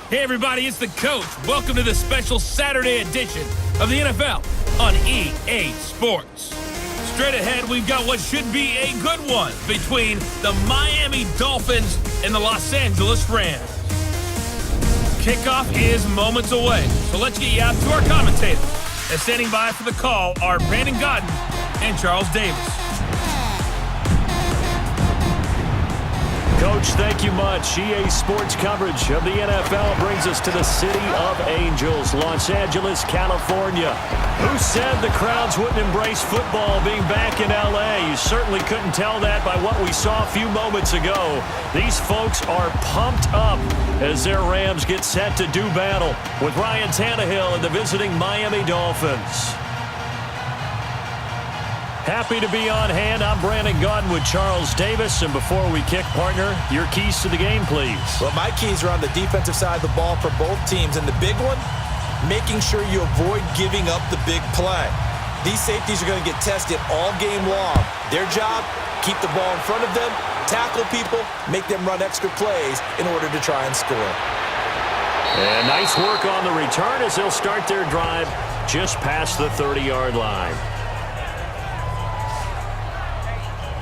Hey everybody, it's the coach. Welcome to the special Saturday edition of the NFL on EA Sports. Straight ahead, we've got what should be a good one between the Miami Dolphins and the Los Angeles Rams. Kickoff is moments away, so let's get you out to our commentators. And standing by for the call are Brandon Godden and Charles Davis. Coach, thank you much. EA Sports coverage of the NFL brings us to the City of Angels, Los Angeles, California. Who said the crowds wouldn't embrace football being back in LA? You certainly couldn't tell that by what we saw a few moments ago. These folks are pumped up as their Rams get set to do battle with Ryan Tannehill and the visiting Miami Dolphins. Happy to be on hand. I'm Brandon Godden with Charles Davis. And before we kick, partner, your keys to the game, please. Well, my keys are on the defensive side of the ball for both teams. And the big one, making sure you avoid giving up the big play. These safeties are going to get tested all game long. Their job, keep the ball in front of them, tackle people, make them run extra plays in order to try and score. And nice work on the return as they'll start their drive just past the 30-yard line.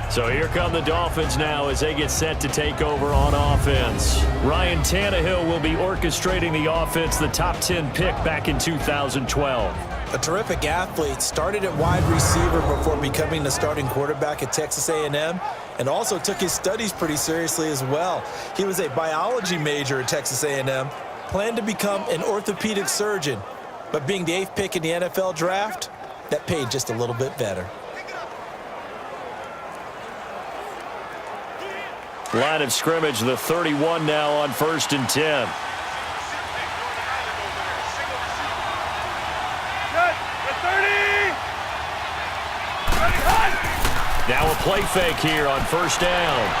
So here come the Dolphins now as they get set to take over on offense. Ryan Tannehill will be orchestrating the offense, the top 10 pick back in 2012. A terrific athlete, started at wide receiver before becoming the starting quarterback at Texas A&M, and also took his studies pretty seriously as well. He was a biology major at Texas A&M, planned to become an orthopedic surgeon, but being the 8th pick in the NFL draft, that paid just a little bit better. Line of scrimmage, the 31 now on 1st and 10. Now a play fake here on 1st down.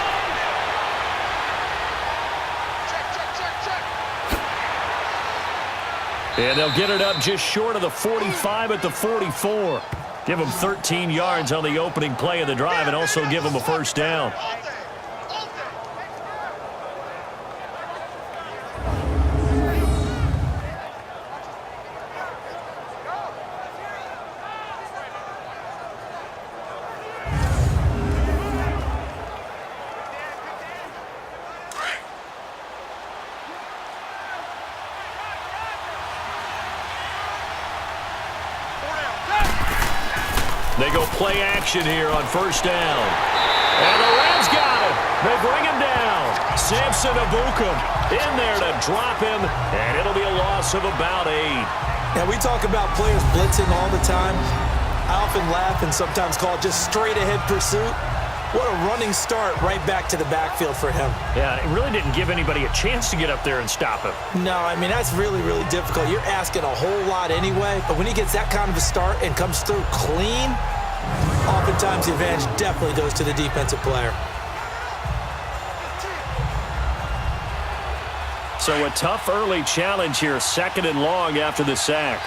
And they'll get it up just short of the 45 at the 44. Give them 13 yards on the opening play of the drive and also give them a 1st down. They go play action here on 1st down. And the Rams got him. They bring him down. Samson Ebukam in there to drop him, and it'll be a loss of about 8. Now, we talk about players blitzing all the time. I often laugh and sometimes call it just straight-ahead pursuit. What a running start right back to the backfield for him. Yeah, it really didn't give anybody a chance to get up there and stop him. No, I mean, that's really, really difficult. You're asking a whole lot anyway, but when he gets that kind of a start and comes through clean, oftentimes the advantage definitely goes to the defensive player. So a tough early challenge here, 2nd and long after the sack.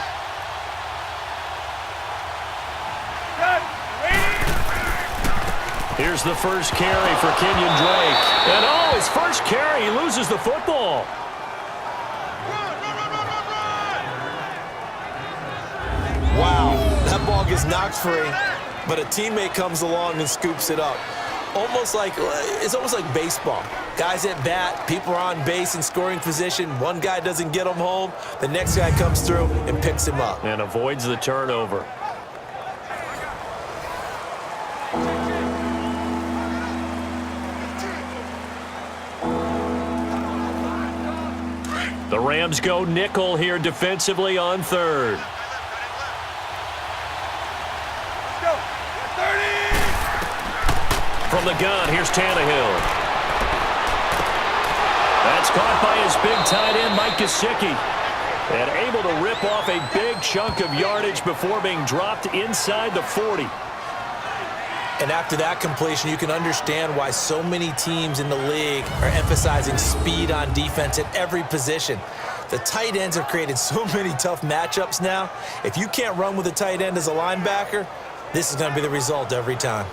Here's the first carry for Kenyon Drake. And oh, his first carry, he loses the football. Wow, that ball gets knocked free, but a teammate comes along and scoops it up. It's almost like baseball. Guys at bat, people are on base in scoring position. One guy doesn't get him home. The next guy comes through and picks him up. And avoids the turnover. The Rams go nickel here defensively on 3rd. From the gun, here's Tannehill. That's caught by his big tight end, Mike Gesicki. And able to rip off a big chunk of yardage before being dropped inside the 40. And after that completion, you can understand why so many teams in the league are emphasizing speed on defense at every position. The tight ends have created so many tough matchups now. If you can't run with a tight end as a linebacker, this is going to be the result every time.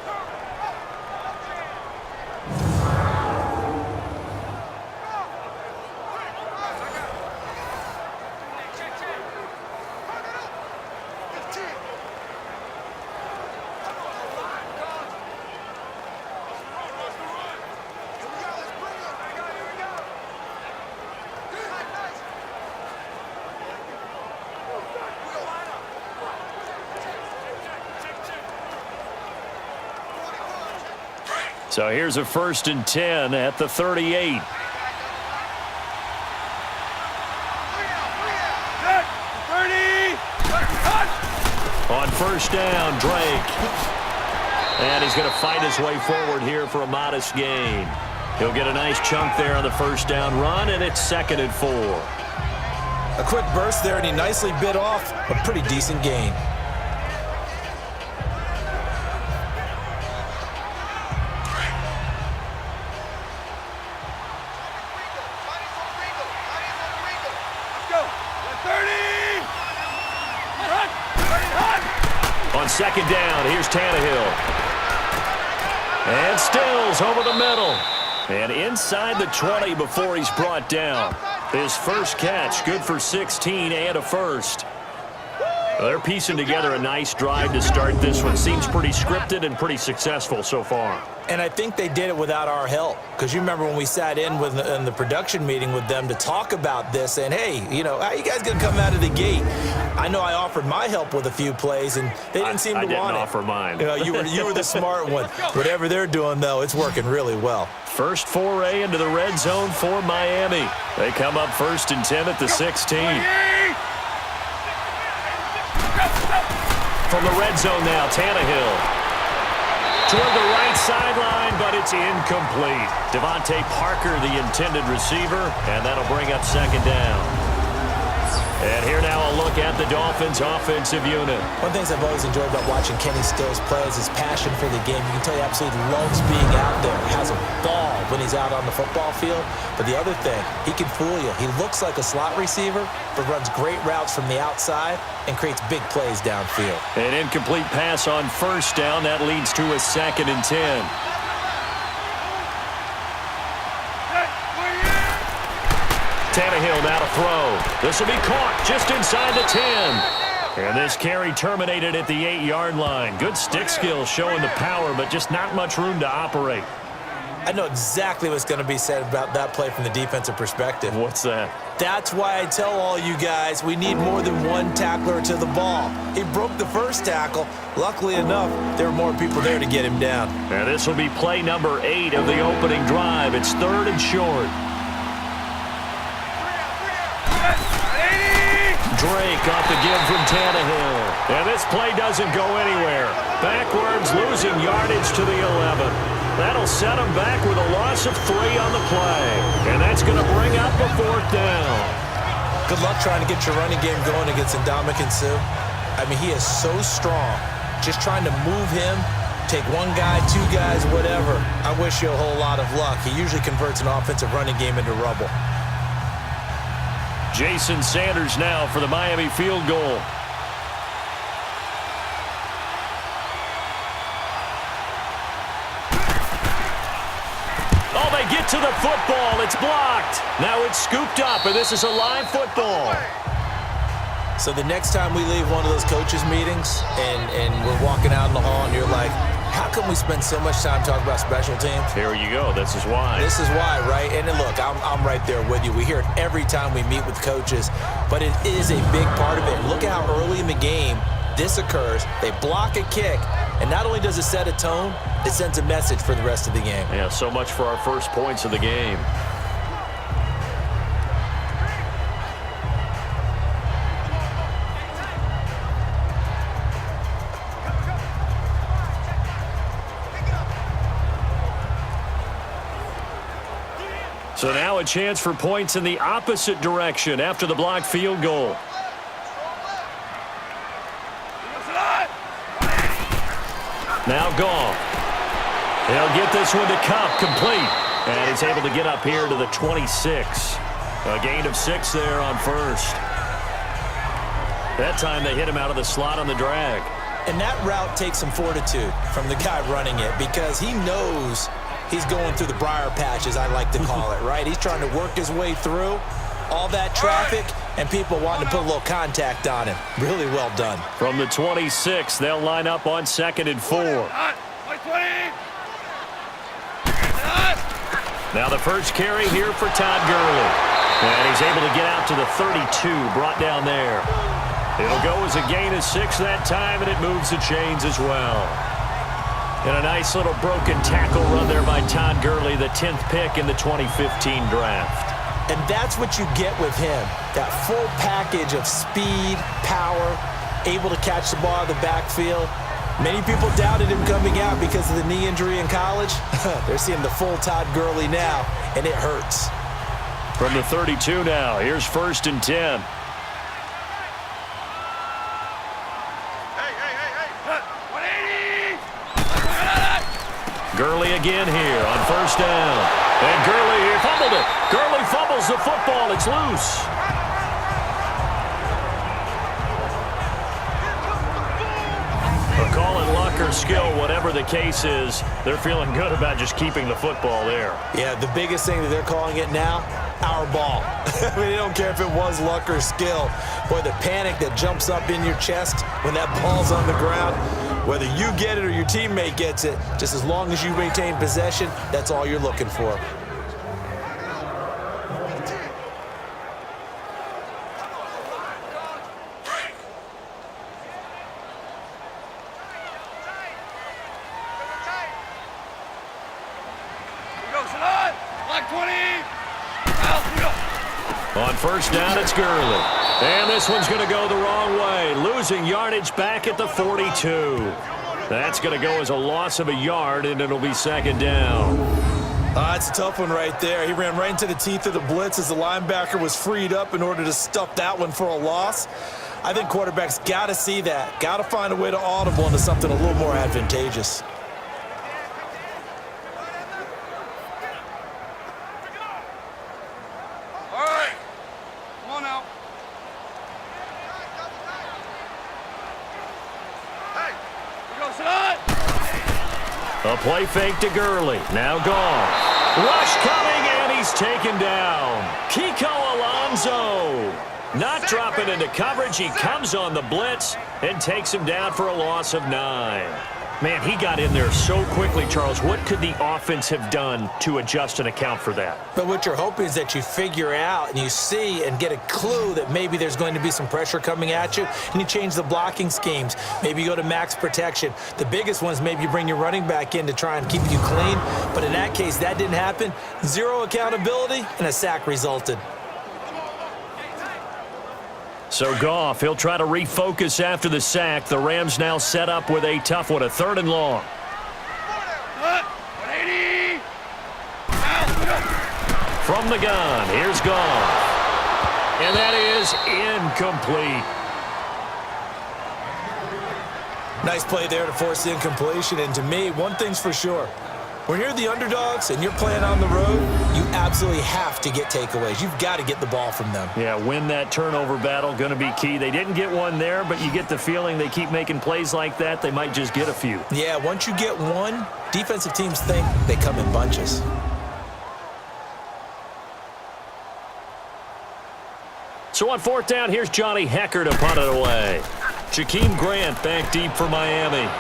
So here's a 1st and 10 at the 38. On 1st down, Drake. And he's going to fight his way forward here for a modest gain. He'll get a nice chunk there on the 1st down run, and it's 2nd and 4. A quick burst there, and he nicely bit off a pretty decent gain. On 2nd down, here's Tannehill. And Stills over the middle. And inside the 20 before he's brought down. His first catch, good for 16 and a first. Well, they're piecing together a nice drive to start this one. Seems pretty scripted and pretty successful so far. And I think they did it without our help. Because you remember when we sat in the production meeting with them to talk about this, and hey, you know, how you guys going to come out of the gate? I know I offered my help with a few plays, and they didn't seem to want it. I didn't offer mine. You know, you were the smart one. Whatever they're doing, though, it's working really well. First foray into the red zone for Miami. They come up 1st and 10 at the 16. From the red zone now, Tannehill. Toward the right sideline, but it's incomplete. Devontae Parker, the intended receiver, and that'll bring up 2nd down. And here now a look at the Dolphins' offensive unit. One of the things I've always enjoyed about watching Kenny Stills play is his passion for the game. You can tell he absolutely loves being out there. He has a ball when he's out on the football field. But the other thing, he can fool you. He looks like a slot receiver, but runs great routes from the outside and creates big plays downfield. An incomplete pass on 1st down. That leads to a 2nd and 10. Tannehill now to throw. This will be caught just inside the 10. And this carry terminated at the 8-yard line. Good stick skills showing the power, but just not much room to operate. I know exactly what's going to be said about that play from the defensive perspective. What's that? That's why I tell all you guys we need more than one tackler to the ball. He broke the first tackle. Luckily enough, there were more people there to get him down. And this will be play number 8 of the opening drive. It's 3rd and short. Drake off the give from Tannehill. And this play doesn't go anywhere. Backwards, losing yardage to the 11. That'll set him back with a loss of 3 on the play. And that's going to bring up a 4th down. Good luck trying to get your running game going against Ndamukong Suh. I mean, he is so strong. Just trying to move him, take one guy, 2 guys, whatever. I wish you a whole lot of luck. He usually converts an offensive running game into rubble. Jason Sanders now for the Miami field goal. Oh, they get to the football. It's blocked. Now it's scooped up, and this is a live football. So the next time we leave one of those coaches' meetings and we're walking out in the hall and you're like, how come we spend so much time talking about special teams? Here you go. This is why. This is why, right? And then look, I'm right there with you. We hear it every time we meet with coaches, but it is a big part of it. Look at how early in the game this occurs. They block a kick, and not only does it set a tone, it sends a message for the rest of the game. Yeah, so much for our first points of the game. So now a chance for points in the opposite direction after the blocked field goal. Now Goff. He'll get this one to Cup, complete. And he's able to get up here to the 26. A gain of 6 there on 1st. That time they hit him out of the slot on the drag. And that route takes some fortitude from the guy running it because he knows he's going through the briar patch, as I like to call it, right? He's trying to work his way through all that traffic and people wanting to put a little contact on him. Really well done. From the 26, they'll line up on 2nd and 4. Now the first carry here for Todd Gurley. And he's able to get out to the 32, brought down there. It'll go as a gain of 6 that time, and it moves the chains as well. And a nice little broken tackle run there by Todd Gurley, the 10th pick in the 2015 draft. And that's what you get with him, that full package of speed, power, able to catch the ball in the backfield. Many people doubted him coming out because of the knee injury in college. They're seeing the full Todd Gurley now, and it hurts. From the 32 now, here's 1st and 10. Gurley again here on 1st down. And Gurley here fumbled it. Gurley fumbles the football. It's loose. A call it luck or skill, whatever the case is, they're feeling good about just keeping the football there. Yeah, the biggest thing that they're calling it now, our ball. I mean, they don't care if it was luck or skill. Boy, the panic that jumps up in your chest when that ball's on the ground, whether you get it or your teammate gets it, just as long as you maintain possession, that's all you're looking for. On 1st down, it's Gurley. And this one's going to go the wrong way. Losing yardage back at the 42. That's going to go as a loss of a yard, and it'll be 2nd down. It's a tough one right there. He ran right into the teeth of the blitz as the linebacker was freed up in order to stuff that one for a loss. I think quarterbacks got to see that. Got to find a way to audible into something a little more advantageous. A play fake to Gurley. Now Goff. Rush coming, and he's taken down. Kiko Alonso. Not dropping into coverage. He comes on the blitz and takes him down for a loss of 9. Man, he got in there so quickly, Charles. What could the offense have done to adjust and account for that? But what you're hoping is that you figure out and you see and get a clue that maybe there's going to be some pressure coming at you, and you change the blocking schemes. Maybe you go to max protection. The biggest one is maybe you bring your running back in to try and keep you clean. But in that case, that didn't happen. Zero accountability, and a sack resulted. So Goff, he'll try to refocus after the sack. The Rams now set up with a tough one, a 3rd and long. From the gun, here's Goff. And that is incomplete. Nice play there to force the incompletion. And to me, one thing's for sure. When you're the underdogs and you're playing on the road, you absolutely have to get takeaways. You've got to get the ball from them. Yeah, win that turnover battle, going to be key. They didn't get one there, but you get the feeling they keep making plays like that, they might just get a few. Yeah, once you get one, defensive teams think they come in bunches. So on 4th down, here's Johnny Hecker to punt it away. Jakeem Grant back deep for Miami.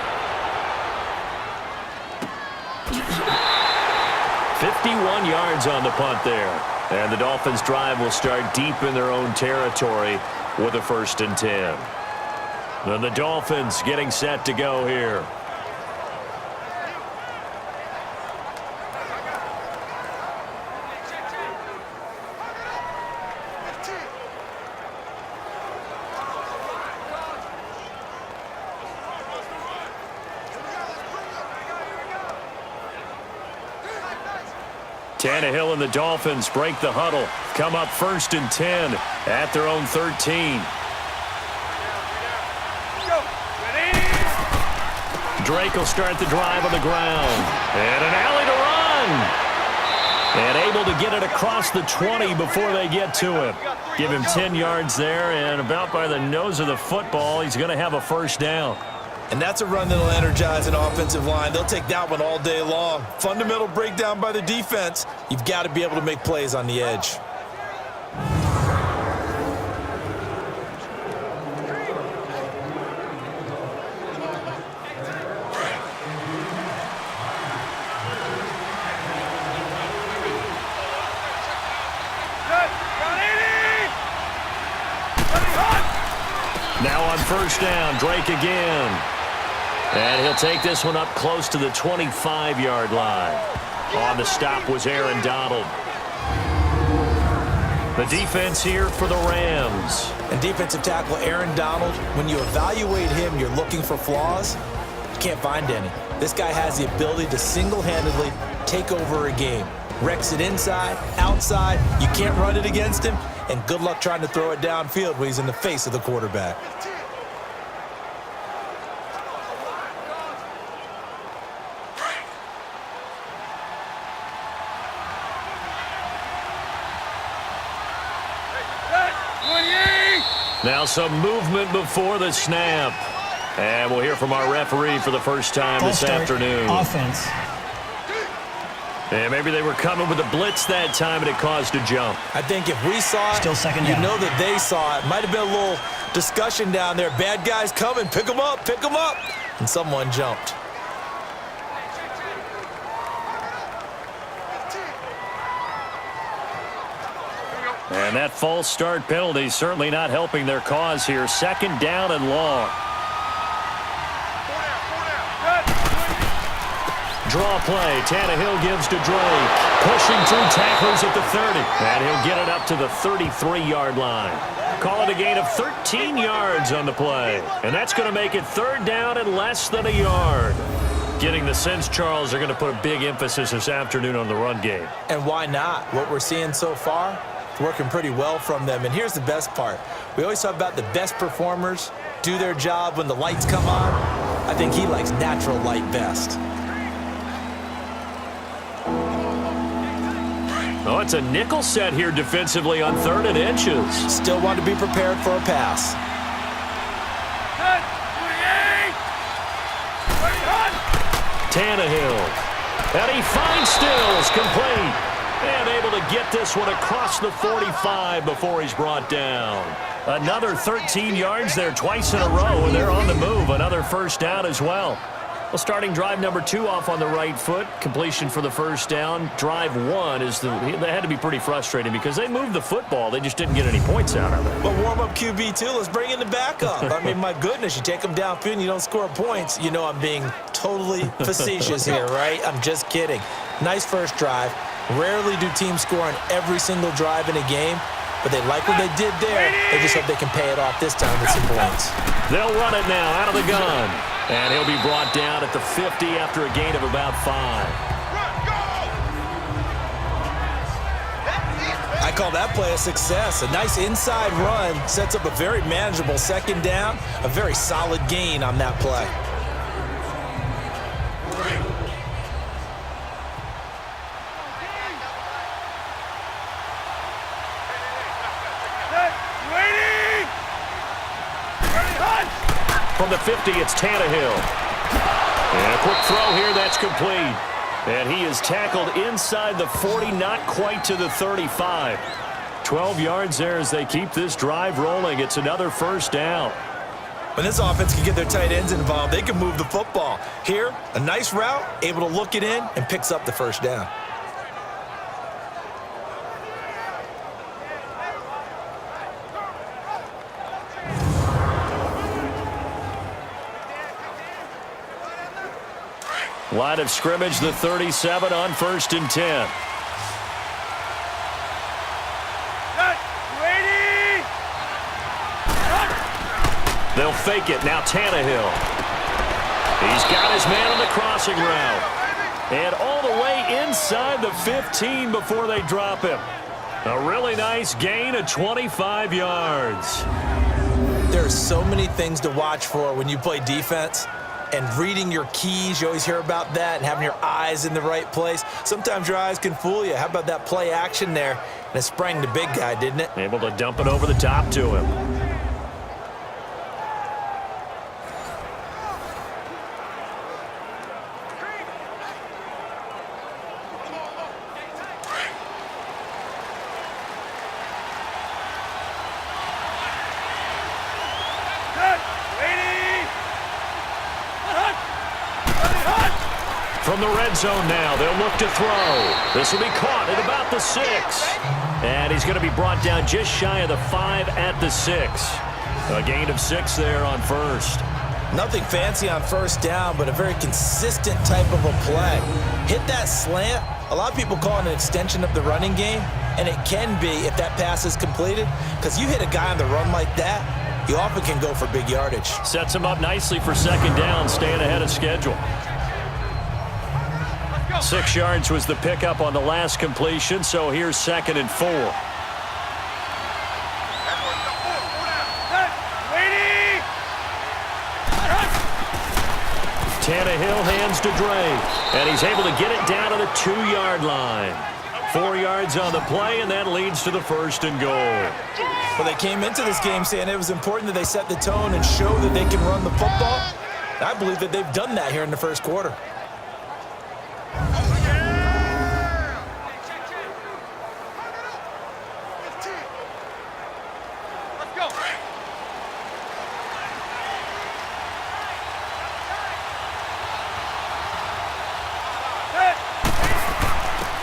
51 yards on the punt there. And the Dolphins' drive will start deep in their own territory with a 1st and 10. And the Dolphins getting set to go here. Tannehill and the Dolphins break the huddle. Come up 1st and 10 at their own 13. Drake will start the drive on the ground. And an alley to run. And able to get it across the 20 before they get to him. Give him 10 yards there, and about by the nose of the football, he's going to have a 1st down. And that's a run that'll energize an offensive line. They'll take that one all day long. Fundamental breakdown by the defense. You've got to be able to make plays on the edge. Now on 1st down, Drake again. And he'll take this one up close to the 25-yard line. On the stop was Aaron Donald. The defense here for the Rams. And defensive tackle Aaron Donald, when you evaluate him, you're looking for flaws. You can't find any. This guy has the ability to single-handedly take over a game. Wrecks it inside, outside. You can't run it against him. And good luck trying to throw it downfield when he's in the face of the quarterback. Now some movement before the snap. And we'll hear from our referee for the first time this afternoon. Offense. And maybe they were coming with a blitz that time and it caused a jump. I think if we saw it, Still second you down. know that they saw it. Might have been a little discussion down there. Bad guys coming. Pick them up. Pick them up. And someone jumped. And that false start penalty certainly not helping their cause here. Second down and long. Draw play. Tannehill gives to Drake. Pushing through tacklers at the 30. And he'll get it up to the 33-yard line. Call it a gain of 13 yards on the play. And that's going to make it third down and less than a yard. Getting the sense, Charles, they're going to put a big emphasis this afternoon on the run game. And why not? What we're seeing so far, it's working pretty well from them. And here's the best part. We always talk about the best performers do their job when the lights come on. I think he likes natural light best. Oh, it's a nickel set here defensively on 3rd and inches. Still want to be prepared for a pass. Tannehill. And he finds Stills complete. And able to get this one across the 45 before he's brought down. Another 13 yards there twice in a row, and they're on the move. Another first down as well. Well, starting drive number 2 off on the right foot. Completion for the first down. Drive 1 is they had to be pretty frustrating because they moved the football. They just didn't get any points out of it. But warm-up QB2, let's bring in the backup. I mean, my goodness, you take them downfield and you don't score points. You know I'm being totally facetious here, right? I'm just kidding. Nice first drive. Rarely do teams score on every single drive in a game, but they like what they did there. They just hope they can pay it off this time with some points. They'll run it now out of the gun. And he'll be brought down at the 50 after a gain of about 5. I call that play a success. A nice inside run sets up a very manageable second down. A very solid gain on that play. From the 50, it's Tannehill. And a quick throw here, that's complete. And he is tackled inside the 40, not quite to the 35. 12 yards there as they keep this drive rolling. It's another first down. When this offense can get their tight ends involved, they can move the football. Here, a nice route, able to look it in, and picks up the first down. Line of scrimmage, the 37 on 1st and 10. They'll fake it. Now Tannehill. He's got his man on the crossing route. And all the way inside the 15 before they drop him. A really nice gain of 25 yards. There are so many things to watch for when you play defense. And reading your keys, you always hear about that, and having your eyes in the right place. Sometimes your eyes can fool you. How about that play action there? And it sprang the big guy, didn't it? Able to dump it over the top to him. From the red zone now, they'll look to throw. This will be caught at about the 6. And he's going to be brought down just shy of the 5 at the 6. A gain of 6 there on 1st. Nothing fancy on first down, but a very consistent type of a play. Hit that slant. A lot of people call it an extension of the running game, and it can be if that pass is completed, because you hit a guy on the run like that, you often can go for big yardage. Sets him up nicely for second down, staying ahead of schedule. 6 yards was the pickup on the last completion, so here's 2nd and 4. Tannehill hands to Dre, and he's able to get it down to the 2-yard line. 4 yards on the play, and that leads to the 1st and goal. Well, they came into this game saying it was important that they set the tone and show that they can run the football. I believe that they've done that here in the first quarter.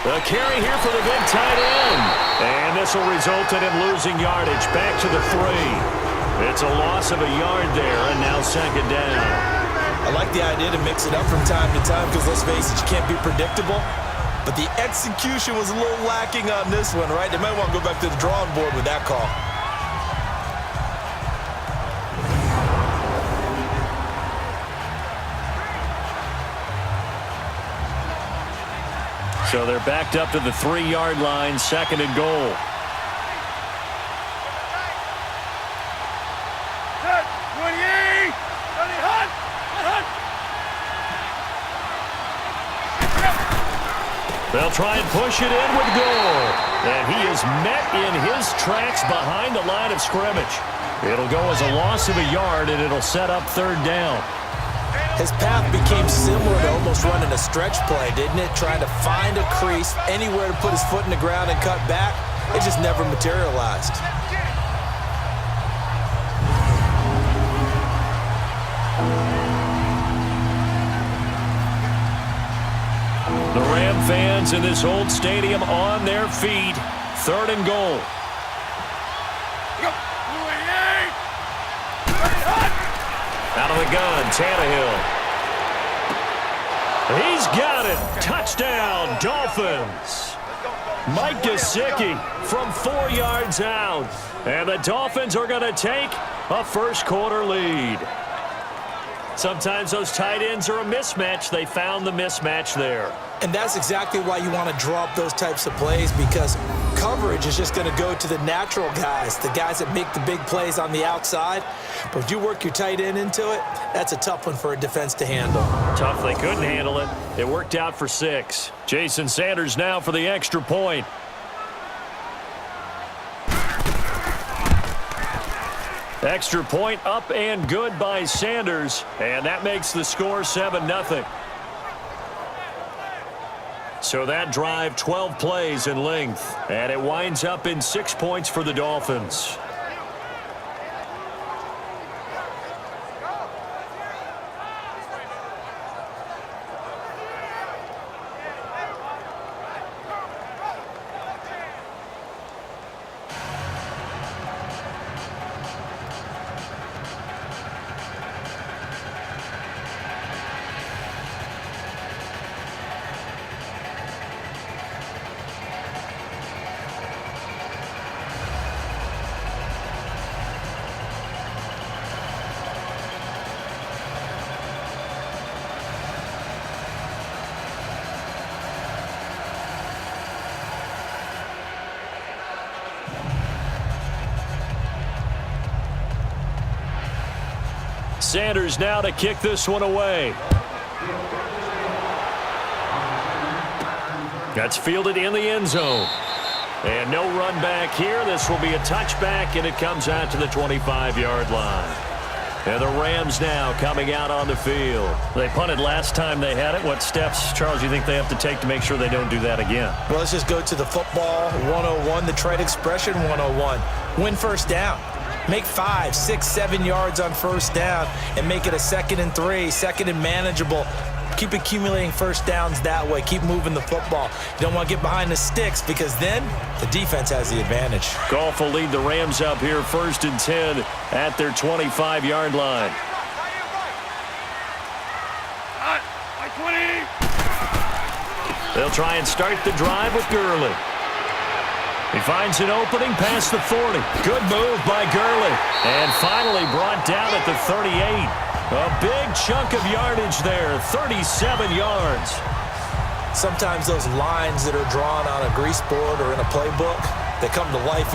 The carry here for the big tight end. And this will result in him losing yardage back to the 3. It's a loss of a yard there, and now 2nd down. I like the idea to mix it up from time to time because, let's face it, you can't be predictable. But the execution was a little lacking on this one, right? They might want to go back to the drawing board with that call. So they're backed up to the 3-yard line, 2nd and goal. They'll try and push it in with goal. And he is met in his tracks behind the line of scrimmage. It'll go as a loss of a yard, and it'll set up 3rd down. His path became similar to almost running a stretch play, didn't it? Trying to find a crease, anywhere to put his foot in the ground and cut back. It just never materialized. The Ram fans in this old stadium on their feet. 3rd and goal. Out of the gun, Tannehill. He's got it. Touchdown, Dolphins. Mike Gesicki from 4 yards out. And the Dolphins are going to take a first-quarter lead. Sometimes those tight ends are a mismatch. They found the mismatch there. And that's exactly why you want to draw up those types of plays, because coverage is just going to go to the natural guys, the guys that make the big plays on the outside. But if you work your tight end into it, that's a tough one for a defense to handle. Tough they couldn't handle it. It worked out for 6. Jason Sanders now for the extra point. Extra point up and good by Sanders, and that makes the score 7-0. So that drive, 12 plays in length, and it winds up in 6 points for the Dolphins. Sanders now to kick this one away. That's fielded in the end zone. And no run back here. This will be a touchback, and it comes out to the 25-yard line. And the Rams now coming out on the field. They punted last time they had it. What steps, Charles, do you think they have to take to make sure they don't do that again? Well, let's just go to the football 101, the trade expression 101. Win first down. Make 5, 6, 7 yards on first down and make it a 2nd and 3, 2nd and manageable. Keep accumulating first downs that way. Keep moving the football. You don't want to get behind the sticks because then the defense has the advantage. Goff will lead the Rams up here 1st and 10 at their 25-yard line. They'll try and start the drive with Gurley. He finds an opening past the 40. Good move by Gurley. And finally brought down at the 38. A big chunk of yardage there, 37 yards. Sometimes those lines that are drawn on a grease board or in a playbook, they come to life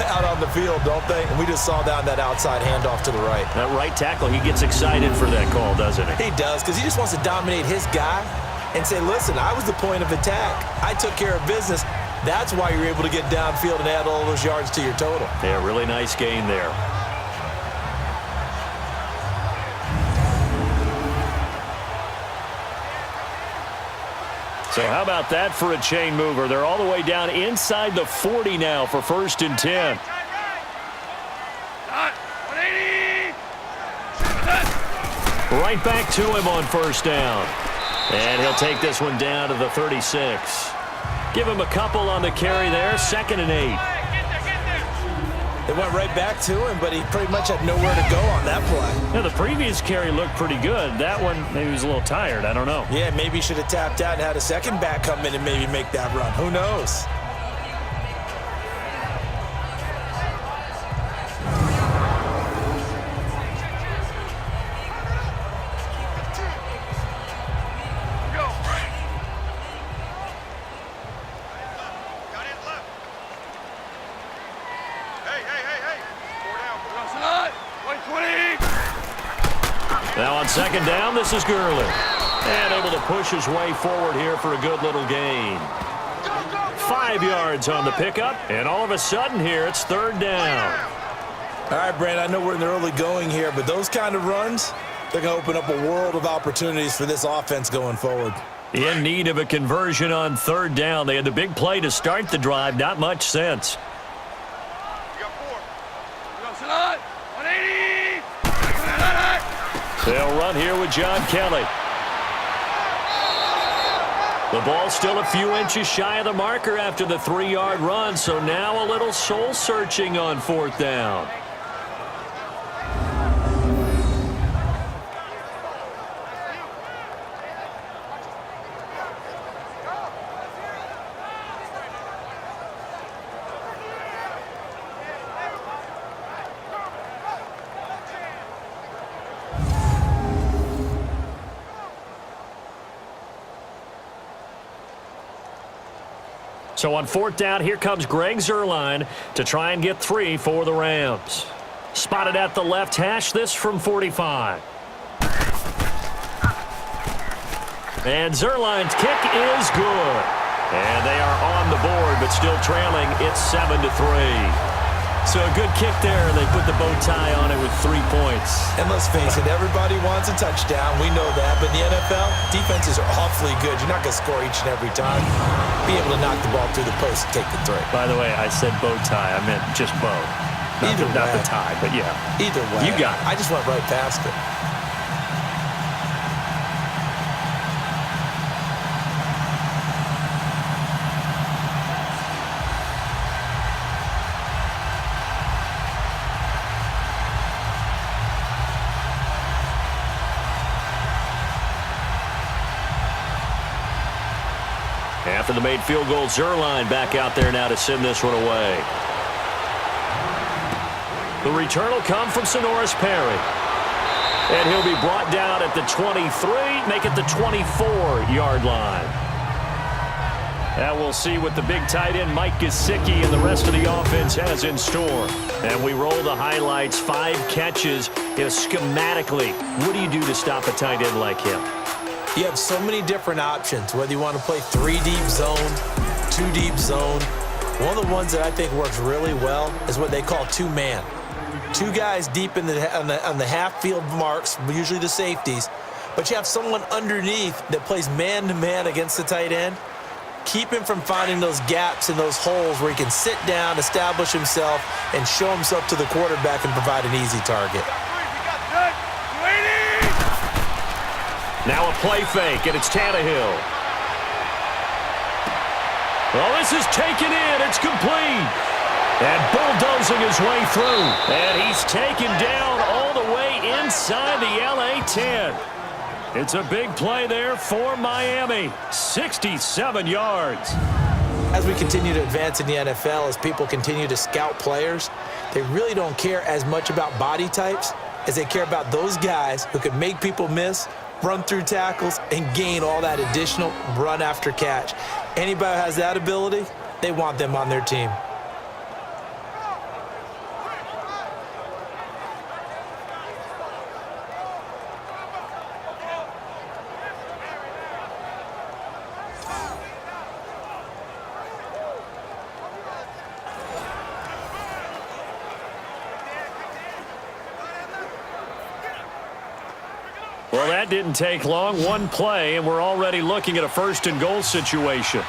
out on the field, don't they? And we just saw down that outside handoff to the right. That right tackle, he gets excited for that call, doesn't he? He does, because he just wants to dominate his guy and say, listen, I was the point of attack. I took care of business. That's why you're able to get downfield and add all those yards to your total. Yeah, really nice gain there. So how about that for a chain mover? They're all the way down inside the 40 now for 1st and 10. Right back to him on 1st down. And he'll take this one down to the 36. Give him a couple on the carry there. 2nd and 8. They went right back to him, but he pretty much had nowhere to go on that play. Yeah, the previous carry looked pretty good. That one, maybe he was a little tired. I don't know. Yeah, maybe he should have tapped out and had a second back come in and maybe make that run. Who knows? Now on 2nd down, this is Gurley. And able to push his way forward here for a good little gain. 5 yards on the pickup, and all of a sudden here, it's 3rd down. All right, Brandon, I know we're in the early going here, but those kind of runs, they're going to open up a world of opportunities for this offense going forward. In need of a conversion on 3rd down. They had the big play to start the drive, not much sense. They'll run here with John Kelly. The ball still a few inches shy of the marker after the 3-yard run, so now a little soul-searching on 4th down. So on 4th down, here comes Greg Zuerlein to try and get 3 for the Rams. Spotted at the left hash, this from 45. And Zuerlein's kick is good. And they are on the board, but still trailing. It's 7-3. So a good kick there, and they put the bow tie on it with 3 points. And let's face it, everybody wants a touchdown. We know that. But in the NFL, defenses are awfully good. You're not going to score each and every time. Be able to knock the ball through the post and take the 3. By the way, I said bow tie. I meant just bow. Not the tie, but yeah. Either way. You got it. I just went right past it. After the made field goal, Zuerlein back out there now to send this one away. The return will come from Sonoris Perry. And he'll be brought down at the 23, make it the 24-yard line. And we'll see what the big tight end Mike Gesicki and the rest of the offense has in store. And we roll the highlights, 5 catches. Schematically, what do you do to stop a tight end like him? You have so many different options, whether you want to play 3 deep zone, 2 deep zone. One of the ones that I think works really well is what they call 2-man. 2 guys deep in on the half-field marks, usually the safeties, but you have someone underneath that plays man-to-man against the tight end. Keep him from finding those gaps and those holes where he can sit down, establish himself, and show himself to the quarterback and provide an easy target. Now a play fake, and it's Tannehill. Well, this is taken in. It's complete. And bulldozing his way through. And he's taken down all the way inside the LA 10. It's a big play there for Miami. 67 yards. As we continue to advance in the NFL, as people continue to scout players, they really don't care as much about body types as they care about those guys who can make people miss, run through tackles, and gain all that additional run after catch. Anybody who has that ability, they want them on their team. Well, that didn't take long. One play, and we're already looking at a first-and-goal situation.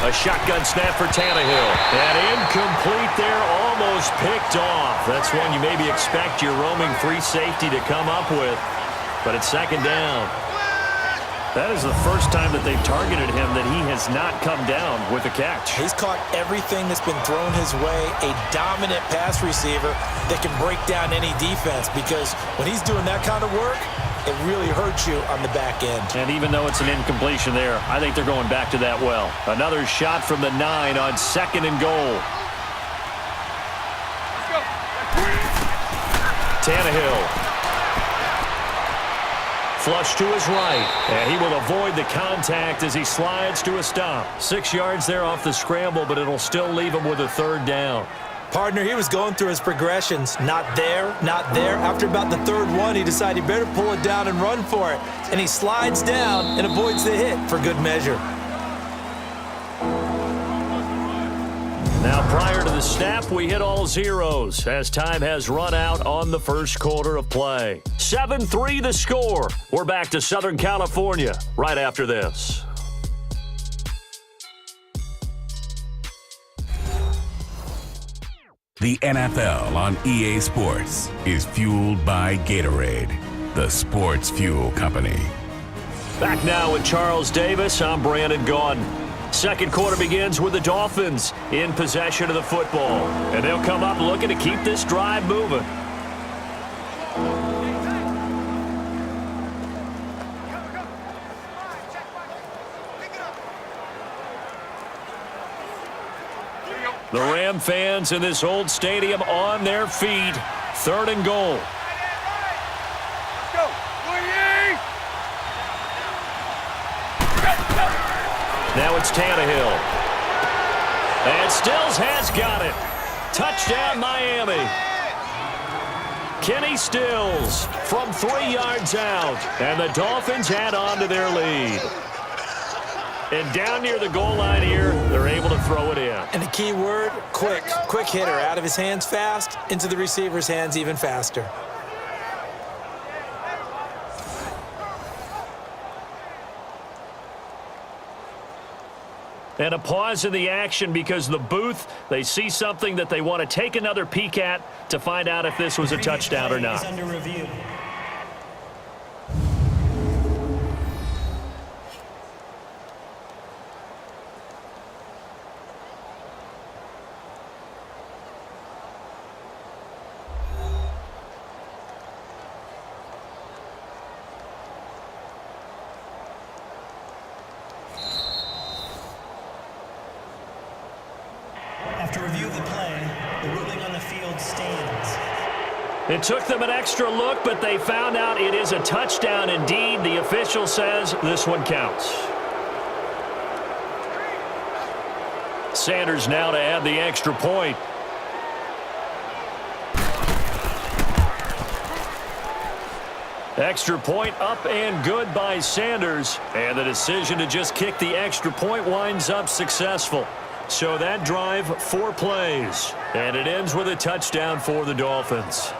A shotgun snap for Tannehill. And incomplete there, almost picked off. That's one you maybe expect your roaming free safety to come up with. But it's second down. That is the first time that they've targeted him that he has not come down with a catch. He's caught everything that's been thrown his way, a dominant pass receiver that can break down any defense, because when he's doing that kind of work, it really hurts you on the back end. And even though it's an incompletion there, I think they're going back to that well. Another shot from the 9 on second and goal. Tannehill. Flush to his right, and he will avoid the contact as he slides to a stop. 6 yards there off the scramble, but it'll still leave him with a third down. Partner, he was going through his progressions. Not there, not there. After about the third one, he decided he better pull it down and run for it. And he slides down and avoids the hit for good measure. Now, prior to the snap, we hit all zeros as time has run out on the first quarter of play. 7-3 the score. We're back to Southern California right after this. The NFL on EA Sports is fueled by Gatorade, the sports fuel company. Back now with Charles Davis, I'm Brandon Gaudin. Second quarter begins with the Dolphins in possession of the football. And they'll come up looking to keep this drive moving. The Ram fans in this old stadium on their feet. Third and goal. Now it's Tannehill. And Stills has got it. Touchdown, Miami. Kenny Stills from 3 yards out. And the Dolphins add on to their lead. And down near the goal line here, they're able to throw it in. And the key word, quick. Quick hitter. Out of his hands fast, into the receiver's hands even faster. And a pause in the action because the booth, they see something that they want to take another peek at to find out if this was a touchdown or not. Under review. After review of the play, the ruling on the field stands. It took them an extra look, but they found out it is a touchdown indeed. The official says this one counts. Sanders now to add the extra point. Extra point up and good by Sanders. And the decision to just kick the extra point winds up successful. So that drive, 4 plays. And it ends with a touchdown for the Dolphins.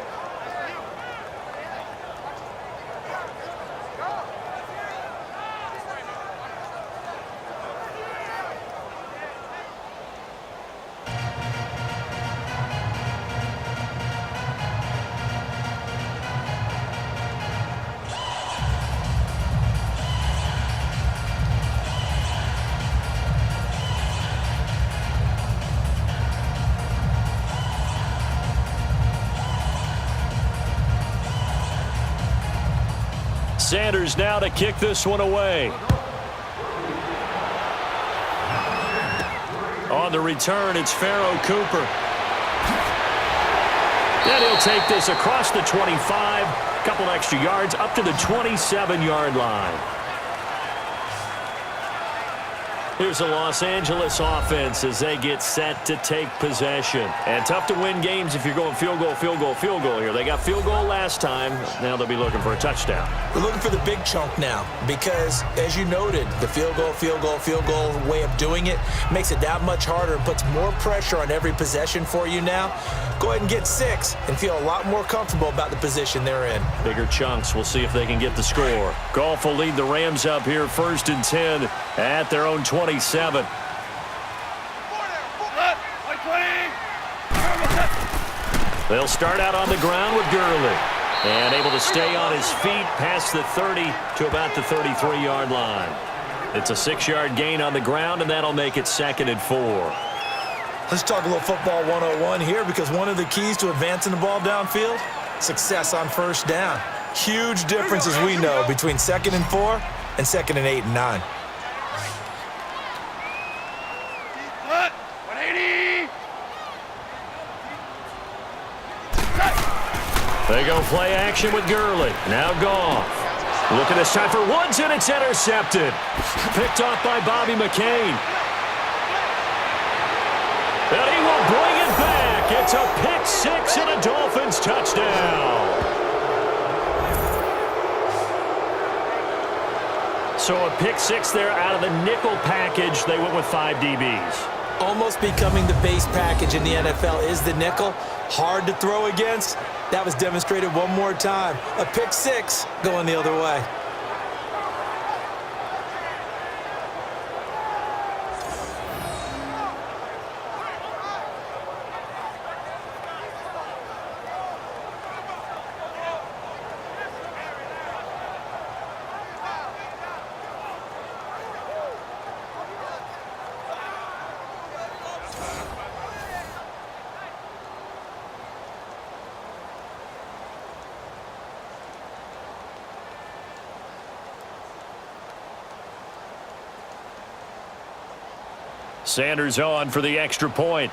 Sanders now to kick this one away. On the return, it's Pharaoh Cooper. And he'll take this across the 25, a couple extra yards, up to the 27-yard line. Here's the Los Angeles offense as they get set to take possession. And tough to win games if you're going field goal, field goal, field goal here. They got field goal last time. Now they'll be looking for a touchdown. We're looking for the big chunk now because, as you noted, the field goal, field goal, field goal way of doing it makes it that much harder and puts more pressure on every possession for you now. Go ahead and get 6 and feel a lot more comfortable about the position they're in. Bigger chunks. We'll see if they can get the score. Goff will lead the Rams up here 1st and 10 at their own 27. They'll start out on the ground with Gurley. And able to stay on his feet past the 30 to about the 33-yard line. It's a 6-yard gain on the ground, and that'll make it 2nd and 4. Let's talk a little football 101 here because one of the keys to advancing the ball downfield, success on 1st down. Huge difference, as we know, between 2nd and 4 and 2nd and 8 and 9. They go play action with Gurley. Now Goff. Looking this time for Woods, and it's intercepted. Picked off by Bobby McCain. And he will bring it back. It's a pick 6 and a Dolphins touchdown. So a pick 6 there out of the nickel package. They went with 5 DBs. Almost becoming the base package in the NFL is the nickel. Hard to throw against. That was demonstrated one more time. A pick 6 going the other way. Sanders on for the extra point.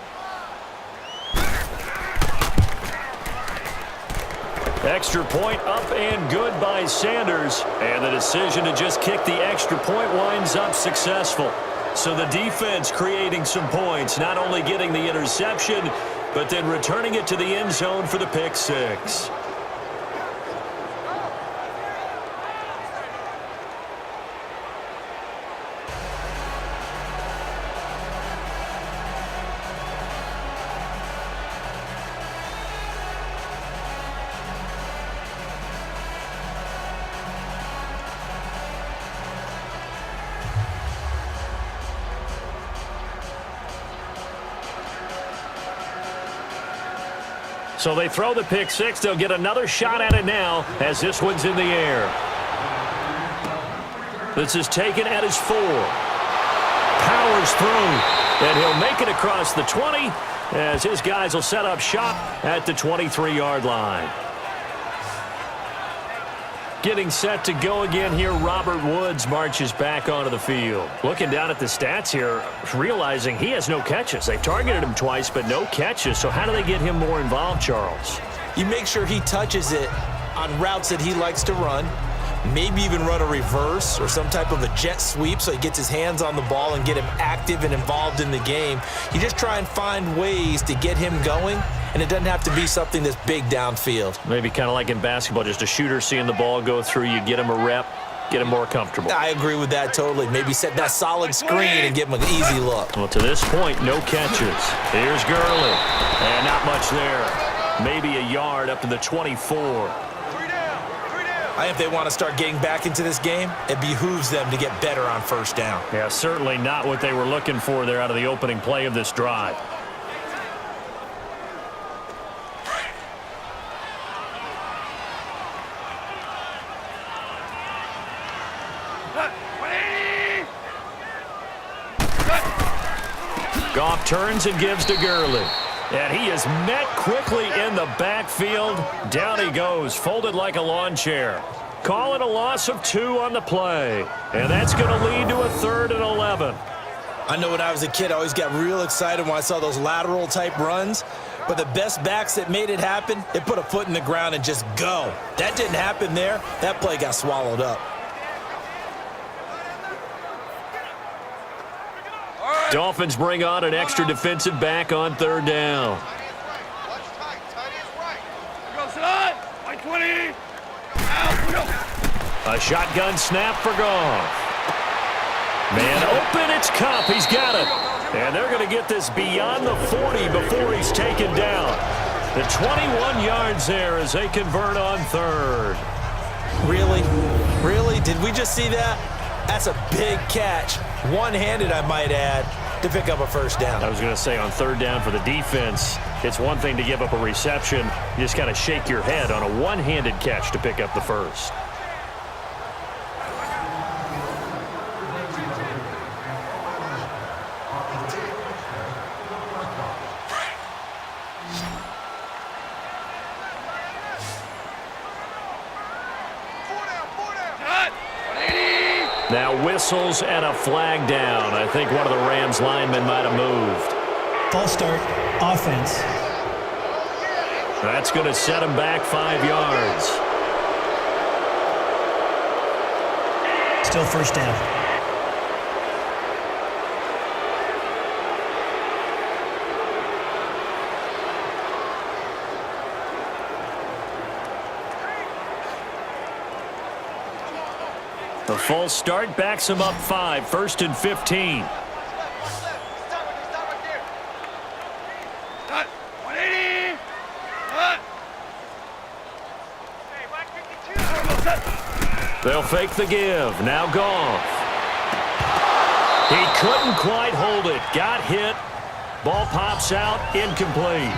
Extra point up and good by Sanders. And the decision to just kick the extra point winds up successful. So the defense creating some points, not only getting the interception, but then returning it to the end zone for the pick 6. So they throw the pick 6. They'll get another shot at it now as this one's in the air. This is taken at his 4. Powers through. And he'll make it across the 20 as his guys will set up shop at the 23-yard line. Getting set to go again here, Robert Woods marches back onto the field. Looking down at the stats here, realizing he has no catches. They've targeted him twice, but no catches. So how do they get him more involved, Charles? You make sure he touches it on routes that he likes to run. Maybe even run a reverse or some type of a jet sweep so he gets his hands on the ball and get him active and involved in the game. You just try and find ways to get him going, and it doesn't have to be something that's big downfield. Maybe kind of like in basketball, just a shooter seeing the ball go through, you get him a rep, get him more comfortable. I agree with that totally. Maybe set that solid screen and give him an easy look. Well, to this point, no catches. Here's Gurley. And not much there. Maybe a yard up to the 24. I think if they want to start getting back into this game, it behooves them to get better on 1st down. Yeah, certainly not what they were looking for there out of the opening play of this drive. Goff turns and gives to Gurley. And he is met quickly in the backfield. Down he goes, folded like a lawn chair. Call it a loss of 2 on the play. And that's going to lead to a 3rd and 11. I know when I was a kid, I always got real excited when I saw those lateral-type runs. But the best backs that made it happen, they put a foot in the ground and just go. That didn't happen there. That play got swallowed up. Dolphins bring on an extra defensive back on 3rd down. A shotgun snap for Goff. Man open, it's Cup. He's got it. And they're going to get this beyond the 40 before he's taken down. The 21 yards there as they convert on 3rd. Really? Really? Did we just see that? That's a big catch. One-handed, I might add, to pick up a 1st down. I was going to say on 3rd down for the defense, it's one thing to give up a reception. You just got to shake your head on a one-handed catch to pick up the 1st. Now whistles and a flag down. I think one of the Rams linemen might have moved. False start, offense. That's going to set him back 5 yards. Still 1st down. The false start backs him up 5, 1st and 15. They'll fake the give. Now Goff. He couldn't quite hold it. Got hit. Ball pops out. Incomplete.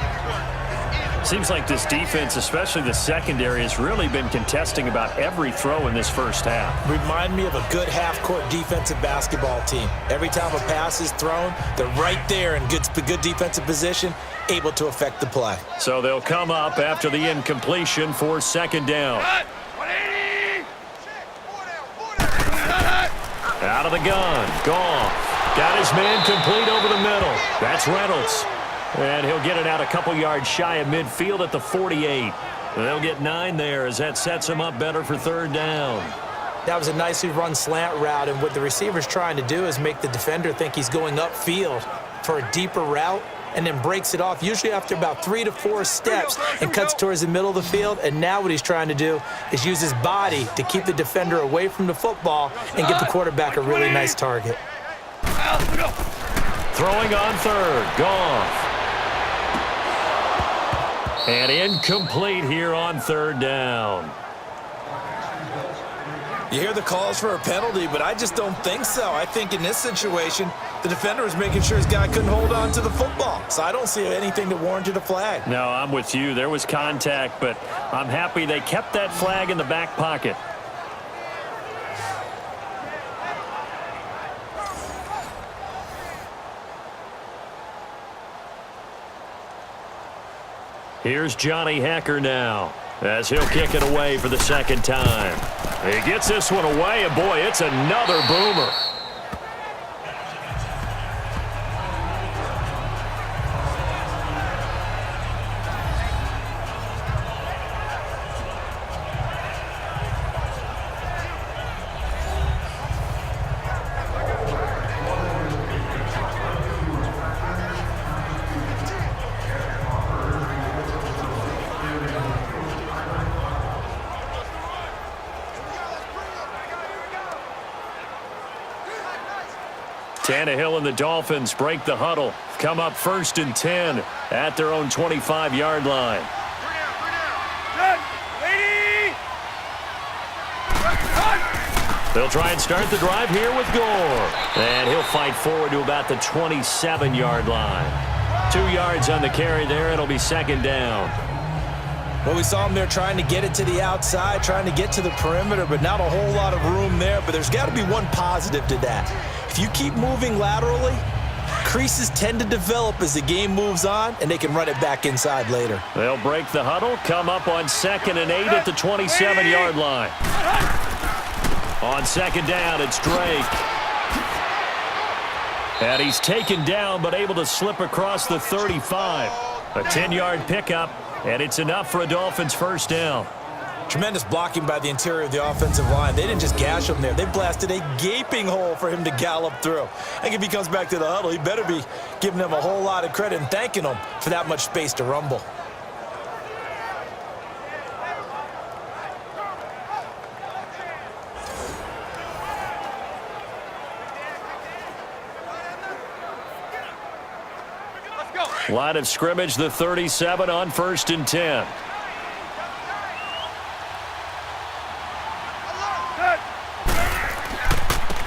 Seems like this defense, especially the secondary, has really been contesting about every throw in this 1st half. Remind me of a good half-court defensive basketball team. Every time a pass is thrown, they're right there in good defensive position, able to affect the play. So they'll come up after the incompletion for 2nd down. Out of the gun. Goff got his man complete over the middle. That's Reynolds. And he'll get it out a couple yards shy of midfield at the 48. They'll get 9 there as that sets him up better for 3rd down. That was a nicely run slant route, and what the receiver's trying to do is make the defender think he's going upfield for a deeper route and then breaks it off, usually after about 3 to 4 steps, and cuts towards the middle of the field. And now what he's trying to do is use his body to keep the defender away from the football and give the quarterback a really nice target. Throwing on 3rd, Goff. And incomplete here on 3rd down. You hear the calls for a penalty, but I just don't think so. I think in this situation, the defender was making sure his guy couldn't hold on to the football. So I don't see anything that warranted a flag. No, I'm with you. There was contact, but I'm happy they kept that flag in the back pocket. Here's Johnny Hacker now as he'll kick it away for the 2nd time. He gets this one away, and boy, it's another boomer. Tannehill and the Dolphins break the huddle. Come up 1st and 10 at their own 25-yard line. They'll try and start the drive here with Gore. And he'll fight forward to about the 27-yard line. 2 yards on the carry there. It'll be 2nd down. Well, we saw him there trying to get it to the outside, trying to get to the perimeter, but not a whole lot of room there. But there's got to be one positive to that. If you keep moving laterally, creases tend to develop as the game moves on, and they can run it back inside later. They'll break the huddle, come up on 2nd and 8 at the 27-yard line. On 2nd down, it's Drake. And he's taken down, but able to slip across the 35. A 10-yard pickup, and it's enough for a Dolphins first down. Tremendous blocking by the interior of the offensive line. They didn't just gash him there. They blasted a gaping hole for him to gallop through. I think if he comes back to the huddle, he better be giving them a whole lot of credit and thanking them for that much space to rumble. Line of scrimmage, the 37 on 1st and 10.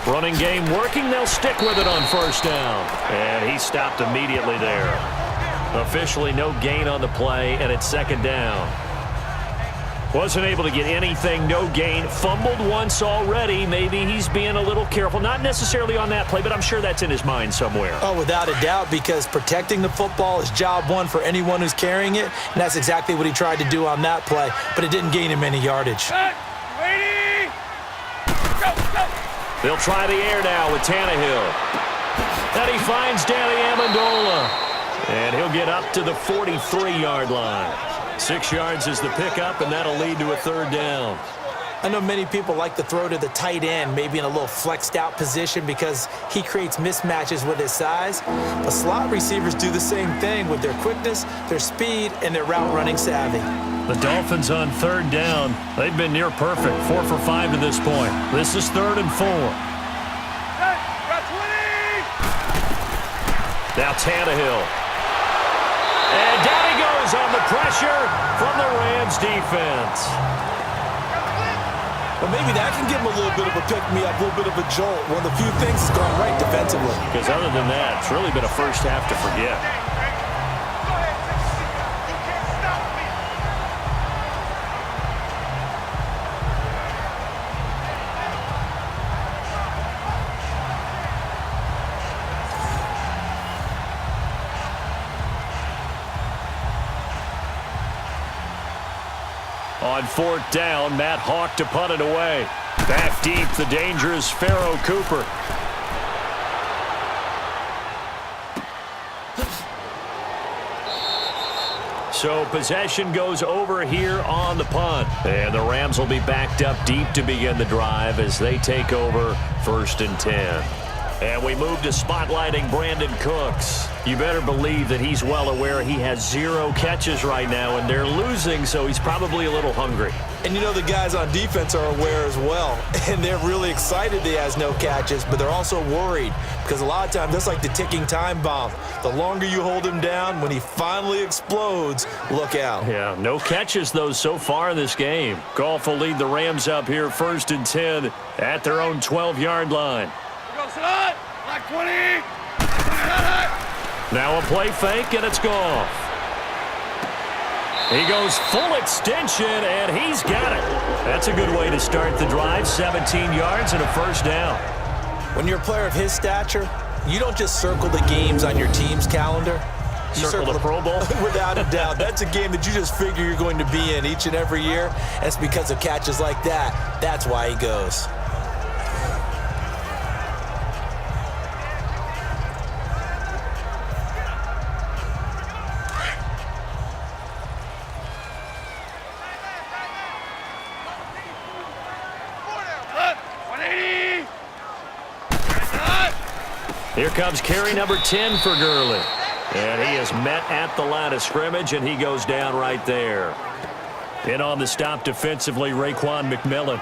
Running game working. They'll stick with it on 1st down. And he stopped immediately there. Officially no gain on the play, and it's 2nd down. Wasn't able to get anything, no gain. Fumbled once already. Maybe he's being a little careful. Not necessarily on that play, but I'm sure that's in his mind somewhere. Oh, without a doubt, because protecting the football is job one for anyone who's carrying it, and that's exactly what he tried to do on that play, but it didn't gain him any yardage. Ready? Go, go. They'll try the air now with Tannehill. And he finds Danny Amendola. And he'll get up to the 43-yard line. 6 yards is the pickup, and that'll lead to a 3rd down. I know many people like to throw to the tight end, maybe in a little flexed out position because he creates mismatches with his size. But slot receivers do the same thing with their quickness, their speed, and their route running savvy. The Dolphins on 3rd down. They've been near perfect, 4 for 5 to this point. This is 3rd and 4. Now Tannehill. And down he goes on the pressure from the Rams defense. But maybe that can give him a little bit of a pick-me-up, a little bit of a jolt. One of the few things that's gone right defensively. Because other than that, it's really been a first half to forget. On 4th down, Matt Hawk to punt it away. Back deep, the dangerous Pharaoh Cooper. So possession goes over here on the punt. And the Rams will be backed up deep to begin the drive as they take over 1st and 10. And we move to spotlighting Brandon Cooks. You better believe that he's well aware he has 0 catches right now, and they're losing, so he's probably a little hungry. And you know the guys on defense are aware as well, and they're really excited he has no catches, but they're also worried because a lot of times that's like the ticking time bomb. The longer you hold him down, when he finally explodes, look out. Yeah, no catches, though, so far in this game. Goff will lead the Rams up here 1st and 10 at their own 12-yard line. Like 20. Now a play fake, and it's Goff. He goes full extension, and he's got it. That's a good way to start the drive. 17 yards and a 1st down. When you're a player of his stature, you don't just circle the games on your team's calendar. You circle the Pro Bowl? Without a doubt. That's a game that you just figure you're going to be in each and every year. And it's because of catches like that. That's why he goes. Here comes carry number 10 for Gurley. And he is met at the line of scrimmage, and he goes down right there. In on the stop defensively, Raekwon McMillan.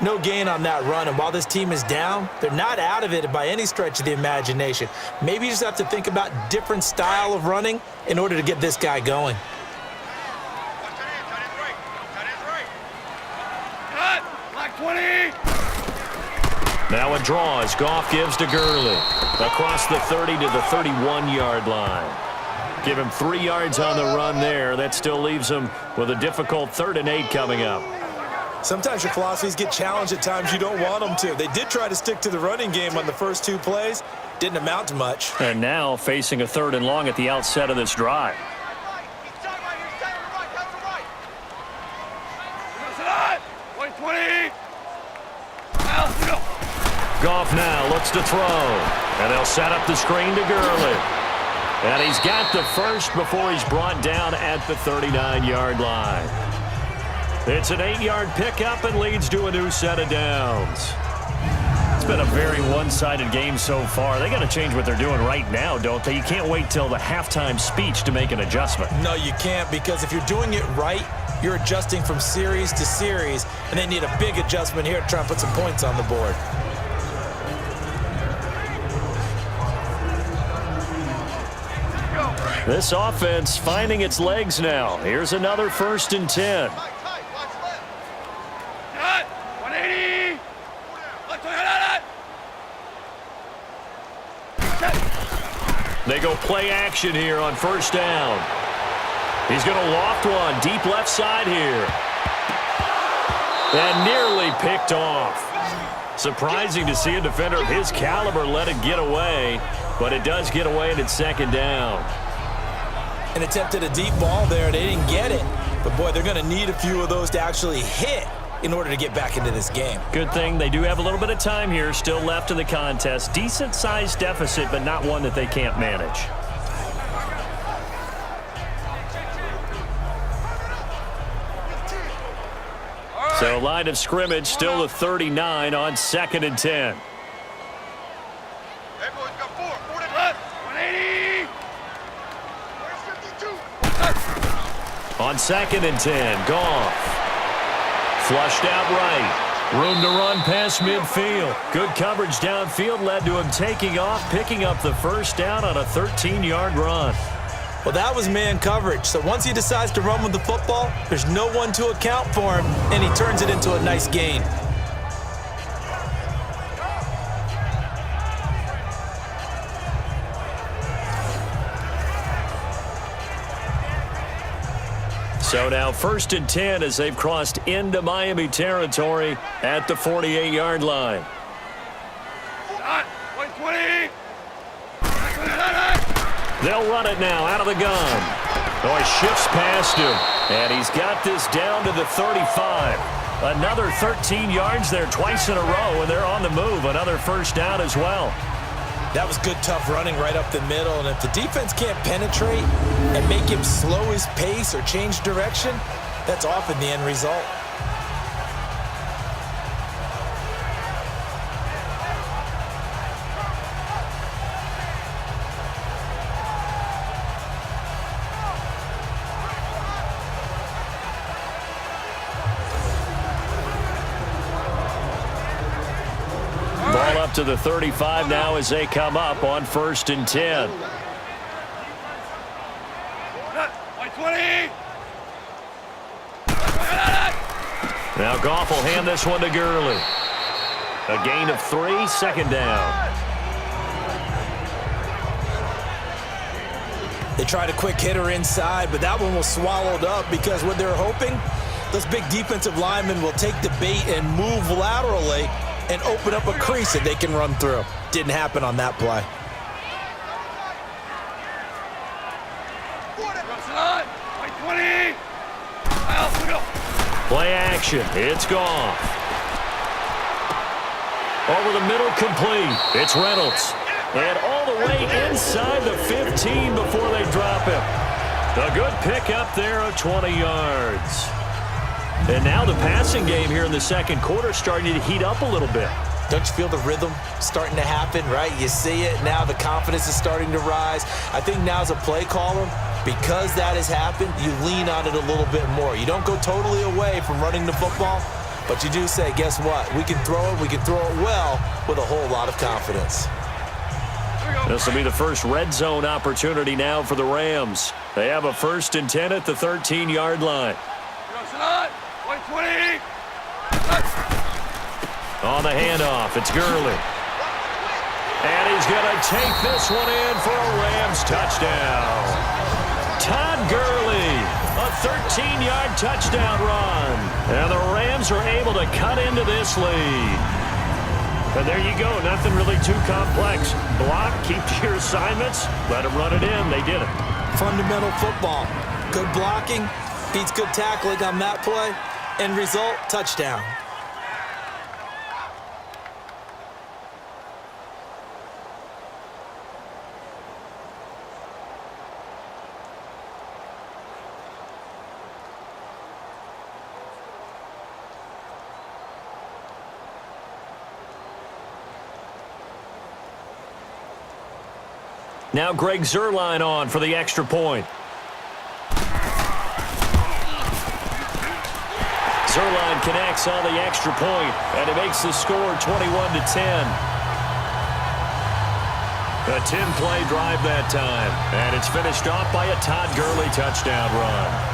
No gain on that run, and while this team is down, they're not out of it by any stretch of the imagination. Maybe you just have to think about different style of running in order to get this guy going. Cut. Like 20. Now a draw as Goff gives to Gurley. Across the 30 to the 31-yard line. Give him 3 yards on the run there. That still leaves him with a difficult 3rd and 8 coming up. Sometimes your philosophies get challenged at times you don't want them to. They did try to stick to the running game on the first 2 plays. Didn't amount to much. And now facing a 3rd and long at the outset of this drive. Goff now looks to throw. And they'll set up the screen to Gurley. And he's got the first before he's brought down at the 39-yard line. It's an 8-yard pickup and leads to a new set of downs. It's been a very one-sided game so far. They got to change what they're doing right now, don't they? You can't wait till the halftime speech to make an adjustment. No, you can't, because if you're doing it right, you're adjusting from series to series, and they need a big adjustment here to try and put some points on the board. This offense finding its legs now. Here's another 1st and 10. They go play action here on 1st down. He's going to loft one deep left side here. And nearly picked off. Surprising to see a defender of his caliber let it get away, but it does get away and it's 2nd down. And attempted a deep ball there. They didn't get it. But, boy, they're going to need a few of those to actually hit in order to get back into this game. Good thing they do have a little bit of time here still left in the contest. Decent-sized deficit, but not one that they can't manage. So line of scrimmage still the 39 on 2nd and 10. On 2nd and 10, Goff. Flushed out right. Room to run past midfield. Good coverage downfield led to him taking off, picking up the 1st down on a 13-yard run. Well, that was man coverage. So once he decides to run with the football, there's no one to account for him, and he turns it into a nice gain. So now 1st and 10 as they've crossed into Miami territory at the 48-yard line. They'll run it now out of the gun. Oh, he shifts past him, and he's got this down to the 35. Another 13 yards there twice in a row, and they're on the move. Another 1st down as well. That was good, tough running right up the middle. And if the defense can't penetrate and make him slow his pace or change direction, that's often the end result. Ball up to the 35 now as they come up on 1st and 10. Now Goff will hand this one to Gurley. A gain of 3, 2nd down. They tried a quick hitter inside, but that one was swallowed up because what they're hoping, those big defensive linemen will take the bait and move laterally and open up a crease that they can run through. Didn't happen on that play. Play action. It's Goff. Over the middle, complete. It's Reynolds. And all the way inside the 15 before they drop him. A good pickup there of 20 yards. And now the passing game here in the 2nd quarter starting to heat up a little bit. Don't you feel the rhythm starting to happen, right? You see it now. The confidence is starting to rise. I think now as a play caller, because that has happened, you lean on it a little bit more. You don't go totally away from running the football, but you do say, guess what? We can throw it. We can throw it well with a whole lot of confidence. This will be the first red zone opportunity now for the Rams. They have a 1st and 10 at the 13-yard line. On the handoff, it's Gurley. And he's going to take this one in for a Rams touchdown. Todd Gurley, A 13-yard touchdown run. And the Rams are able to cut into this lead. And there you go. Nothing really too complex. Block, keep to your assignments, let them run it in. They did it. Fundamental football. Good blocking beats good tackling on that play. End result, touchdown. Now Greg Zuerlein on for the extra point. Zuerlein connects on the extra point, and it makes the score 21-10. A 10-play drive that time, and it's finished off by a Todd Gurley touchdown run.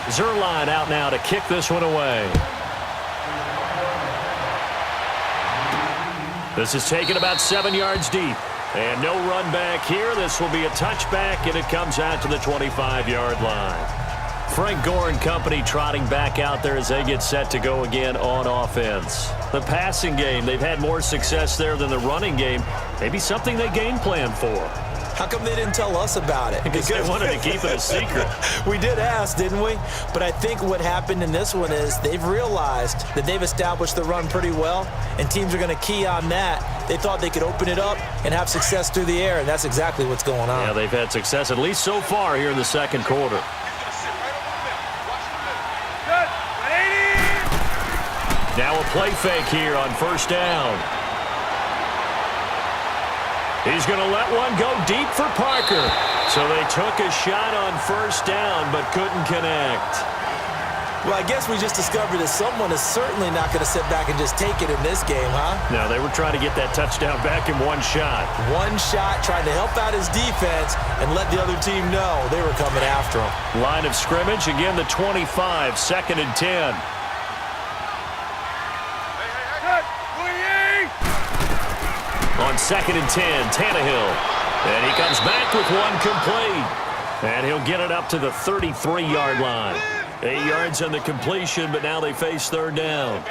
Zuerlein out now to kick this one away. This is taken about 7 yards deep. And no run back here. This will be a touchback, and it comes out to the 25-yard line. Frank Gore and company trotting back out there as they get set to go again on offense. The passing game, they've had more success there than the running game. Maybe something they game plan for. How come they didn't tell us about it? Because they wanted to keep it a secret. We did ask, didn't we? But I think what happened in this one is they've realized that they've established the run pretty well, and teams are going to key on that. They thought they could open it up and have success through the air, and that's exactly what's going on. Yeah, they've had success, at least so far here in the second quarter. Now a play fake here on first down. He's going to let one go deep for Parker. So they took a shot on first down but couldn't connect. Well, I guess we just discovered that someone is certainly not going to sit back and just take it in this game, huh? No, they were trying to get that touchdown back in one shot. One shot, trying to help out his defense and let the other team know they were coming after him. Line of scrimmage, again the 25, 2nd and 10. On 2nd and 10, Tannehill. And he comes back with one complete. And he'll get it up to the 33-yard line. 8 yards on the completion, but now they face third down.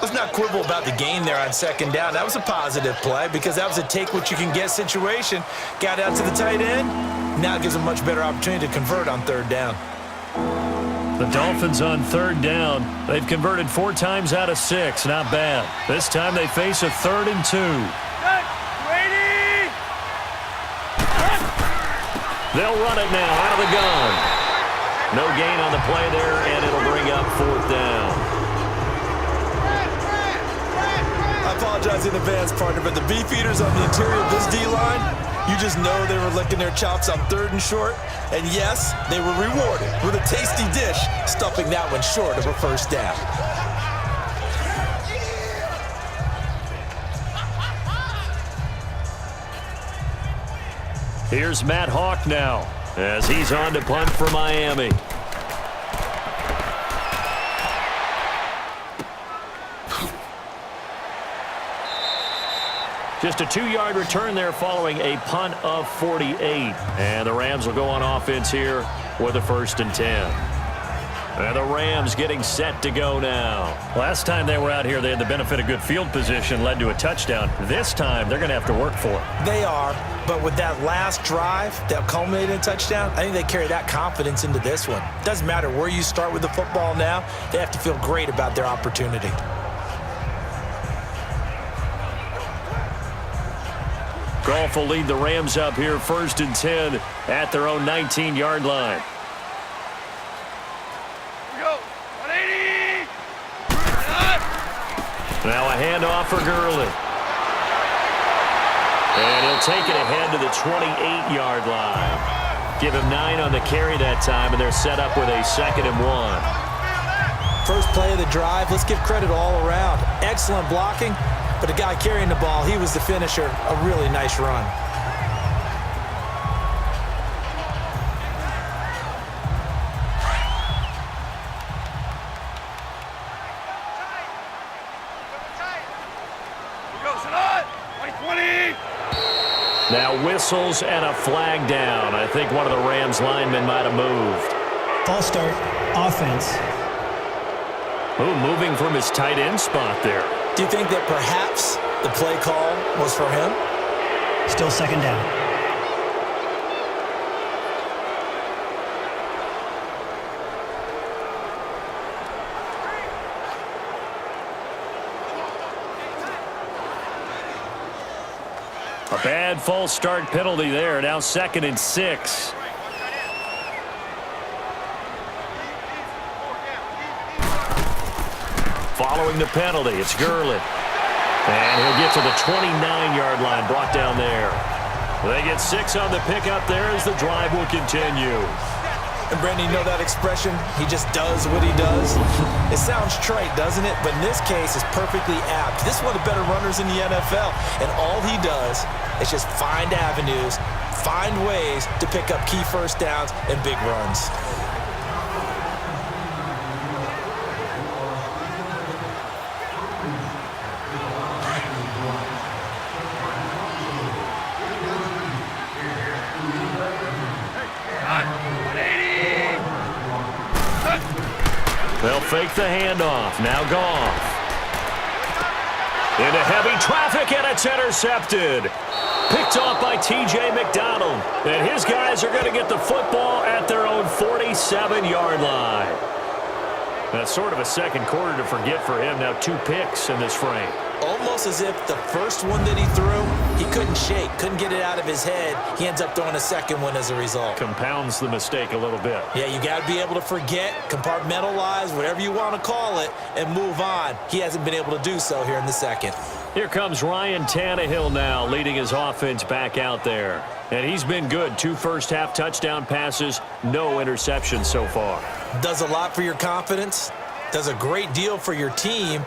Let's not quibble about the gain there on second down. That was a positive play because that was a take-what-you-can-get situation. Got out to the tight end. Now it gives them a much better opportunity to convert on third down. The Dolphins on third down. They've converted 4 times out of 6. Not bad. This time they face a 3rd and 2. They'll run it now out of the gun. No gain on the play there, and it'll bring up 4th down. I apologize in advance, partner, but the beefeaters on the interior of this D-line, you just know they were licking their chops on 3rd and short. And yes, they were rewarded with a tasty dish, stuffing that one short of a first down. Here's Matt Hawk now as he's on to punt for Miami. Just a 2-yard return there following a punt of 48. And the Rams will go on offense here with a 1st and 10. And the Rams getting set to go now. Last time they were out here, they had the benefit of good field position, led to a touchdown. This time, they're going to have to work for it. They are, but with that last drive that culminated in a touchdown, I think they carry that confidence into this one. Doesn't matter where you start with the football now, they have to feel great about their opportunity. Goff will lead the Rams up here 1st and 10 at their own 19-yard line. Now a handoff for Gurley. And he'll take it ahead to the 28-yard line. Give him 9 on the carry that time, and they're set up with a 2nd and 1. First play of the drive, let's give credit all around. Excellent blocking, but the guy carrying the ball, he was the finisher. A really nice run. Now whistles and a flag down. I think one of the Rams linemen might have moved. False start, offense. Oh, moving from his tight end spot there. Do you think that perhaps the play call was for him? Still 2nd down. A bad false start penalty there. Now 2nd and 6. Following the penalty, it's Gurley. And he'll get to the 29-yard line, brought down there. They get 6 on the pickup there as the drive will continue. And Brandon, you know that expression? He just does what he does. It sounds trite, doesn't it? But in this case, it's perfectly apt. This is one of the better runners in the NFL. And all he does is just find avenues, find ways to pick up key first downs and big runs. They'll fake the handoff. Now Goff. Into heavy traffic, and it's intercepted. Picked off by T.J. McDonald. And his guys are going to get the football at their own 47-yard line. That's sort of a second quarter to forget for him. Now 2 picks in this frame. Almost as if the first one that he threw, he couldn't shake, couldn't get it out of his head. He ends up throwing a second one as a result. Compounds the mistake a little bit. Yeah, you got to be able to forget, compartmentalize, whatever you want to call it, and move on. He hasn't been able to do so here in the second. Here comes Ryan Tannehill now, leading his offense back out there. And he's been good. 2 first-half touchdown passes, no interceptions so far. Does a lot for your confidence, does a great deal for your team,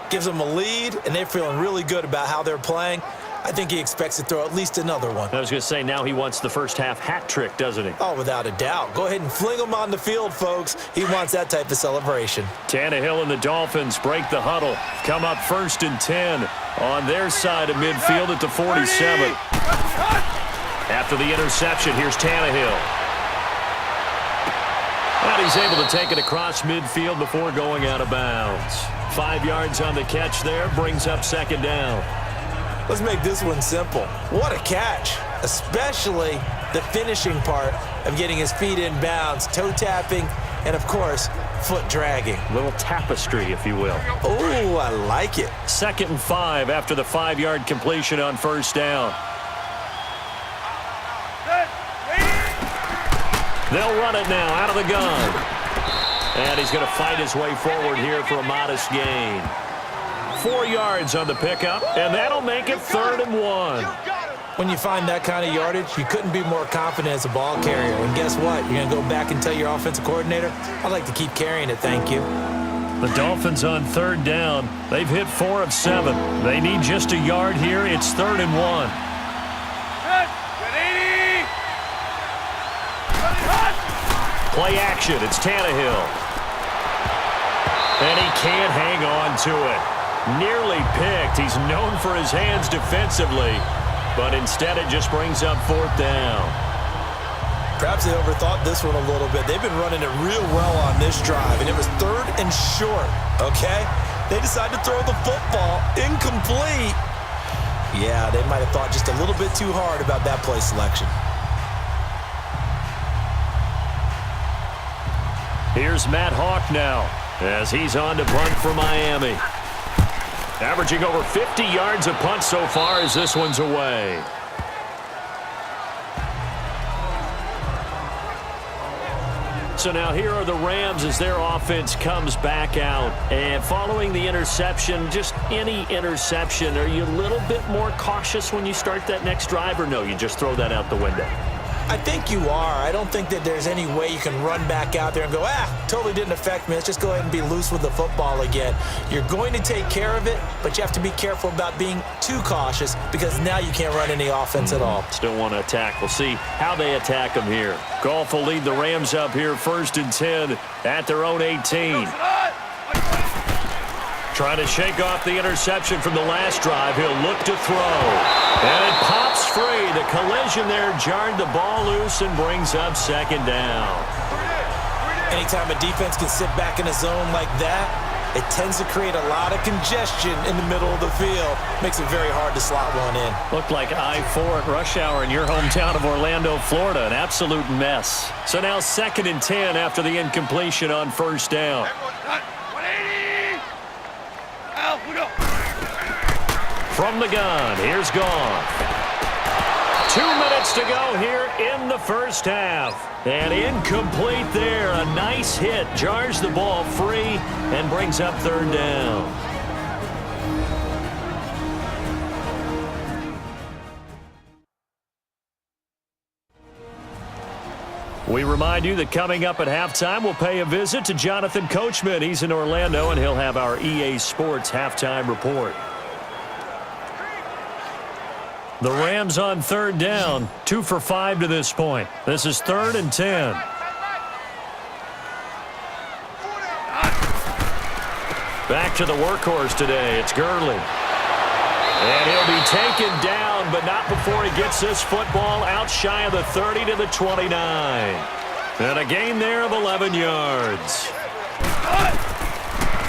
gives them a lead, and they're feeling really good about how they're playing. I think he expects to throw at least another one. I was going to say, now he wants the first-half hat trick, doesn't he? Oh, without a doubt. Go ahead and fling him on the field, folks. He wants that type of celebration. Tannehill and the Dolphins break the huddle. Come up 1st and 10 on their side of midfield at the 47. After the interception, here's Tannehill. And he's able to take it across midfield before going out of bounds. 5 yards on the catch there, brings up 2nd down. Let's make this one simple. What a catch, especially the finishing part of getting his feet in bounds, toe tapping, and of course, foot dragging. Little tapestry, if you will. Oh, I like it. 2nd and 5 after the 5-yard completion on 1st down. They'll run it now out of the gun. And he's going to fight his way forward here for a modest gain. 4 yards on the pickup, and that'll make it 3rd and 1. When you find that kind of yardage, you couldn't be more confident as a ball carrier. And guess what? You're going to go back and tell your offensive coordinator, I'd like to keep carrying it, thank you. The Dolphins on 3rd down. They've hit 4 of 7. They need just a yard here. It's 3rd and 1. Play action. It's Tannehill. And he can't hang on to it. Nearly picked. He's known for his hands defensively, but instead it just brings up 4th down. Perhaps they overthought this one a little bit. They've been running it real well on this drive, and it was 3rd and short, okay? They decided to throw the football incomplete. Yeah, they might have thought just a little bit too hard about that play selection. Here's Matt Hawk now as he's on to punt for Miami. Averaging over 50 yards a punt so far as this one's away. So now here are the Rams as their offense comes back out. And following the interception, just any interception, are you a little bit more cautious when you start that next drive, or no, you just throw that out the window? I think you are. I don't think that there's any way you can run back out there and go, totally didn't affect me. Let's just go ahead and be loose with the football again. You're going to take care of it, but you have to be careful about being too cautious because now you can't run any offense at all. Still want to attack. We'll see how they attack them here. Goff will lead the Rams up here 1st and 10 at their own 18. Trying to shake off the interception from the last drive. He'll look to throw. And it pops free. The collision there jarred the ball loose and brings up 2nd down. Anytime a defense can sit back in a zone like that, it tends to create a lot of congestion in the middle of the field. Makes it very hard to slot one in. Looked like I-4 at rush hour in your hometown of Orlando, Florida. An absolute mess. So now 2nd and 10 after the incompletion on 1st down. 180! Out, we go. From the gun, here's Goff. 2 minutes to go here in the 1st half. And incomplete there. A nice hit. Jars the ball free and brings up 3rd down. We remind you that coming up at halftime, we'll pay a visit to Jonathan Coachman. He's in Orlando, and he'll have our EA Sports halftime report. The Rams on 3rd down, 2 for 5 to this point. This is 3rd and 10. Back to the workhorse today. It's Gurley. And he'll be taken down, but not before he gets this football out shy of the 30 to the 29. And a gain there of 11 yards.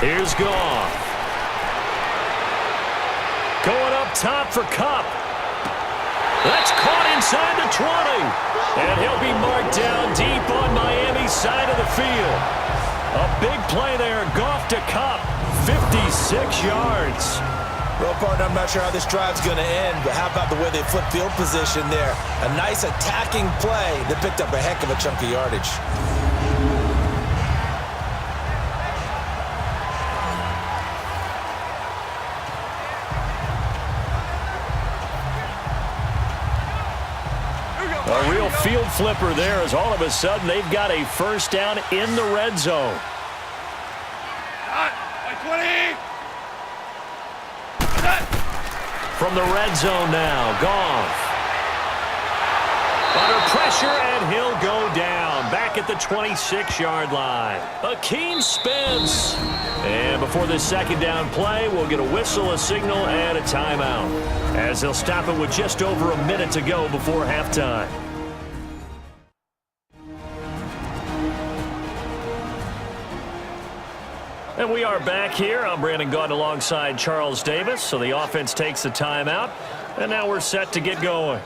Here's Goff. Going up top for Kupp. That's caught inside the 20. And he'll be marked down deep on Miami's side of the field. A big play there. Goff to Kupp. 56 yards. Well, partner, I'm not sure how this drive's going to end, but how about the way they flip field position there? A nice attacking play that picked up a heck of a chunk of yardage. A real field flipper there as all of a sudden they've got a 1st down in the red zone. By 20! From the red zone now, Goff. Under pressure, and he'll go down. Back at the 26-yard line. Akeem Spence. And before this 2nd down play, we'll get a whistle, a signal, and a timeout. As they'll stop it with just over a minute to go before halftime. And we are back here. I'm Brandon Gaudin alongside Charles Davis. So the offense takes the timeout. And now we're set to get going.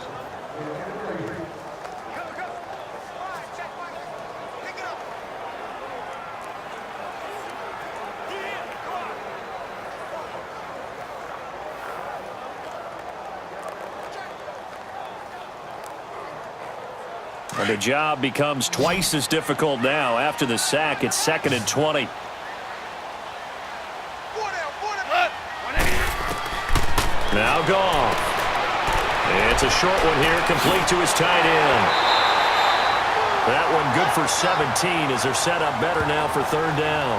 And the job becomes twice as difficult now. After the sack, it's 2nd and 20. Now Goff. It's a short one here, complete to his tight end. That one good for 17 as they're set up better now for 3rd down.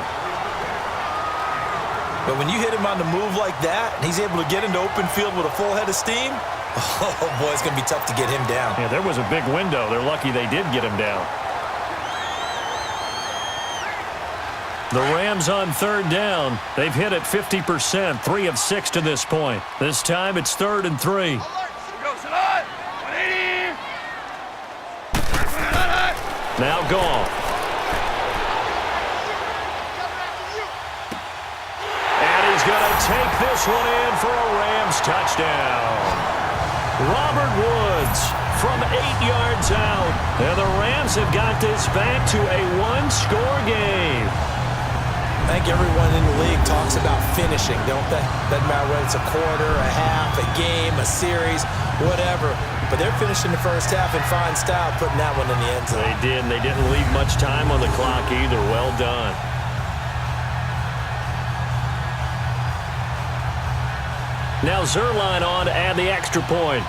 But when you hit him on the move like that, and he's able to get into open field with a full head of steam, oh boy, it's going to be tough to get him down. Yeah, there was a big window. They're lucky they did get him down. The Rams on 3rd down. They've hit it 50%, 3 of 6 to this point. This time it's 3rd and 3. Now Goff. And he's going to take this one in for a Rams touchdown. Robert Woods from 8 yards out. And the Rams have got this back to a 1-score game. I think everyone in the league talks about finishing, don't they? Doesn't matter whether it's a quarter, a half, a game, a series, whatever. But they're finishing the 1st half in fine style, putting that one in the end zone. They did, and they didn't leave much time on the clock either. Well done. Now Zerline on to add the extra point.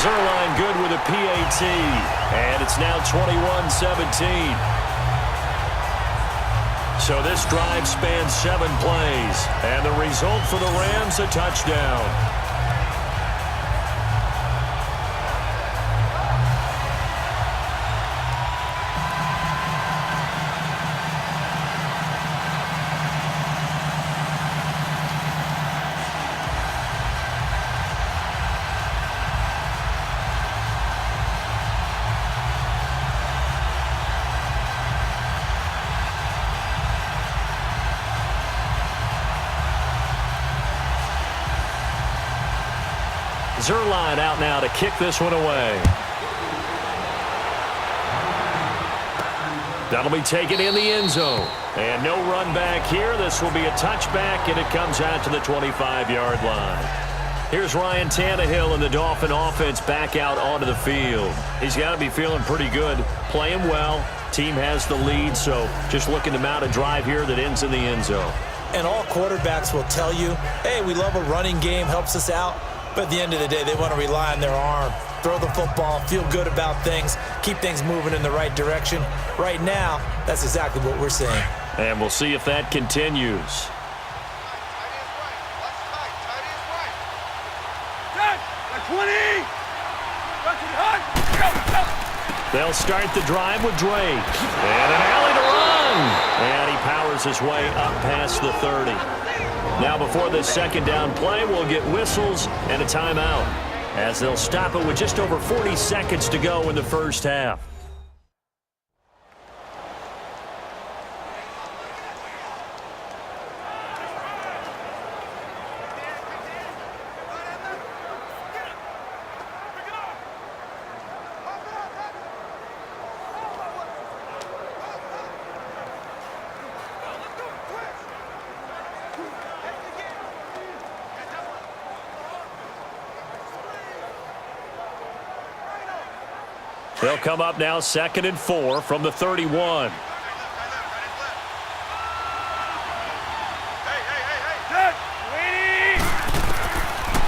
Zerline good with a PAT, and it's now 21-17. So this drive spans 7 plays, and the result for the Rams, a touchdown. Zerline out now to kick this one away. That'll be taken in the end zone. And no run back here. This will be a touchback, and it comes out to the 25-yard line. Here's Ryan Tannehill and the Dolphin offense back out onto the field. He's got to be feeling pretty good, playing well. Team has the lead, so just looking to mount a drive here that ends in the end zone. And all quarterbacks will tell you, hey, we love a running game, helps us out. But at the end of the day, they want to rely on their arm, throw the football, feel good about things, keep things moving in the right direction. Right now, that's exactly what we're seeing. And we'll see if that continues. They'll start the drive with Drake. And an alley to run. And he powers his way up past the 30. Now before this second down play, we'll get whistles and a timeout, as they'll stop it with just over 40 seconds to go in the first half. They'll come up now 2nd and 4 from the 31.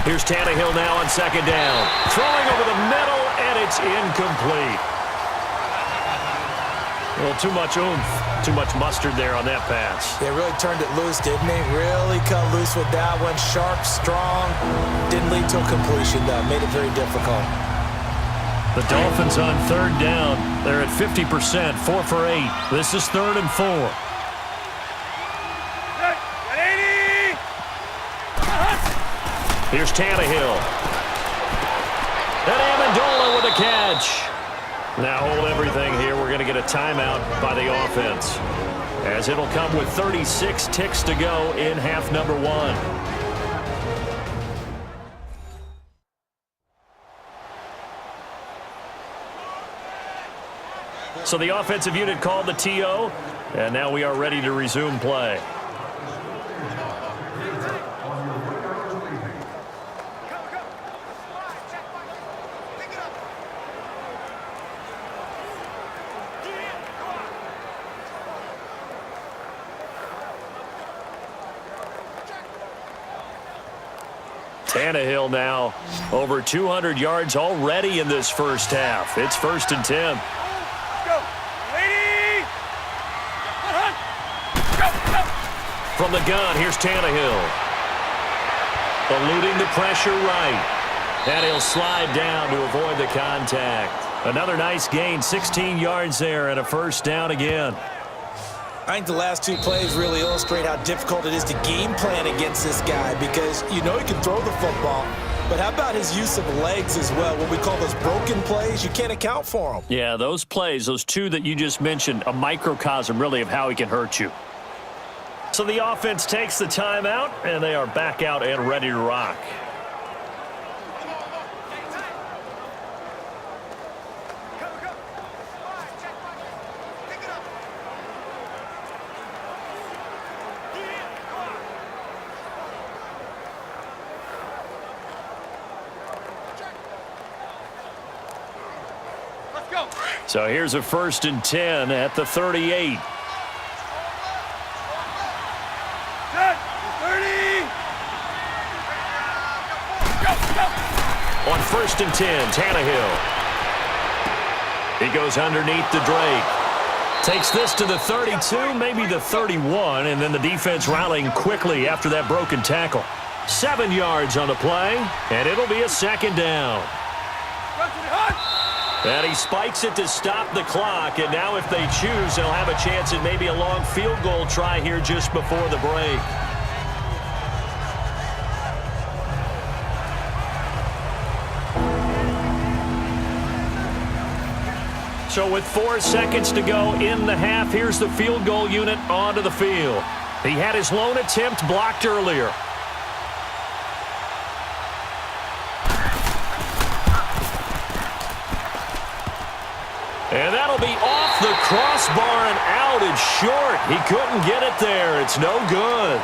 Here's Tannehill now on 2nd down. Throwing over the middle, and it's incomplete. A little too much oomph, too much mustard there on that pass. They really turned it loose, didn't they? Really cut loose with that one. Sharp, strong. Didn't lead to a completion, though. Made it very difficult. The Dolphins on 3rd down. They're at 50%, 4 for 8. This is 3rd and 4. Here's Tannehill. And Amendola with a catch. Now hold everything here. We're going to get a timeout by the offense, as it'll come with 36 ticks to go in half number 1. So the offensive unit called the TO, and now we are ready to resume play. Tannehill now over 200 yards already in this first half. It's 1st and 10. From the gun, here's Tannehill. Eluding the pressure right. And he'll slide down to avoid the contact. Another nice gain, 16 yards there, and a first down again. I think the last 2 plays really illustrate how difficult it is to game plan against this guy, because you know he can throw the football, but how about his use of legs as well? What we call those broken plays, you can't account for them. Yeah, those plays, those 2 that you just mentioned, a microcosm really of how he can hurt you. So the offense takes the timeout, and they are back out and ready to rock. So here's a 1st and 10 at the 38. On 1st and 10, Tannehill. He goes underneath to Drake. Takes this to the 32, maybe the 31, and then the defense rallying quickly after that broken tackle. 7 yards on the play, and it'll be a 2nd down. And he spikes it to stop the clock, and now if they choose, they'll have a chance at maybe a long field goal try here just before the break. So with 4 seconds to go in the half, here's the field goal unit onto the field. He had his lone attempt blocked earlier. And that'll be off the crossbar and out. It's short. He couldn't get it there. It's no good.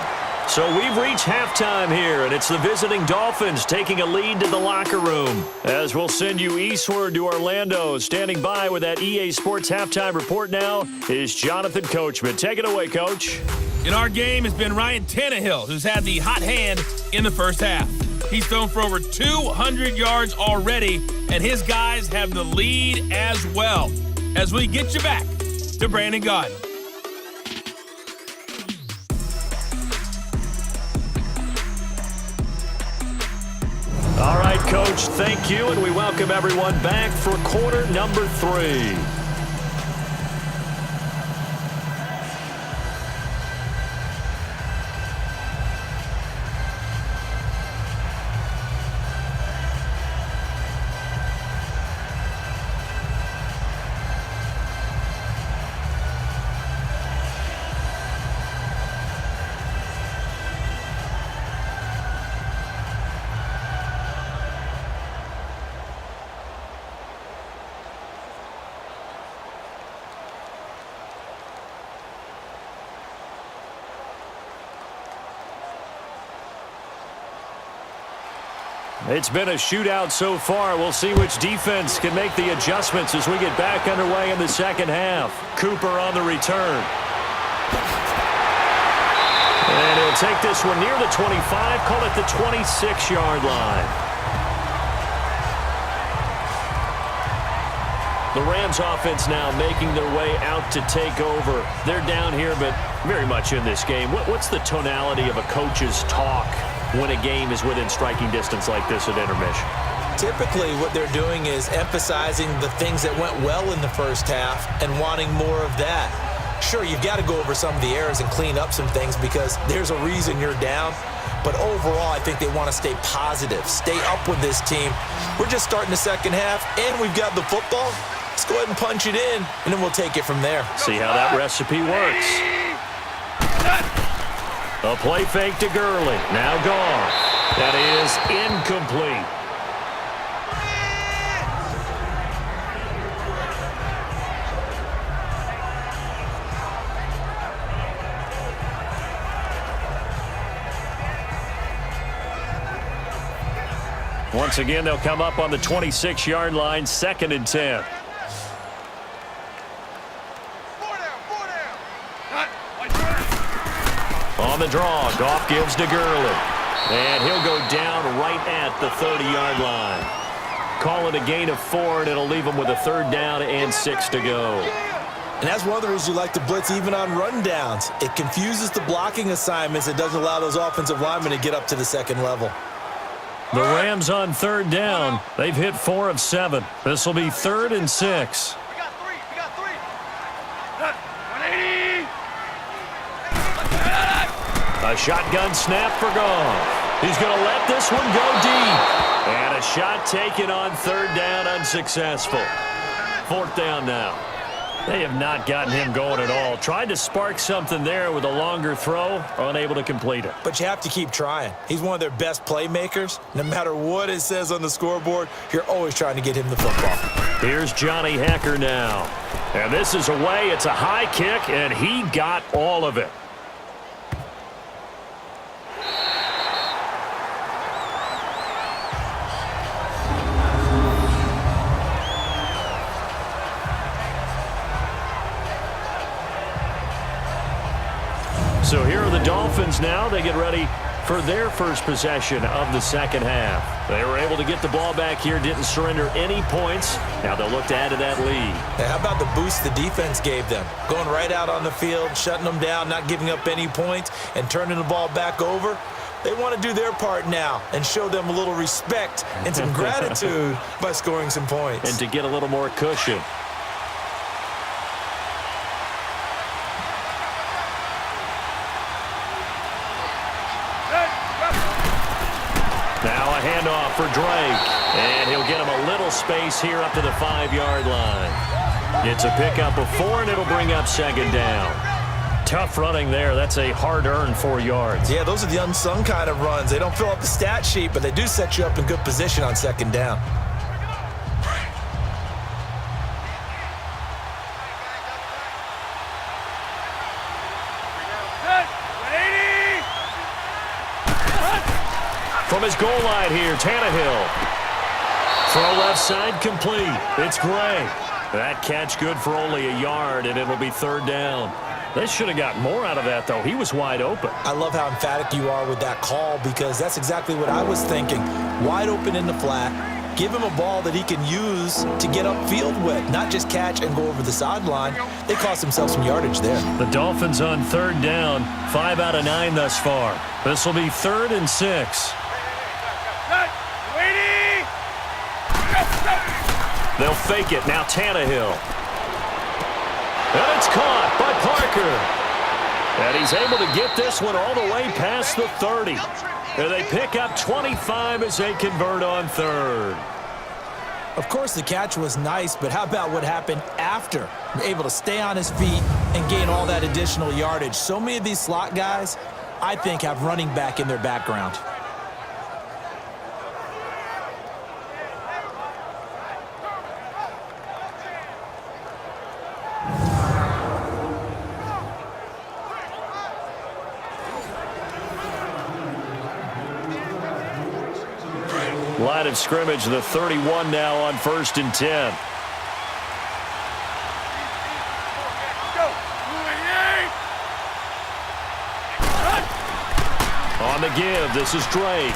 So we've reached halftime here, and it's the visiting Dolphins taking a lead to the locker room. As we'll send you eastward to Orlando. Standing by with that EA Sports halftime report now is Jonathan Coachman. Take it away, Coach. In our game has been Ryan Tannehill, who's had the hot hand in the first half. He's thrown for over 200 yards already, and his guys have the lead as well. As we get you back to Brandon Gaudin. All right, Coach, thank you, and we welcome everyone back for quarter number 3. It's been a shootout so far. We'll see which defense can make the adjustments as we get back underway in the second half. Cooper on the return. And he'll take this one near the 25, call it the 26-yard line. The Rams offense now making their way out to take over. They're down here, but very much in this game. What's the tonality of a coach's talk when a game is within striking distance like this at intermission? Typically, what they're doing is emphasizing the things that went well in the first half and wanting more of that. Sure, you've got to go over some of the errors and clean up some things because there's a reason you're down. But overall, I think they want to stay positive, stay up with this team. We're just starting the second half, and we've got the football. Let's go ahead and punch it in, and then we'll take it from there. See how that recipe works. A play fake to Gurley. Now Goff. That is incomplete. Once again, they'll come up on the 26-yard line, 2nd and 10. On the draw, Goff gives to Gurley. And he'll go down right at the 30-yard line. Call it a gain of 4, and it'll leave him with a 3rd down and 6 to go. And that's one of the reasons you like to blitz even on rundowns. It confuses the blocking assignments. It doesn't allow those offensive linemen to get up to the second level. The Rams on 3rd down. They've hit 4 of 7. This will be 3rd and 6. We got three. 180. A shotgun snap for Goff. He's going to let this one go deep. And a shot taken on 3rd down, unsuccessful. 4th down now. They have not gotten him going at all. Tried to spark something there with a longer throw, unable to complete it. But you have to keep trying. He's one of their best playmakers. No matter what it says on the scoreboard, you're always trying to get him the football. Here's Johnny Hacker now. And this is away. It's a high kick, and he got all of it. So here are the Dolphins now. They get ready for their first possession of the second half. They were able to get the ball back here, didn't surrender any points. Now they'll look to add to that lead. Hey, how about the boost the defense gave them? Going right out on the field, shutting them down, not giving up any points, and turning the ball back over. They want to do their part now and show them a little respect and some gratitude by scoring some points. And to get a little more cushion. Now a handoff for Drake. And he'll get him a little space here up to the 5-yard line. It's a pickup of 4, and it'll bring up second down. Tough running there. That's a hard-earned 4 yards. Yeah, those are the unsung kind of runs. They don't fill up the stat sheet, but they do set you up in good position on second down. From his goal line here, Tannehill. Throw left side complete. It's Gray. That catch good for only a yard, and it'll be third down. They should have got more out of that, though. He was wide open. I love how emphatic you are with that call because that's exactly what I was thinking. Wide open in the flat. Give him a ball that he can use to get upfield with, not just catch and go over the sideline. They cost themselves some yardage there. The Dolphins on third down, 5 out of 9 thus far. This will be 3rd and 6. They'll fake it. Now Tannehill. And it's caught by Parker. And he's able to get this one all the way past the 30. And they pick up 25 as they convert on third. Of course, the catch was nice, but how about what happened after? Able to stay on his feet and gain all that additional yardage. So many of these slot guys, I think, have running back in their background. Line of scrimmage, the 31 now on 1st and 10. On the give, this is Drake.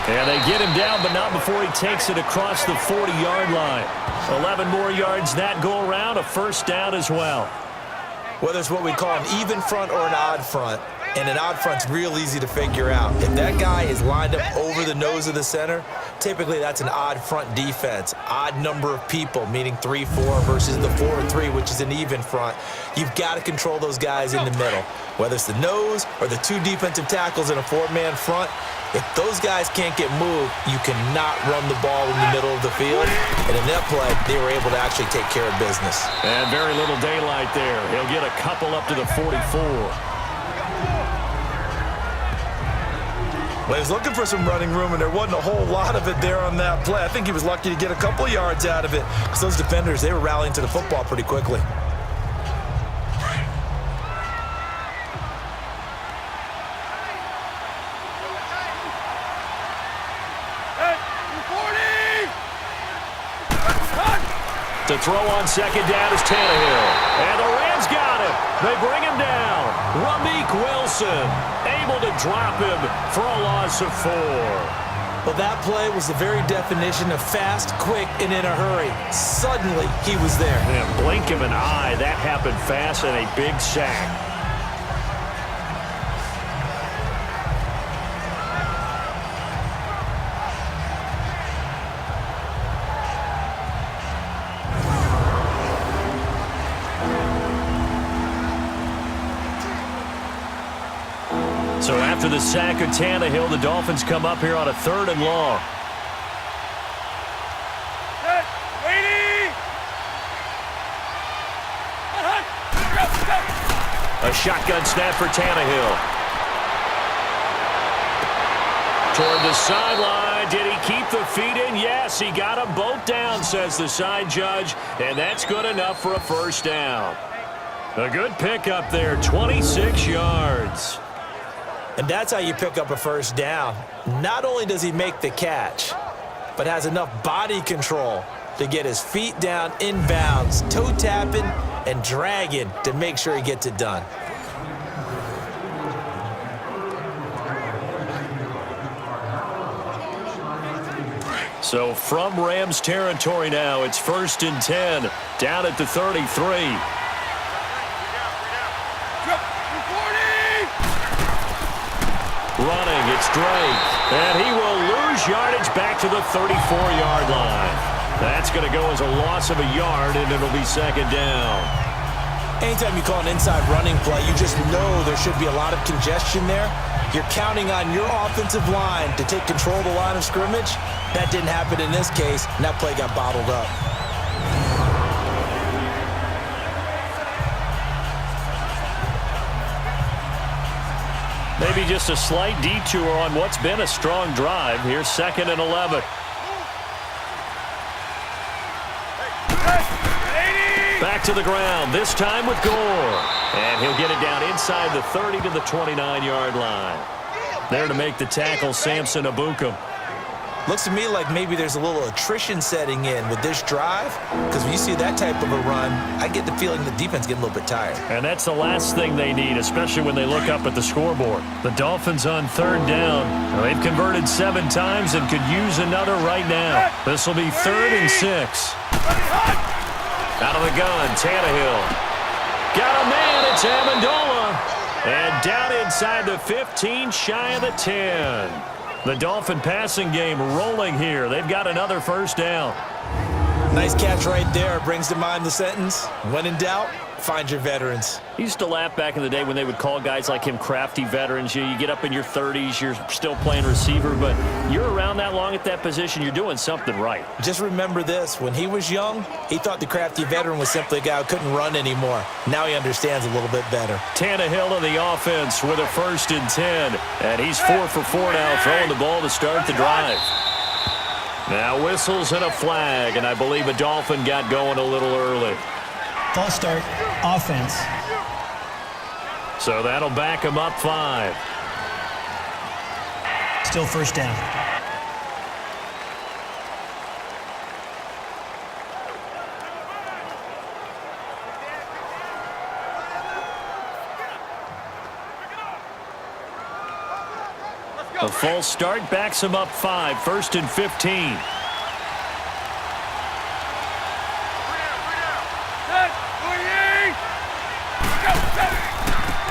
And they get him down, but not before he takes it across the 40-yard line. 11 more yards that go around, a first down as well. Whether it's what we call an even front or an odd front, and an odd front's real easy to figure out. If that guy is lined up over the nose of the center, typically that's an odd front defense. Odd number of people, meaning 3-4 versus the 4-3, which is an even front. You've got to control those guys in the middle. Whether it's the nose or the 2 defensive tackles in a 4-man front, if those guys can't get moved, you cannot run the ball in the middle of the field. And in that play, they were able to actually take care of business. And very little daylight there. He'll get a couple up to the 44. Well, he was looking for some running room, and there wasn't a whole lot of it there on that play. I think he was lucky to get a couple yards out of it because those defenders, they were rallying to the football pretty quickly. To throw on second down is Tannehill. And the Rams got him. They bring him down. Ramik Wilson able to drop him for a loss of 4. Well, that play was the very definition of fast, quick, and in a hurry. Suddenly, he was there. And blink of an eye, that happened fast and a big sack. So after the sack of Tannehill, the Dolphins come up here on a 3rd and long. A shotgun snap for Tannehill. Toward the sideline. Did he keep the feet in? Yes, he got them both down, says the side judge. And that's good enough for a first down. A good pickup there, 26 yards. And that's how you pick up a first down. Not only does he make the catch, but has enough body control to get his feet down inbounds, toe tapping and dragging to make sure he gets it done. So from Rams territory now, it's 1st and 10, down at the 33. Running, it's Drake, and he will lose yardage back to the 34-yard line. That's going to go as a loss of a yard, and it'll be 2nd down. Anytime you call an inside running play, you just know there should be a lot of congestion there. You're counting on your offensive line to take control of the line of scrimmage. That didn't happen in this case, and that play got bottled up. Maybe just a slight detour on what's been a strong drive. Here's 2nd and 11. Back to the ground, this time with Gore. And he'll get it down inside the 30 to the 29-yard line. There to make the tackle, Samson Ebukam. Looks to me like maybe there's a little attrition setting in with this drive, because when you see that type of a run, I get the feeling the defense getting a little bit tired. And that's the last thing they need, especially when they look up at the scoreboard. The Dolphins on 3rd down. They've converted 7 times and could use another right now. This will be 3rd and 6. Out of the gun, Tannehill. Got a man, it's Amendola. And down inside the 15, shy of the 10. The Dolphin passing game rolling here. They've got another 1st down. Nice catch right there. Brings to mind the sentence, when in doubt, find your veterans. I used to laugh back in the day when they would call guys like him crafty veterans. You get up in your 30s, you're still playing receiver, but you're around that long at that position, you're doing something right. Just remember this. When he was young, he thought the crafty veteran was simply a guy who couldn't run anymore. Now he understands a little bit better. Tannehill in the offense with a 1st and 10. And he's 4 for 4 now, throwing the ball to start the drive. Now whistles and a flag, and I believe a Dolphin got going a little early. False start, offense. So that'll back him up 5. Still 1st down. A false start backs him up 5, 1st and 15.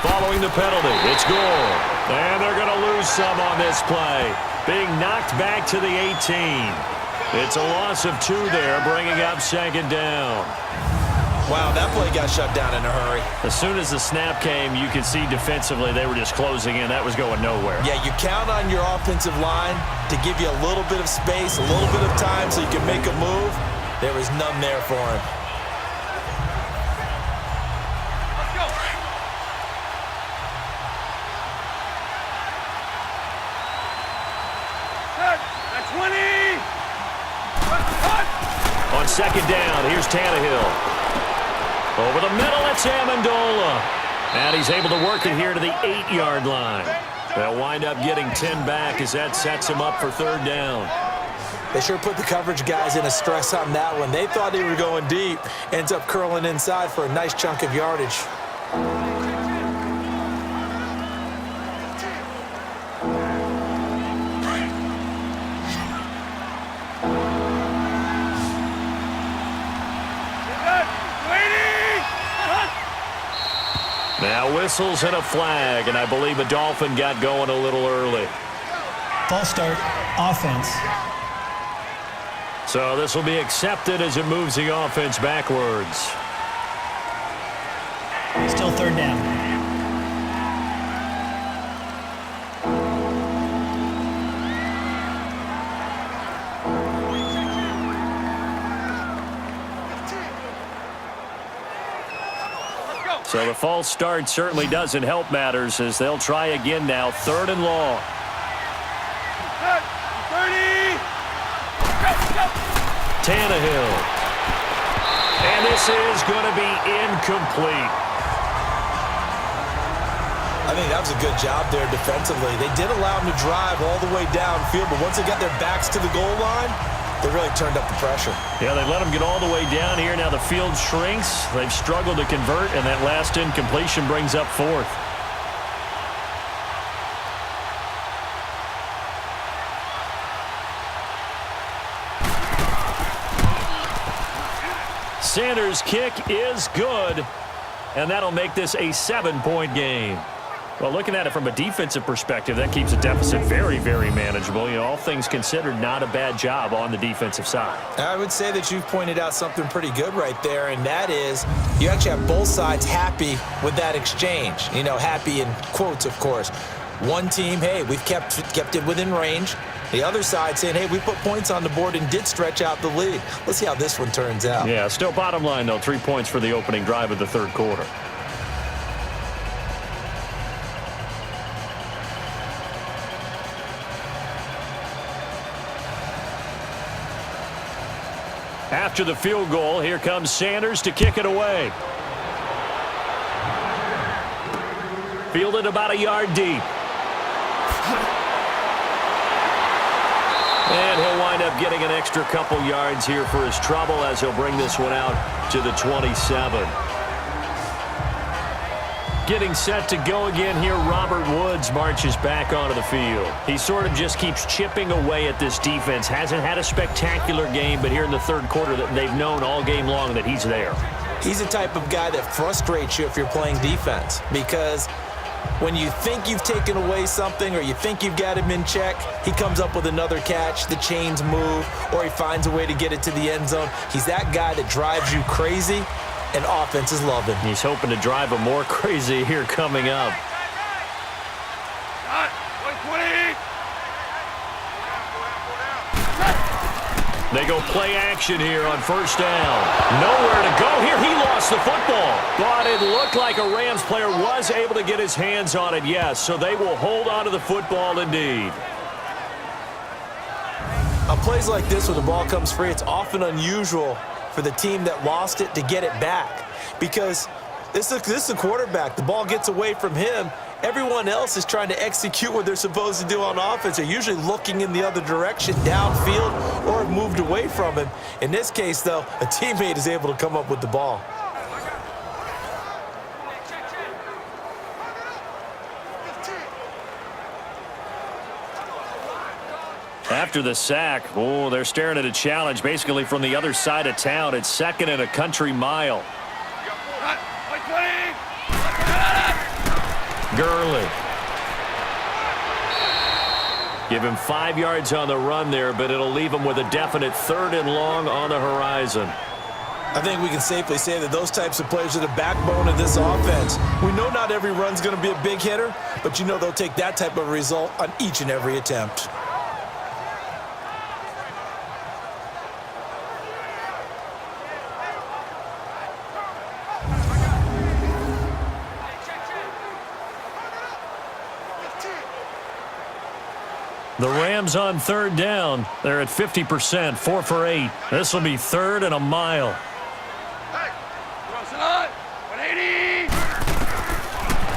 Following the penalty, it's Gore. And they're going to lose some on this play. Being knocked back to the 18. It's a loss of 2 there, bringing up 2nd down. Wow, that play got shut down in a hurry. As soon as the snap came, you could see defensively they were just closing in. That was going nowhere. Yeah, you count on your offensive line to give you a little bit of space, a little bit of time so you can make a move. There was none there for him. On 2nd down, here's Tannehill. Over the middle, it's Amendola. And he's able to work it here to the 8-yard line. They'll wind up getting 10 back as that sets him up for 3rd down. They sure put the coverage guys in a stress on that one. They thought they were going deep. Ends up curling inside for a nice chunk of yardage. Now whistles and a flag, and I believe a Dolphin got going a little early. False start, offense. So this will be accepted as it moves the offense backwards. Still 3rd down. So the false start certainly doesn't help matters as they'll try again now, 3rd and long. 30. Tannehill. And this is going to be incomplete. I think that was a good job there defensively. They did allow them to drive all the way downfield, but once they got their backs to the goal line, they really turned up the pressure. Yeah, they let them get all the way down here. Now the field shrinks. They've struggled to convert, and that last incompletion brings up 4th. Sanders' kick is good, and that'll make this a 7-point game. Well, looking at it from a defensive perspective, that keeps the deficit very, very manageable. You know, all things considered, not a bad job on the defensive side. I would say that you've pointed out something pretty good right there, and that is you actually have both sides happy with that exchange. You know, happy in quotes, of course. One team, hey, we've kept it within range. The other side saying, hey, we put points on the board and did stretch out the lead. Let's see how this one turns out. Yeah, still bottom line, though, 3 points for the opening drive of the third quarter. After the field goal, here comes Sanders to kick it away. Fielded about a yard deep. And he'll wind up getting an extra couple yards here for his trouble as he'll bring this one out to the 27. Getting set to go again here, Robert Woods marches back onto the field. He sort of just keeps chipping away at this defense. Hasn't had a spectacular game, but here in the third quarter that they've known all game long that he's there. He's the type of guy that frustrates you if you're playing defense, because when you think you've taken away something or you think you've got him in check, he comes up with another catch, the chains move, or he finds a way to get it to the end zone. He's that guy that drives you crazy, and offenses love him. He's hoping to drive him more crazy here coming up. They go play action here on first down. Nowhere to go here. He lost the football. But it looked like a Rams player was able to get his hands on it, yes. So they will hold on to the football indeed. On plays like this where the ball comes free, it's often unusual for the team that lost it to get it back, because this is the quarterback. The ball gets away from him. Everyone else is trying to execute what they're supposed to do on offense. They're usually looking in the other direction, downfield, or have moved away from him. In this case, though, a teammate is able to come up with the ball. After the sack, oh, they're staring at a challenge basically from the other side of town. It's second and a country mile. Gurley. Give him 5 yards on the run there, but it'll leave him with a definite third and long on the horizon. I think we can safely say that those types of players are the backbone of this offense. We know not every run's going to be a big hitter, but you know they'll take that type of result on each and every attempt. The Rams on third down. They're at 50%, 4 for 8. This will be third and a mile. Hey, 180.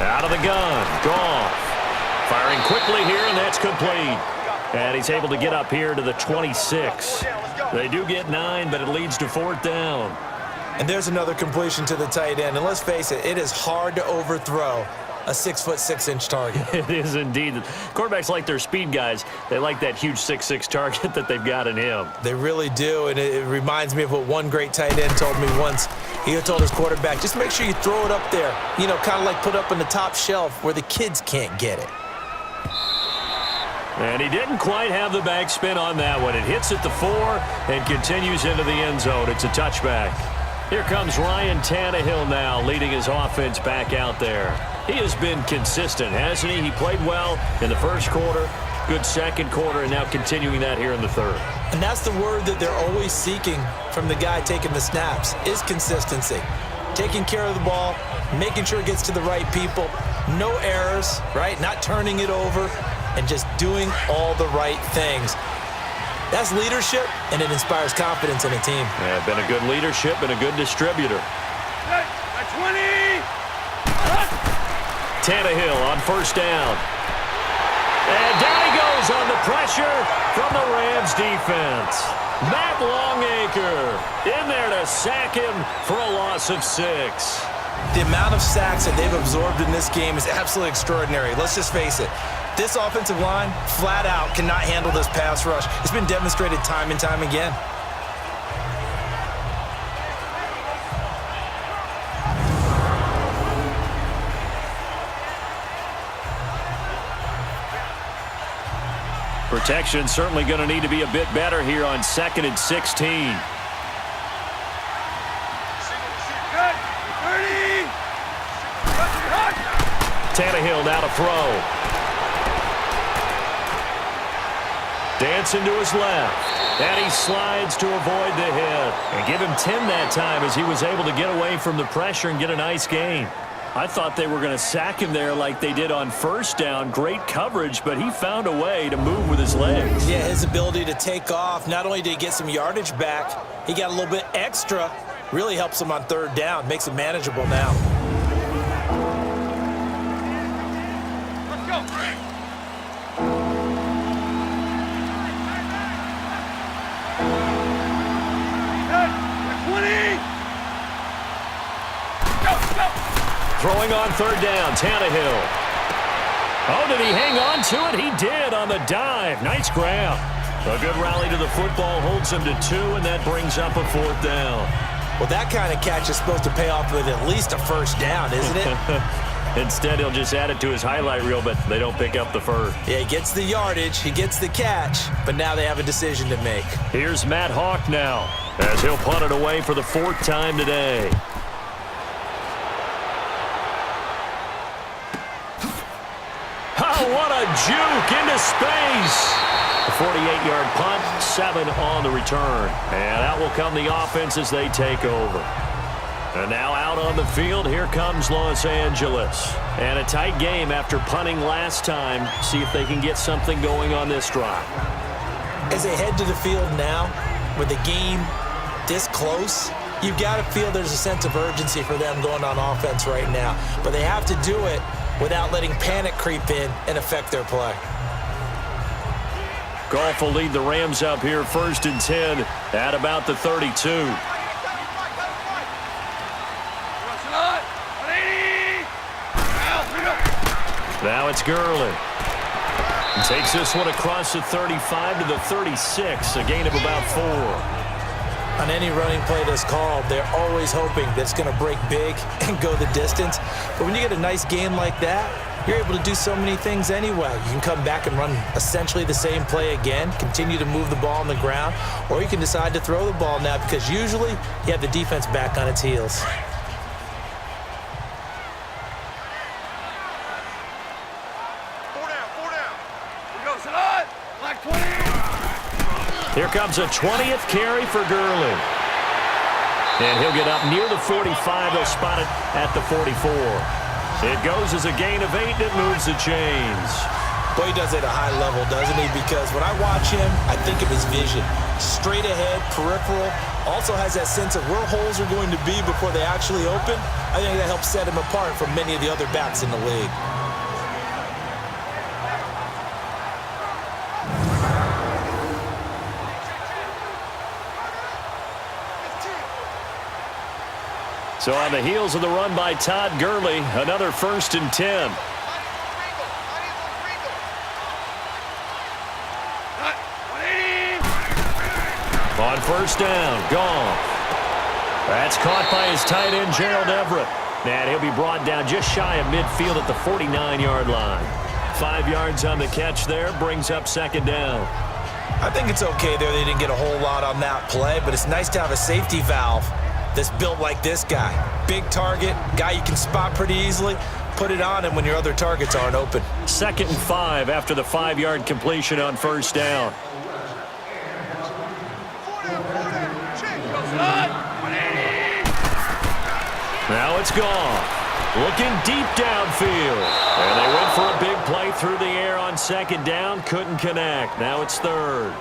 Out of the gun, Goff. Firing quickly here, and that's complete. And he's able to get up here to the 26. They do get 9, but it leads to fourth down. And there's another completion to the tight end. And let's face it, it is hard to overthrow a 6'6" target. It is indeed. Quarterbacks like their speed guys. They like that huge 6'6" target that they've got in him. They really do, and it reminds me of what one great tight end told me once. He told his quarterback, just make sure you throw it up there, you know, kind of like put up on the top shelf where the kids can't get it. And he didn't quite have the backspin on that one. It hits at the 4 and continues into the end zone. It's a touchback. Here comes Ryan Tannehill now, leading his offense back out there. He has been consistent, hasn't he? He played well in the first quarter, good second quarter, and now continuing that here in the third. And that's the word that they're always seeking from the guy taking the snaps, is consistency. Taking care of the ball, making sure it gets to the right people, no errors, right? Not turning it over, and just doing all the right things. That's leadership, and it inspires confidence in a team. Yeah, been a good leadership and a good distributor. Hey, 20. Tannehill on first down. And down he goes on the pressure from the Rams defense. Matt Longacre in there to sack him for a loss of 6. The amount of sacks that they've absorbed in this game is absolutely extraordinary. Let's just face it. This offensive line, flat out, cannot handle this pass rush. It's been demonstrated time and time again. Protection certainly going to need to be a bit better here on 2nd and 16. Tannehill now to throw. Dancing to his left. And he slides to avoid the hit. And give him 10 that time as he was able to get away from the pressure and get a nice gain. I thought they were going to sack him there like they did on first down. Great coverage, but he found a way to move with his legs. Yeah, his ability to take off. Not only did he get some yardage back, he got a little bit extra. Really helps him on 3rd down. Makes it manageable now. Let's go. Throwing on 3rd down, Tannehill. Oh, did he hang on to it? He did on the dive. Nice grab. A good rally to the football holds him to 2, and that brings up a 4th down. Well, that kind of catch is supposed to pay off with at least a 1st down, isn't it? Instead, he'll just add it to his highlight reel, but they don't pick up the first. Yeah, he gets the yardage, he gets the catch, but now they have a decision to make. Here's Matt Hawk now, as he'll punt it away for the 4th time today. Oh, what a juke into space. A 48-yard punt, 7 on the return. And out will come the offense as they take over. And now out on the field, here comes Los Angeles. And a tight game after punting last time. See if they can get something going on this drive. As they head to the field now, with the game this close, you've got to feel there's a sense of urgency for them going on offense right now. But they have to do it without letting panic creep in and affect their play. Goff will lead the Rams up here 1st and 10 at about the 32. Now it's Gurley. He takes this one across the 35 to the 36, a gain of about 4. On any running play that's called, they're always hoping that it's going to break big and go the distance. But when you get a nice game like that, you're able to do so many things anyway. You can come back and run essentially the same play again, continue to move the ball on the ground, or you can decide to throw the ball now because usually you have the defense back on its heels. Here comes a 20th carry for Gurley. And he'll get up near the 45. They'll spot it at the 44. It goes as a gain of 8, and it moves the chains. Boy, he does it at a high level, doesn't he? Because when I watch him, I think of his vision. Straight ahead, peripheral. Also has that sense of where holes are going to be before they actually open. I think that helps set him apart from many of the other backs in the league. So on the heels of the run by Todd Gurley, another 1st and 10. On 1st down, Goff. That's caught by his tight end, Gerald Everett. And he'll be brought down just shy of midfield at the 49-yard line. 5 yards on the catch there, brings up 2nd down. I think it's okay there. They didn't get a whole lot on that play, but it's nice to have a safety valve that's built like this guy. Big target, guy you can spot pretty easily. Put it on him when your other targets aren't open. 2nd and 5 after the 5-yard completion on 1st down. Now it's Goff. Looking deep downfield. And they went for a big play through the air on 2nd down. Couldn't connect. Now it's 3rd.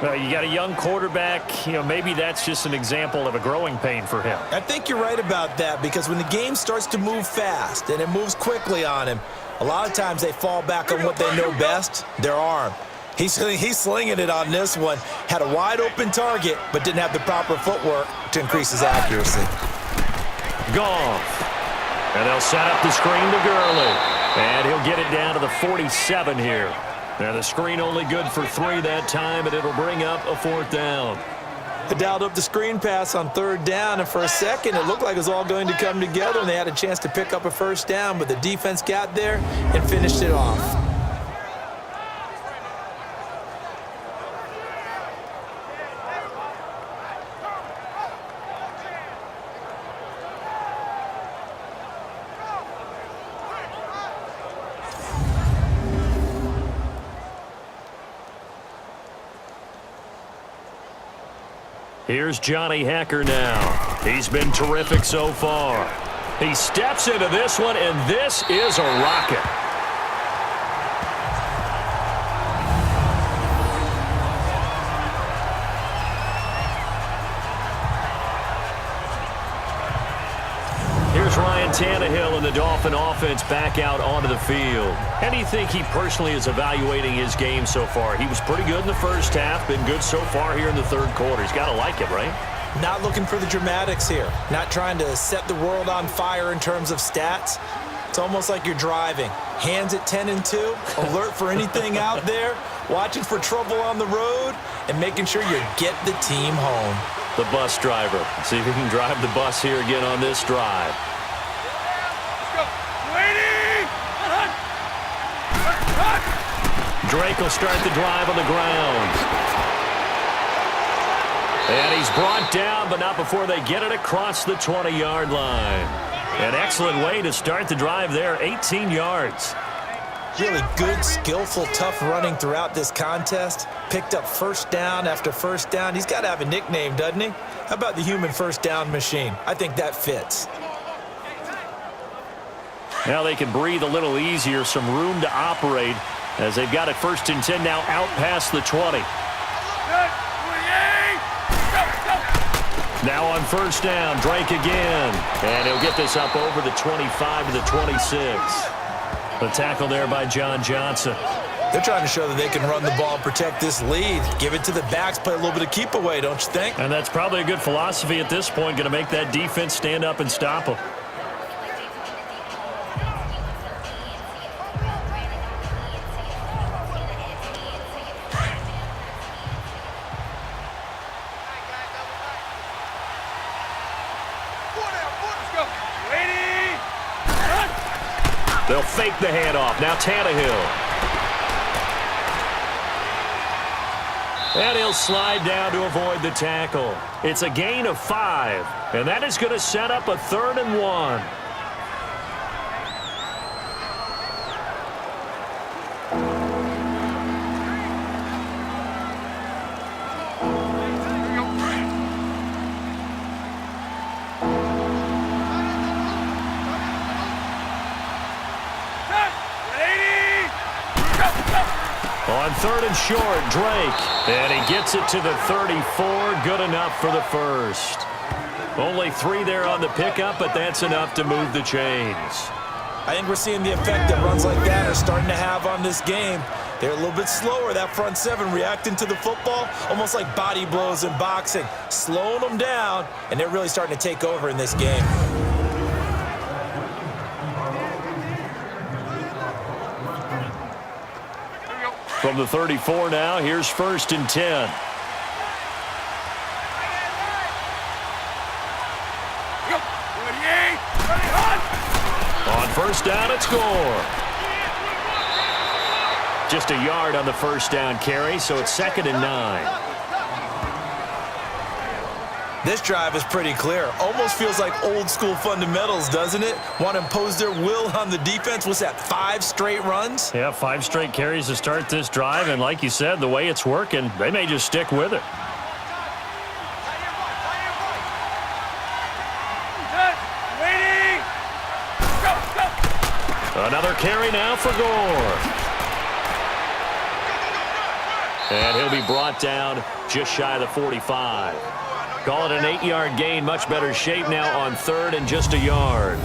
You got a young quarterback. Maybe that's just an example of a growing pain for him. I think you're right about that because when the game starts to move fast and it moves quickly on him, a lot of times they fall back on what they know best, their arm. He's slinging it on this one. Had a wide open target, but didn't have the proper footwork to increase his accuracy. Goff. And they'll set up the screen to Gurley. And he'll get it down to the 47 here. Now the screen only good for 3 that time, and it'll bring up a 4th down. They dialed up the screen pass on 3rd down, and for a second it looked like it was all going to come together, and they had a chance to pick up a 1st down, but the defense got there and finished it off. Here's Johnny Hecker now. He's been terrific so far. He steps into this one, and this is a rocket. Here's Ryan Tannehill and the Dolphin offense back out onto the field. How do you think he personally is evaluating his game so far? He was pretty good in the first half, been good so far here in the third quarter. He's got to like it, right? Not looking for the dramatics here. Not trying to set the world on fire in terms of stats. It's almost like you're driving. Hands at 10 and 2, alert for anything out there, watching for trouble on the road, and making sure you get the team home. The bus driver. See if he can drive the bus here again on this drive. Drake will start the drive on the ground. And he's brought down, but not before they get it across the 20-yard line. An excellent way to start the drive there, 18 yards. Really good, skillful, tough running throughout this contest. Picked up first down after first down. He's got to have a nickname, doesn't he? How about the human first down machine? I think that fits. Now they can breathe a little easier, some room to operate as they've got it 1st and 10 now out past the 20. Now on first down, Drake again. And he'll get this up over the 25 to the 26. The tackle there by John Johnson. They're trying to show that they can run the ball and protect this lead. Give it to the backs, play a little bit of keep away, don't you think? And that's probably a good philosophy at this point, going to make that defense stand up and stop them. They'll fake the handoff. Now Tannehill. And he'll slide down to avoid the tackle. It's a gain of 5. And that is going to set up a 3rd and 1. On 3rd and short, Drake. And he gets it to the 34. Good enough for the first. Only 3 there on the pickup, but that's enough to move the chains. I think we're seeing the effect that runs like that are starting to have on this game. They're a little bit slower, that front 7, reacting to the football, almost like body blows in boxing, slowing them down, and they're really starting to take over in this game. From the 34 now, here's 1st and 10. On first down, it's Gore. Just a yard on the first down carry, so it's 2nd and 9. This drive is pretty clear. Almost feels like old school fundamentals, doesn't it? Want to impose their will on the defense. What's that, 5 straight runs? Yeah, 5 straight carries to start this drive, and like you said, the way it's working, they may just stick with it. Another carry now for Gore. And he'll be brought down just shy of the 45. Call it an 8-yard gain. Much better shape now on 3rd and just a yard.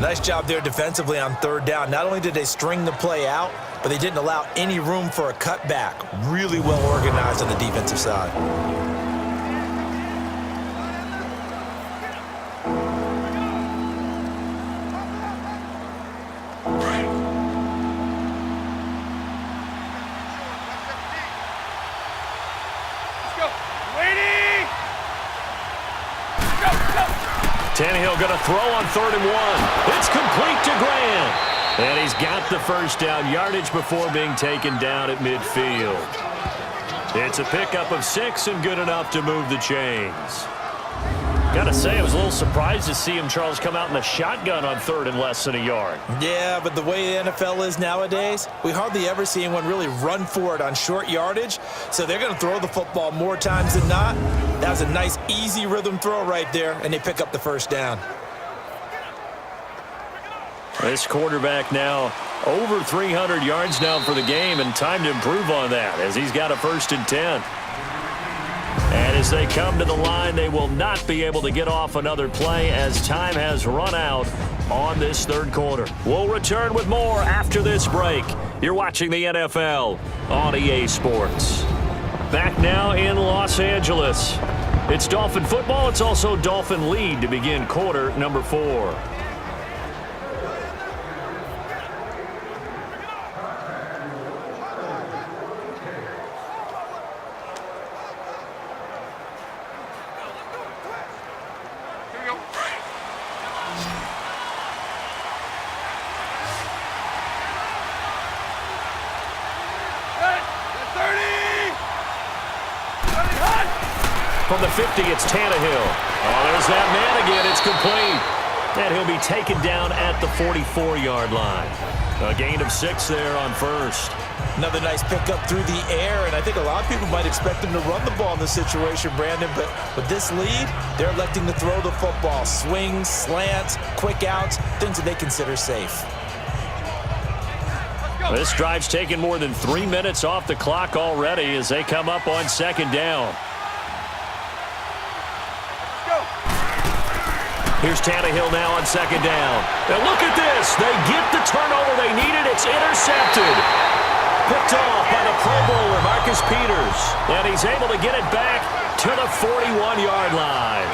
Nice job there defensively on 3rd down. Not only did they string the play out, but they didn't allow any room for a cutback. Really well organized on the defensive side. Tannehill going to throw on 3rd and 1. It's complete to Grant. And he's got the first down yardage before being taken down at midfield. It's a pickup of 6 and good enough to move the chains. Got to say, I was a little surprised to see him, Charles, come out in the shotgun on third and less than a yard. Yeah, but the way the NFL is nowadays, we hardly ever see anyone really run for it on short yardage. So they're going to throw the football more times than not. That was a nice, easy rhythm throw right there, and they pick up the first down. This quarterback now over 300 yards now for the game, and time to improve on that as he's got a 1st and 10. And as they come to the line, they will not be able to get off another play as time has run out on this third quarter. We'll return with more after this break. You're watching the NFL on EA Sports. Back now in Los Angeles. It's Dolphin football. It's also Dolphin lead to begin quarter number 4. From the 50, it's Tannehill. Oh, there's that man again. It's complete. And he'll be taken down at the 44-yard line. A gain of 6 there on first. Another nice pickup through the air, and I think a lot of people might expect him to run the ball in this situation, Brandon, but with this lead, they're electing to throw the football. Swings, slants, quick outs, things that they consider safe. This drive's taken more than 3 minutes off the clock already as they come up on 2nd down. Here's Tannehill now on 2nd down. And look at this. They get the turnover they needed. It's intercepted. Picked off by the Pro Bowler, Marcus Peters. And he's able to get it back to the 41-yard line.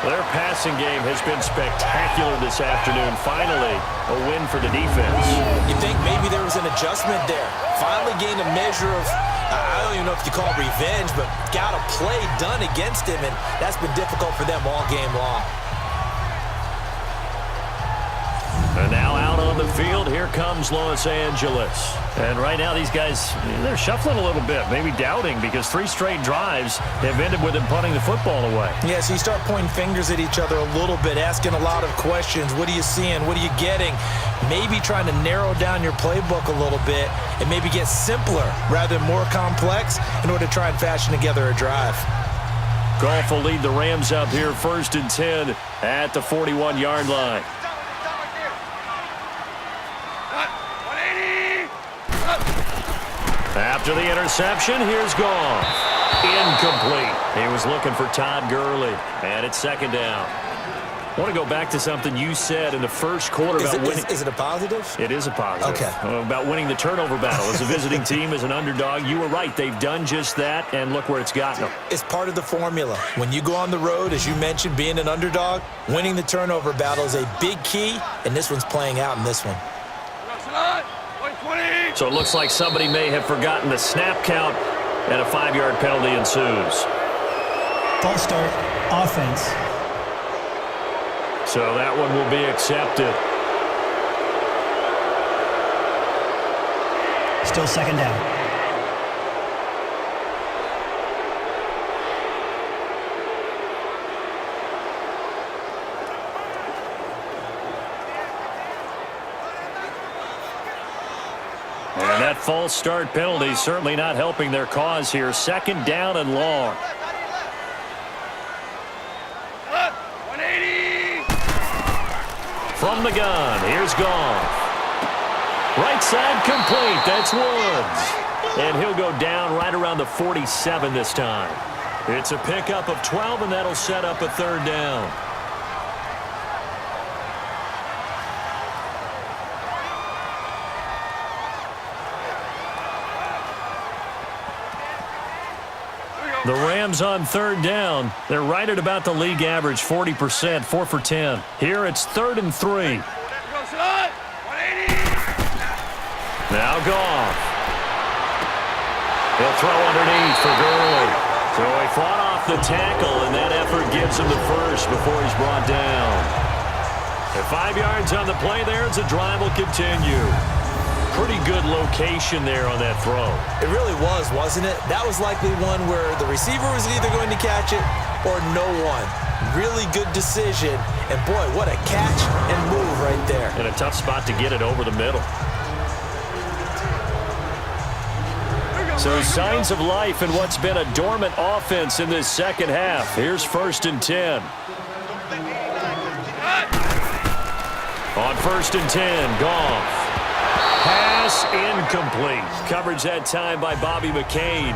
Their passing game has been spectacular this afternoon. Finally, a win for the defense. You think maybe there was an adjustment there. Finally gained a measure of, I don't even know if you call it revenge, but got a play done against him, and that's been difficult for them all game long. And now out on the field, here comes Los Angeles. And right now these guys, they're shuffling a little bit, maybe doubting, because 3 straight drives have ended with them punting the football away. Yeah, so you start pointing fingers at each other a little bit, asking a lot of questions. What are you seeing? What are you getting? Maybe trying to narrow down your playbook a little bit and maybe get simpler rather than more complex in order to try and fashion together a drive. Goff will lead the Rams up here 1st and 10 at the 41-yard line. After the interception, here's Goff. Incomplete. He was looking for Todd Gurley. And it's 2nd down. I want to go back to something you said in the first quarter about winning. Is it a positive? It is a positive. Okay. About winning the turnover battle. As a visiting team, as an underdog, you were right. They've done just that, and look where it's gotten them. It's part of the formula. When you go on the road, as you mentioned, being an underdog, winning the turnover battle is a big key, and this one's playing out in this one. So it looks like somebody may have forgotten the snap count, and a 5-yard penalty ensues. False start, offense. So that one will be accepted. Still 2nd down. And that false start penalty certainly not helping their cause here. 2nd down and long. From the gun, here's Goff. Right side complete. That's Woods. And he'll go down right around the 47 this time. It's a pickup of 12, and that'll set up a 3rd down. The Rams on 3rd down. They're right at about the league average, 40%, 4 for 10. Here it's 3rd and 3. Now Goff. He'll throw underneath for Gurley. So he fought off the tackle, and that effort gives him the first before he's brought down. At 5 yards on the play there, as the drive will continue. Pretty good location there on that throw. It really was, wasn't it? That was likely one where the receiver was either going to catch it or no one. Really good decision. And, boy, what a catch and move right there. And a tough spot to get it over the middle. So signs of life in what's been a dormant offense in this second half. Here's 1st and 10. On 1st and 10, Goff. Pass incomplete. Coverage that time by Bobby McCain.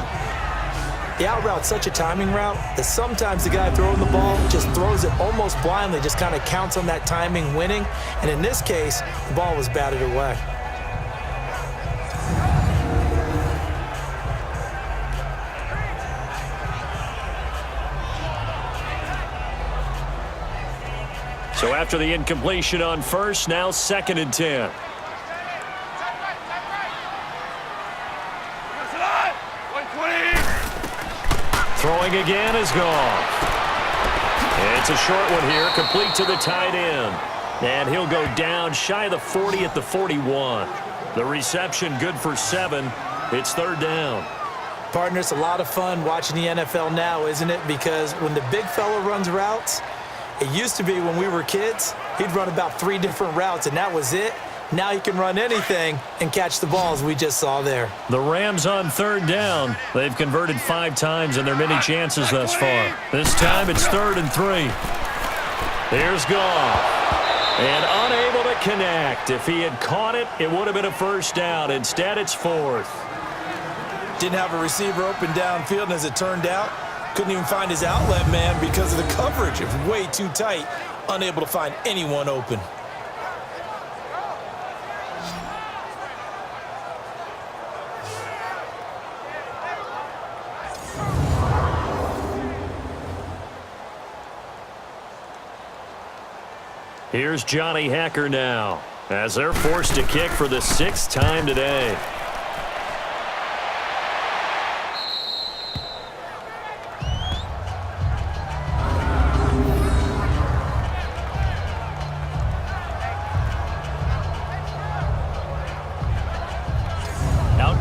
The out route's such a timing route that sometimes the guy throwing the ball just throws it almost blindly, just kind of counts on that timing winning. And in this case, the ball was batted away. So after the incompletion on 1st, now 2nd and 10. Throwing again is Goff. It's a short one here, complete to the tight end. And he'll go down shy of the 40 at the 41. The reception good for 7. It's 3rd down. Partner, it's a lot of fun watching the NFL now, isn't it? Because when the big fella runs routes, it used to be when we were kids, he'd run about 3 different routes, and that was it. Now he can run anything and catch the balls we just saw there. The Rams on 3rd down. They've converted 5 times in their many chances thus far. This time it's 3rd and 3. Here's Goff. And unable to connect. If he had caught it, it would have been a 1st down. Instead, it's 4th. Didn't have a receiver open downfield, and as it turned out, couldn't even find his outlet man because of the coverage. It was way too tight, unable to find anyone open. Here's Johnny Hacker now, as they're forced to kick for the 6th time today.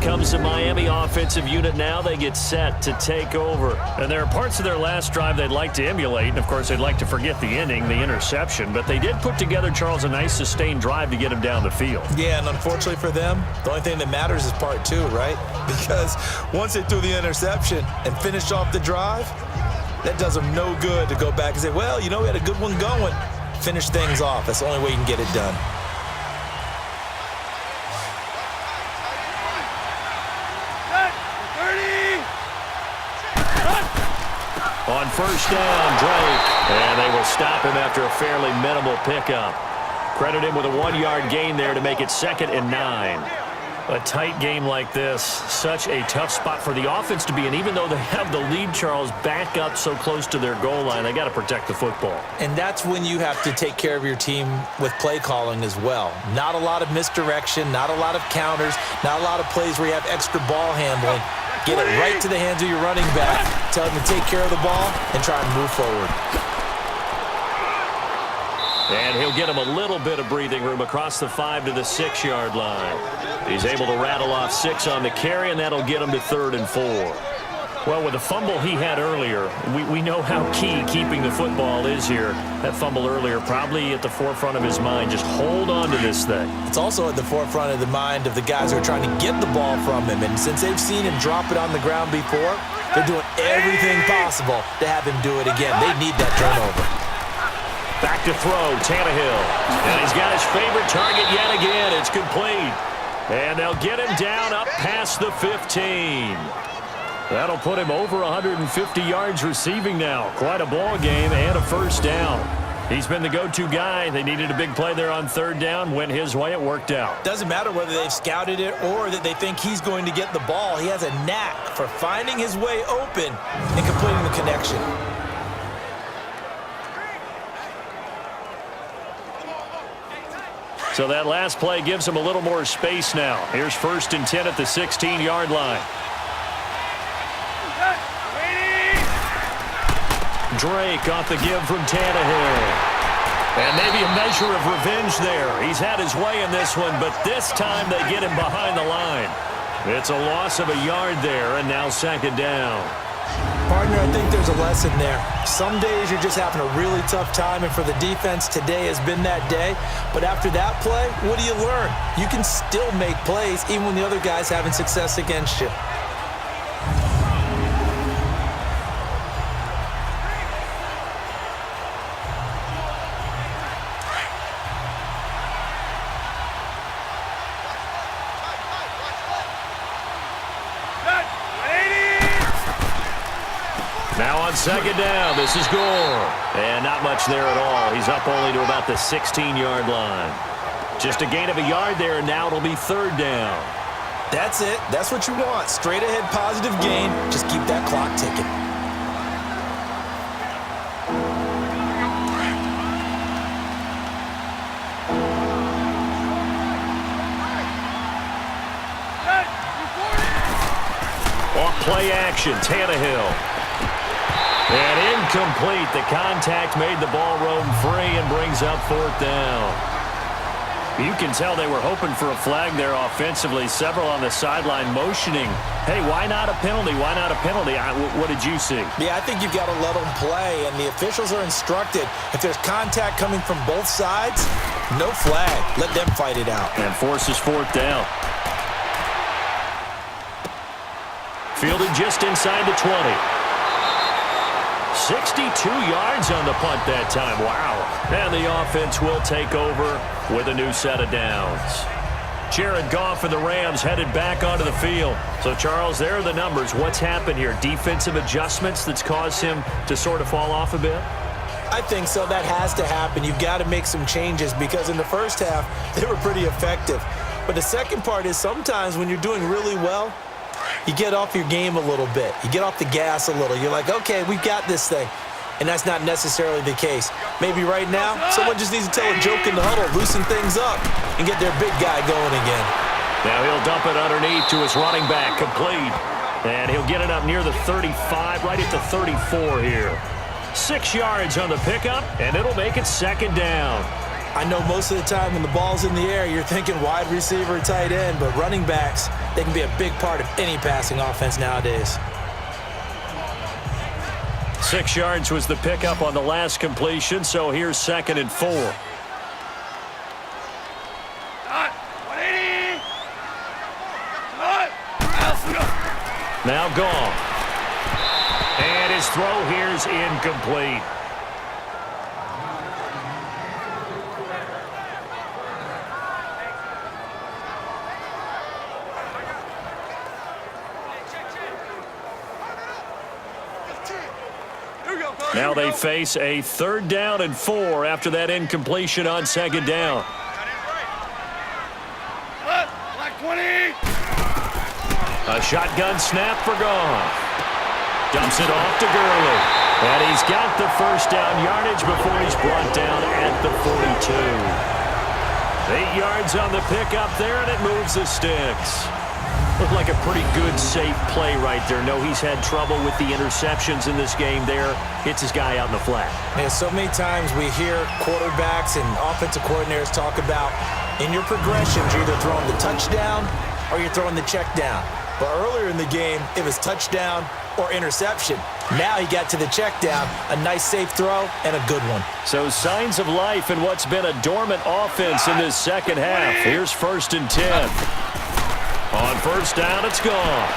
Comes the Miami offensive unit now. They get set to take over. And there are parts of their last drive they'd like to emulate. And, of course, they'd like to forget the ending, the interception. But they did put together, Charles, a nice sustained drive to get him down the field. Yeah, and unfortunately for them, the only thing that matters is part 2, right? Because once they threw the interception and finished off the drive, that does them no good to go back and say, well, you know, we had a good one going. Finish things off. That's the only way you can get it done. On 1st down, Drake. And they will stop him after a fairly minimal pickup. Credit him with a 1-yard gain there to make it 2nd and 9. A tight game like this, such a tough spot for the offense to be in. Even though they have the lead, Charles, back up so close to their goal line, they got to protect the football. And that's when you have to take care of your team with play calling as well. Not a lot of misdirection, not a lot of counters, not a lot of plays where you have extra ball handling. Get it right to the hands of your running back. Tell him to take care of the ball and try and move forward. And he'll get him a little bit of breathing room across the 5 to the 6-yard line. He's able to rattle off 6 on the carry, and that'll get him to 3rd and 4. Well, with the fumble he had earlier, we know how key keeping the football is here. That fumble earlier probably at the forefront of his mind. Just hold on to this thing. It's also at the forefront of the mind of the guys who are trying to get the ball from him. And since they've seen him drop it on the ground before, they're doing everything possible to have him do it again. They need that turnover. Back to throw, Tannehill. And he's got his favorite target yet again. It's complete. And they'll get him down up past the 15. That'll put him over 150 yards receiving now. Quite a ball game and a 1st down. He's been the go-to guy. They needed a big play there on 3rd down. Went his way. It worked out. Doesn't matter whether they've scouted it or that they think he's going to get the ball. He has a knack for finding his way open and completing the connection. So that last play gives him a little more space now. Here's 1st and 10 at the 16-yard line. Drake off the give from Tannehill. And maybe a measure of revenge there. He's had his way in this one, but this time they get him behind the line. It's a loss of a yard there, and now 2nd down. Partner, I think there's a lesson there. Some days you're just having a really tough time, and for the defense, today has been that day. But after that play, what do you learn? You can still make plays even when the other guy's having success against you. Now on second down, this is Gore. And not much there at all. He's up only to about the 16-yard line. Just a gain of a yard there, and now it'll be third down. That's it. That's what you want. Straight ahead positive gain. Just keep that clock ticking. Off play action, Tannehill. And incomplete. The contact made the ball roam free and brings up fourth down. You can tell they were hoping for a flag there offensively. Several on the sideline motioning. Hey, why not a penalty? Why not a penalty? What did you see? Yeah, I think you've got to let them play, and the officials are instructed. If there's contact coming from both sides, no flag. Let them fight it out. And forces fourth down. Fielded just inside the 20. 62 yards on the punt that time. Wow. And the offense will take over with a new set of downs. Jared Goff and the Rams headed back onto the field. So, Charles, there are the numbers. What's happened here? Defensive adjustments that's caused him to sort of fall off a bit? I think so. That has to happen. You've got to make some changes because in the first half, they were pretty effective. But the second part is sometimes when you're doing really well, you get off your game a little bit. You get off the gas a little. You're like, okay, we've got this thing. And that's not necessarily the case. Maybe right now, someone just needs to tell a joke in the huddle, loosen things up, and get their big guy going again. Now he'll dump it underneath to his running back, complete. And he'll get it up near the 35, right at the 34 here. 6 yards on the pickup, and it'll make it second down. I know most of the time when the ball's in the air, you're thinking wide receiver, tight end, but running backs, they can be a big part of any passing offense nowadays. 6 yards was the pickup on the last completion, so here's 2nd and 4. Now Goff. And his throw here is incomplete. Now they face a 3rd down and 4 after that incompletion on 2nd down. A shotgun snap for Goff. Dumps it off to Gurley. And he's got the first down yardage before he's brought down at the 42. 8 yards on the pickup there, and it moves the sticks. Looked like a pretty good, safe play right there. No, he's had trouble with the interceptions in this game there. Hits his guy out in the flat. Man, so many times we hear quarterbacks and offensive coordinators talk about in your progressions, you're either throwing the touchdown or you're throwing the check down. But earlier in the game, it was touchdown or interception. Now he got to the check down, a nice safe throw, and a good one. So signs of life in what's been a dormant offense in this second half. Here's 1st and 10. On 1st down, it's Goff.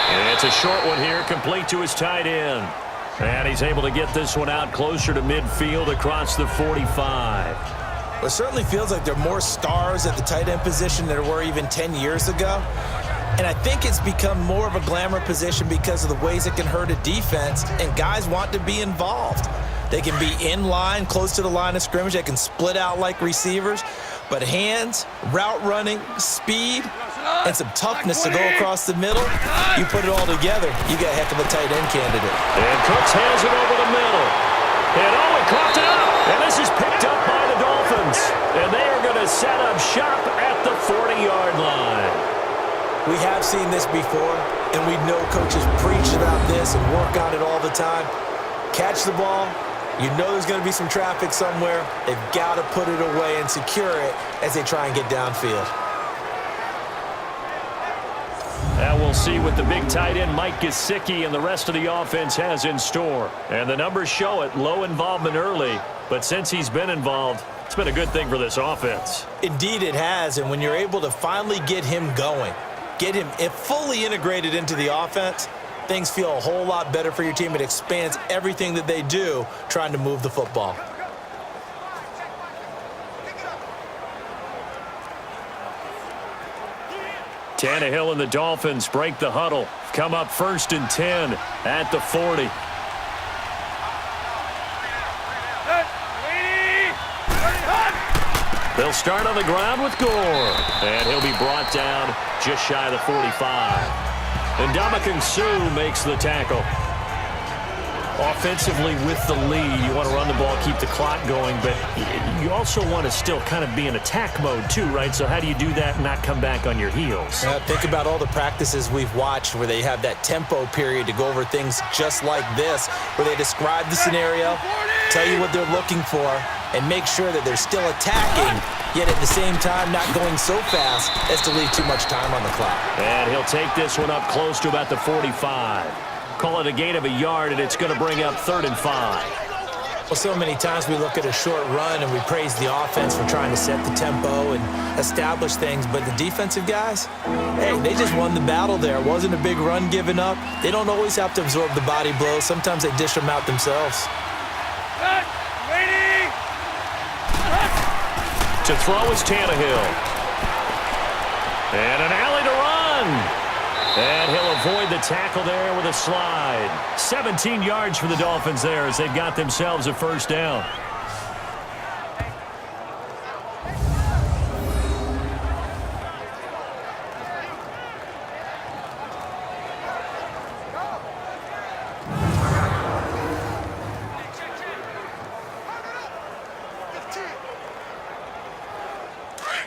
And it's a short one here, complete to his tight end. And he's able to get this one out closer to midfield across the 45. Well, it certainly feels like there are more stars at the tight end position than there were even 10 years ago. And I think it's become more of a glamour position because of the ways it can hurt a defense, and guys want to be involved. They can be in line, close to the line of scrimmage. They can split out like receivers. But hands, route running, speed, and some toughness to go across the middle, you put it all together, you got a heck of a tight end candidate. And Cooks hands it over the middle. And he coughed it up. And this is picked up by the Dolphins. And they are going to set up shop at the 40-yard line. We have seen this before, and we know coaches preach about this and work on it all the time. Catch the ball. You know there's going to be some traffic somewhere. They've got to put it away and secure it as they try and get downfield. That will we'll see what the big tight end Mike Gesicki and the rest of the offense has in store. And the numbers show it, low involvement early, but since he's been involved, it's been a good thing for this offense. Indeed it has, and when you're able to finally get him going, get him fully integrated into the offense, things feel a whole lot better for your team. It expands everything that they do trying to move the football. Tannehill and the Dolphins break the huddle. Come up 1st and 10 at the 40. They'll start on the ground with Gore. And he'll be brought down just shy of the 45. And Ndamukong Suh makes the tackle. Offensively with the lead, you want to run the ball, keep the clock going, but you also want to still kind of be in attack mode too, right? So how do you do that and not come back on your heels? Think about all the practices we've watched where they have that tempo period to go over things just like this, where they describe the scenario, tell you what they're looking for, and make sure that they're still attacking, yet at the same time not going so fast as to leave too much time on the clock. And he'll take this one up close to about the 45. Call it a gain of a yard, and it's going to bring up 3rd and 5. Well, so many times we look at a short run and we praise the offense for trying to set the tempo and establish things, but the defensive guys, hey, they just won the battle there. It wasn't a big run given up. They don't always have to absorb the body blows. Sometimes they dish them out themselves. To throw is Tannehill. And an alley to run. And he'll avoid the tackle there with a slide. 17 yards for the Dolphins there as they've got themselves a 1st down.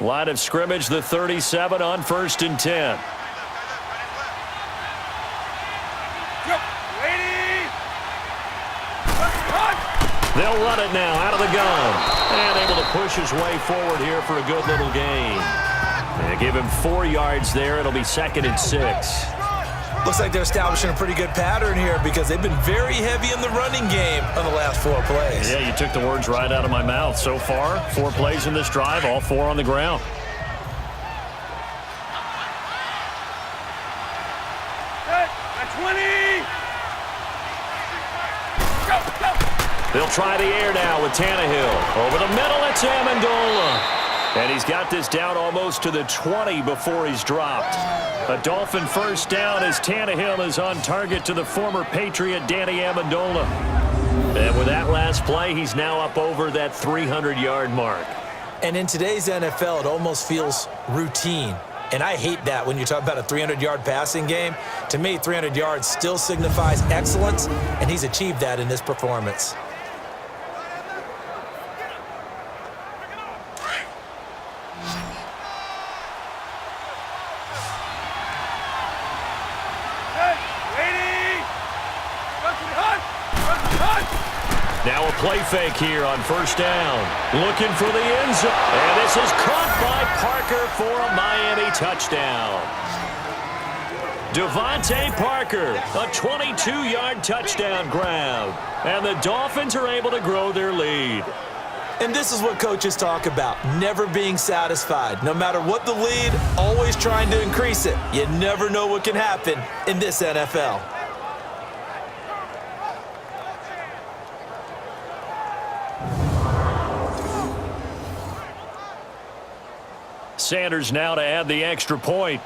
Line of scrimmage, the 37 on 1st and 10. They'll run it now out of the gun. And able to push his way forward here for a good little gain. And give him 4 yards there. It'll be 2nd and 6. Looks like they're establishing a pretty good pattern here because they've been very heavy in the running game on the last 4 plays. Yeah, you took the words right out of my mouth. So far, 4 plays in this drive, all 4 on the ground. They'll try the air now with Tannehill. Over the middle, it's Amendola. And he's got this down almost to the 20 before he's dropped. A Dolphin 1st down as Tannehill is on target to the former Patriot Danny Amendola. And with that last play, he's now up over that 300-yard mark. And in today's NFL, it almost feels routine. And I hate that when you talk about a 300-yard passing game. To me, 300 yards still signifies excellence, and he's achieved that in this performance. Now a play fake here on 1st down. Looking for the end zone. And this is caught by Parker for a Miami touchdown. Devontae Parker, a 22-yard touchdown grab. And the Dolphins are able to grow their lead. And this is what coaches talk about, never being satisfied. No matter what the lead, always trying to increase it. You never know what can happen in this NFL. Sanders now to add the extra point.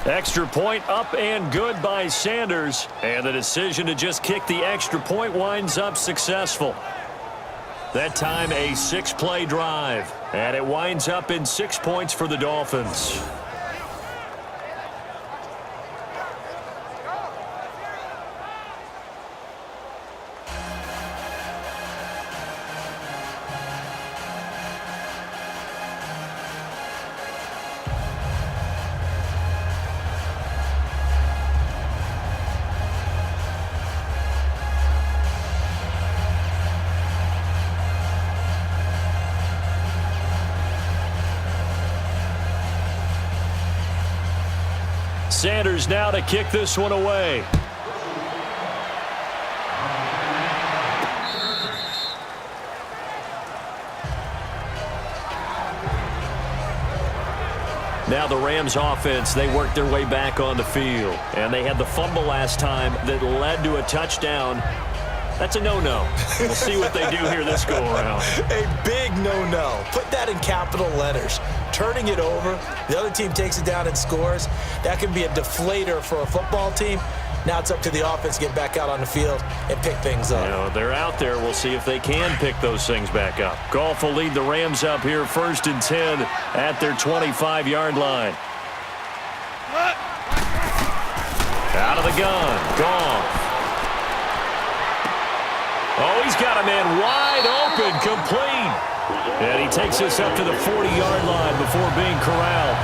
Extra point up and good by Sanders. And the decision to just kick the extra point winds up successful. That time a 6-play drive. And it winds up in 6 points for the Dolphins. Sanders now to kick this one away. Now the Rams offense, they worked their way back on the field. And they had the fumble last time that led to a touchdown. That's a no-no. We'll see what they do here this go-around. A big no-no. Put that in capital letters. Turning it over, the other team takes it down and scores. That can be a deflator for a football team. Now it's up to the offense to get back out on the field and pick things up. You know, they're out there. We'll see if they can pick those things back up. Goff will lead the Rams up here 1st and 10 at their 25-yard line. Out of the gun. Goff. Oh, he's got a man wide open, complete. And he takes us up to the 40-yard line before being corralled.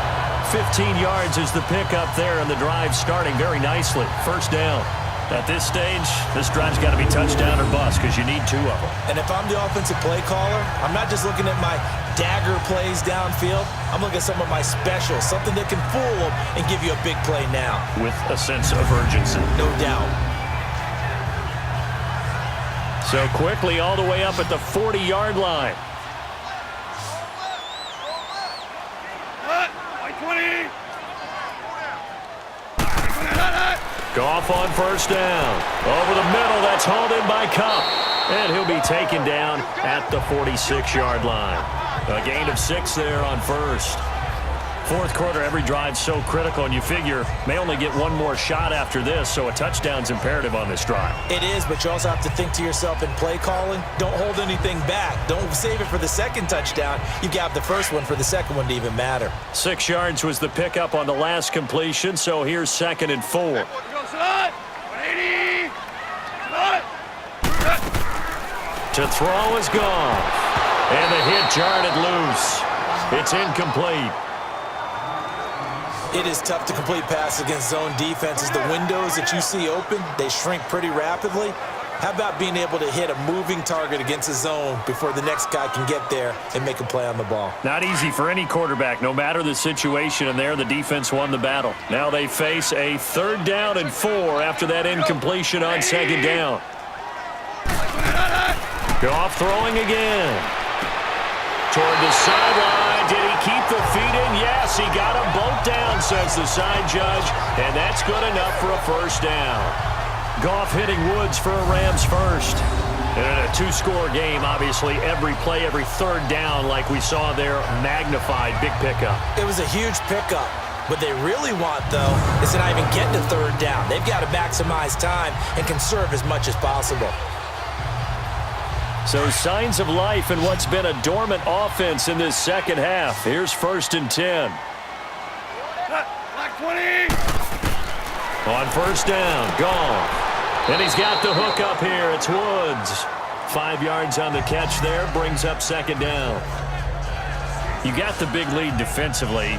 15 yards is the pickup there, and the drive starting very nicely. 1st down. At this stage, this drive's got to be touchdown or bust because you need 2 of them. And if I'm the offensive play caller, I'm not just looking at my dagger plays downfield. I'm looking at some of my specials, something that can fool them and give you a big play now. With a sense of urgency. No doubt. So quickly all the way up at the 40-yard line. Goff on 1st down. Over the middle, that's hauled in by Cup. And he'll be taken down at the 46-yard line. A gain of 6 there on 1st. 4th quarter, every drive's so critical, and you figure may only get one more shot after this, so a touchdown's imperative on this drive. It is, but you also have to think to yourself in play calling, don't hold anything back. Don't save it for the second touchdown. You got the first one for the second one to even matter. 6 yards was the pickup on the last completion, so here's 2nd and 4. To throw is Goff. And the hit jarred loose. It's incomplete. It is tough to complete passes against zone defenses. The windows that you see open, they shrink pretty rapidly. How about being able to hit a moving target against a zone before the next guy can get there and make a play on the ball? Not easy for any quarterback, no matter the situation, and there the defense won the battle. Now they face a 3rd down and 4 after that incompletion on 2nd down. Goff throwing again. Toward the sideline. Did he keep the feet in? Yes, he got them both down, says the side judge, and that's good enough for a 1st down. Goff hitting Woods for a Rams first. And in a 2-score game, obviously, every play, every 3rd down, like we saw there, magnified, big pickup. It was a huge pickup. What they really want, though, is to not even get to 3rd down. They've got to maximize time and conserve as much as possible. So signs of life in what's been a dormant offense in this 2nd half. Here's 1st and 10. Black 20. On 1st down, Goff. And he's got the hook up here. It's Woods. 5 yards on the catch there. Brings up 2nd down. You got the big lead defensively.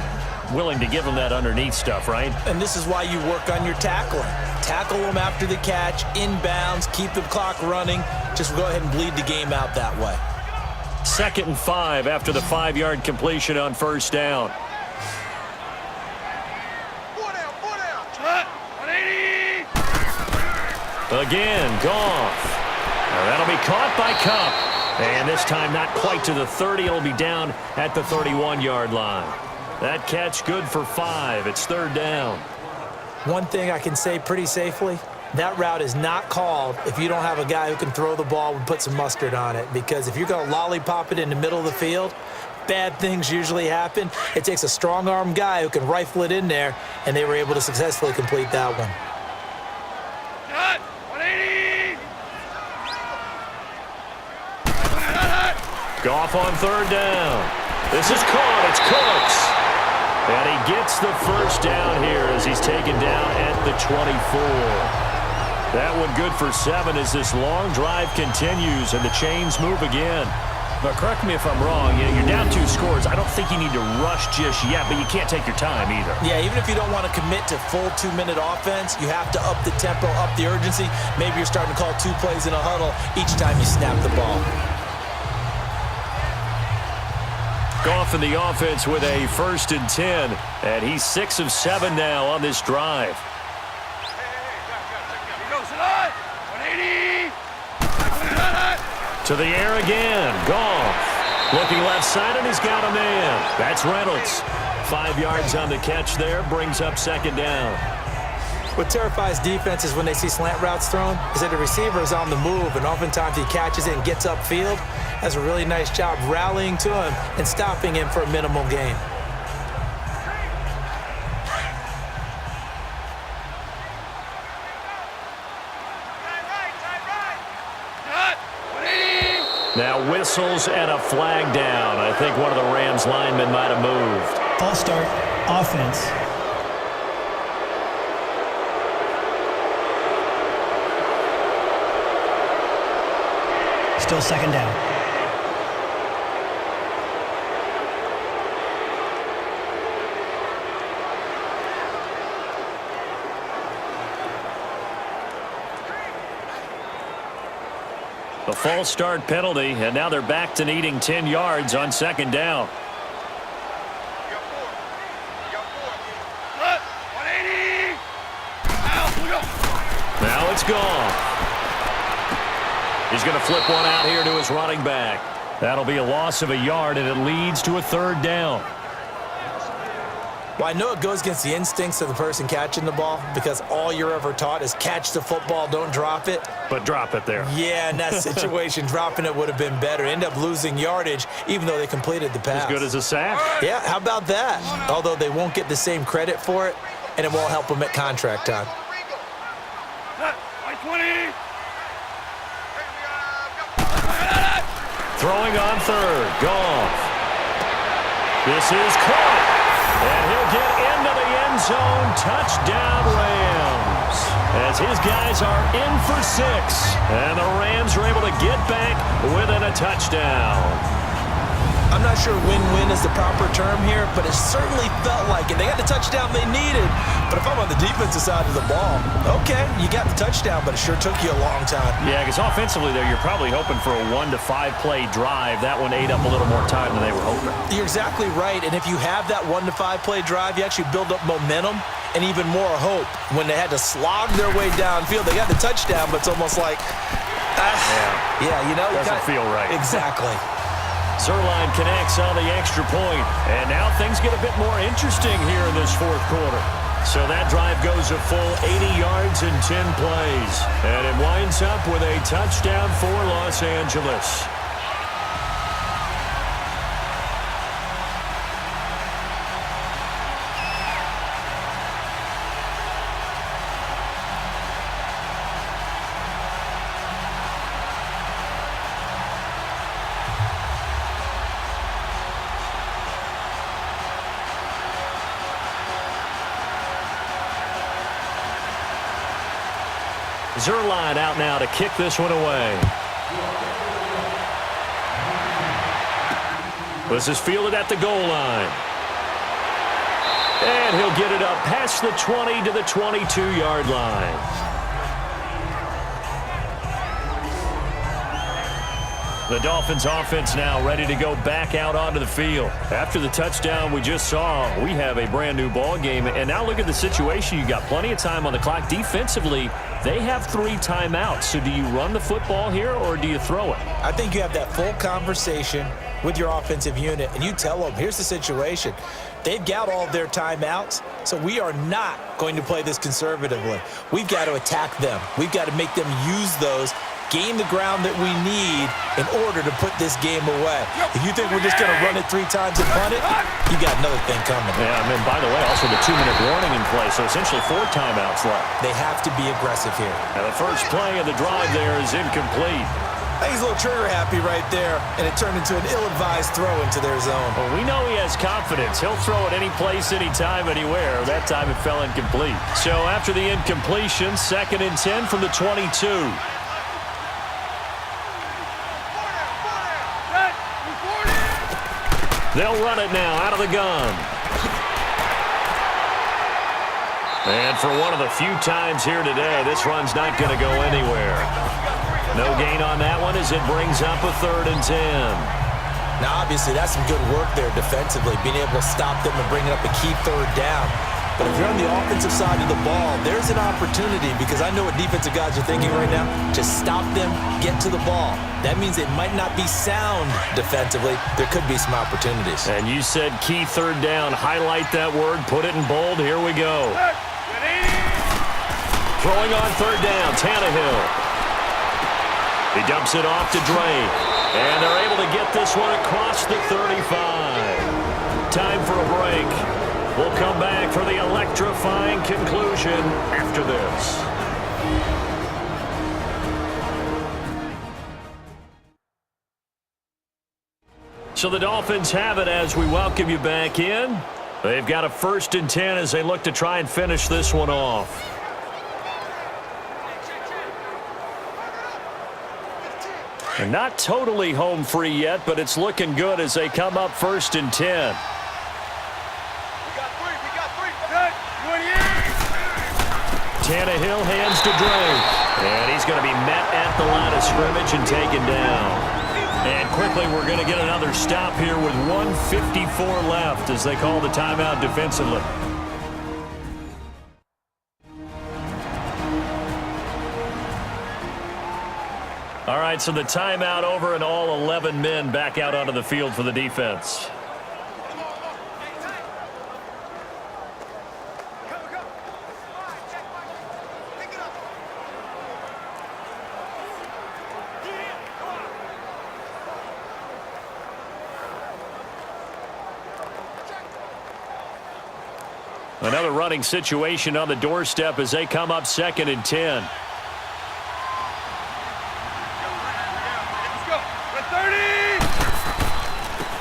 Willing to give them that underneath stuff, right? And this is why you work on your tackling. Tackle them after the catch, inbounds, keep the clock running. Just go ahead and bleed the game out that way. 2nd and 5 after the 5-yard completion on 1st down. Again, Goff. Now that'll be caught by Cup. And this time not quite to the 30. It'll be down at the 31-yard line. That catch good for 5. It's 3rd down. One thing I can say pretty safely, that route is not called if you don't have a guy who can throw the ball and put some mustard on it. Because if you're going to lollipop it in the middle of the field, bad things usually happen. It takes a strong-arm guy who can rifle it in there, and they were able to successfully complete that one. Cut. 180. Goff on 3rd down. This is caught. It's Cooks. And he gets the 1st down here as he's taken down at the 24. That one good for 7 as this long drive continues and the chains move again. But correct me if I'm wrong, you're down 2 scores. I don't think you need to rush just yet, but you can't take your time either. Yeah, even if you don't want to commit to full 2-minute offense, you have to up the tempo, up the urgency. Maybe you're starting to call 2 plays in a huddle each time you snap the ball. Goff Goff and the offense with a 1st and 10. And he's 6 of 7 now on this drive. To the air again. Goff. Looking left side, and he's got a man. That's Reynolds. 5 yards on the catch there. Brings up 2nd down. What terrifies defenses when they see slant routes thrown is that the receiver is on the move, and oftentimes he catches it and gets upfield. Does a really nice job rallying to him and stopping him for a minimal gain. Now whistles and a flag down. I think one of the Rams linemen might have moved. False start, offense. Still 2nd down. A false start penalty, and now they're back to needing 10 yards on 2nd down. Now it's gone. He's going to flip one out here to his running back. That'll be a loss of a yard, and it leads to a 3rd down. Well, I know it goes against the instincts of the person catching the ball because all you're ever taught is catch the football, don't drop it. But drop it there. Yeah, in that situation, dropping it would have been better. End up losing yardage, even though they completed the pass. As good as a sack. Yeah, how about that? Although they won't get the same credit for it, and it won't help them at contract time. 20. Throwing on 3rd. Goff. This is caught. And he'll get into the end zone. Touchdown, Rams. As his guys are in for 6. And the Rams are able to get back within a touchdown. I'm not sure win-win is the proper term here, but it certainly felt like it. They got the touchdown they needed. But if I'm on the defensive side of the ball, okay, you got the touchdown, but it sure took you a long time. Yeah, because offensively there, you're probably hoping for a 1 to 5 play drive. That one ate up a little more time than they were hoping. You're exactly right. And if you have that 1 to 5 play drive, you actually build up momentum and even more hope. When they had to slog their way downfield, they got the touchdown, but it's almost like, yeah, you know. Doesn't feel right. Exactly. Zerline connects on the extra point, and now things get a bit more interesting here in this 4th quarter. So that drive goes a full 80 yards and 10 plays, and it winds up with a touchdown for Los Angeles. Zerline out now to kick this one away. This is fielded at the goal line. And he'll get it up past the 20 to the 22-yard line. The Dolphins offense now ready to go back out onto the field. After the touchdown we just saw, we have a brand new ball game. And now look at the situation. You got plenty of time on the clock. Defensively, they have 3 timeouts. So do you run the football here or do you throw it? I think you have that full conversation with your offensive unit, and you tell them, here's the situation. They've got all of their timeouts, so we are not going to play this conservatively. We've got to attack them. We've got to make them use those, gain the ground that we need in order to put this game away. If you think we're just going to run it 3 times and punt it, you got another thing coming. Yeah, I mean, by the way, also the 2-minute warning in play, so essentially 4 timeouts left. They have to be aggressive here. And the first play of the drive there is incomplete. I think he's a little trigger happy right there, and it turned into an ill-advised throw into their zone. Well, we know he has confidence. He'll throw it any place, anytime, anywhere. That time it fell incomplete. So after the incompletion, 2nd and 10 from the 22. They'll run it now out of the gun. And for one of the few times here today, this run's not going to go anywhere. No gain on that one as it brings up a 3rd and 10. Now, obviously, that's some good work there defensively, being able to stop them and bring up a key third down. But if you're on the offensive side of the ball, there's an opportunity, because I know what defensive guys are thinking right now. Just stop them, get to the ball. That means it might not be sound defensively. There could be some opportunities. And you said key third down. Highlight that word. Put it in bold. Here we go. Throwing on third down, Tannehill. He dumps it off to Drake. And they're able to get this one across the 35. Time for a break. We'll come back for the electrifying conclusion after this. So the Dolphins have it as we welcome you back in. They've got a 1st and 10 as they look to try and finish this one off. And not totally home free yet, but it's looking good as they come up 1st and 10. Tannehill hands to Drake. And he's going to be met at the line of scrimmage and taken down. And quickly we're going to get another stop here with 1:54 left as they call the timeout defensively. All right, so the timeout over and all 11 men back out onto the field for the defense. Another running situation on the doorstep as they come up 2nd and 10.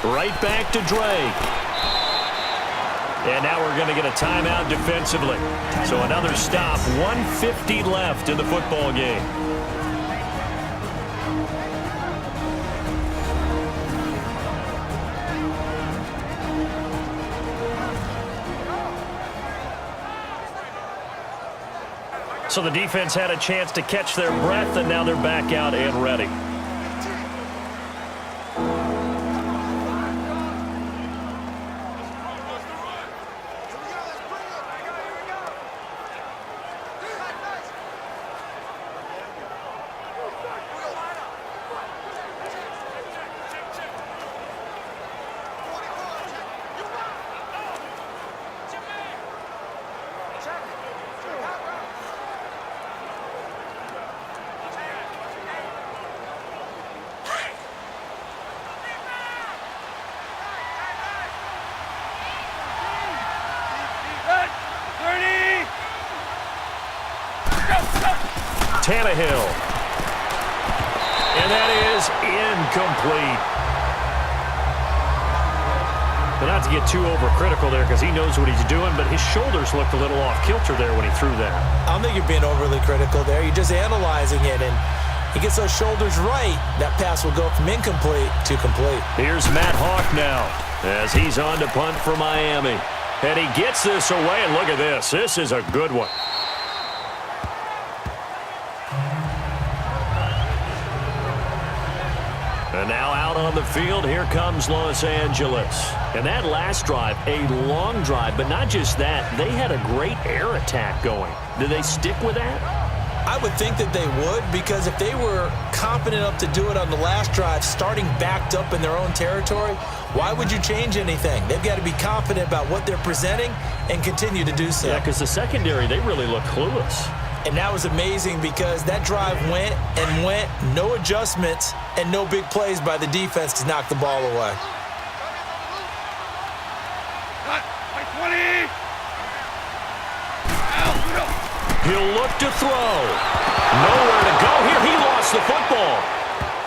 Right back to Drake. And now we're going to get a timeout defensively. So another stop, 1:50 left in the football game. So the defense had a chance to catch their breath, and now they're back out and ready. Tannehill. And that is incomplete. But not to get too overcritical there because he knows what he's doing, but his shoulders looked a little off kilter there when he threw that. I don't think you're being overly critical there. You're just analyzing it, and he gets those shoulders right. That pass will go from incomplete to complete. Here's Matt Hawk now as he's on to punt for Miami. And he gets this away, and look at this. This is a good one. And now out on the field, here comes Los Angeles. And that last drive, a long drive, but not just that. They had a great air attack going. Did they stick with that? I would think that they would, because if they were confident enough to do it on the last drive, starting backed up in their own territory, why would you change anything? They've got to be confident about what they're presenting and continue to do so. Yeah, because the secondary, they really look clueless. And that was amazing because that drive went and went, no adjustments, and no big plays by the defense to knock the ball away. He'll look to throw. Nowhere to go here. He lost the football.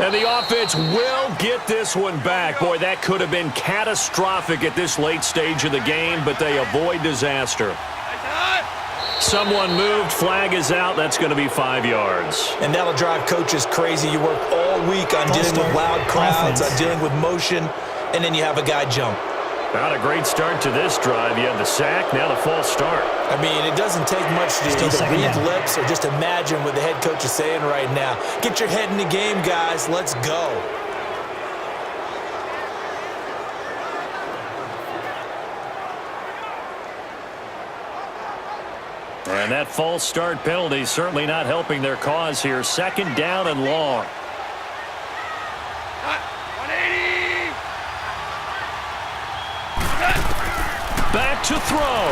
And the offense will get this one back. Boy, that could have been catastrophic at this late stage of the game, but they avoid disaster. Someone moved. Flag is out. That's going to be 5 yards. And that'll drive coaches crazy. You work all week on dealing with loud crowds, on dealing with motion, and then you have a guy jump. Not a great start to this drive. You have the sack, now the false start. I mean, it doesn't take much to either read lips or just imagine what the head coach is saying right now. Get your head in the game, guys. Let's go. And that false start penalty certainly not helping their cause here. 2nd down and long. 180. Back to throw.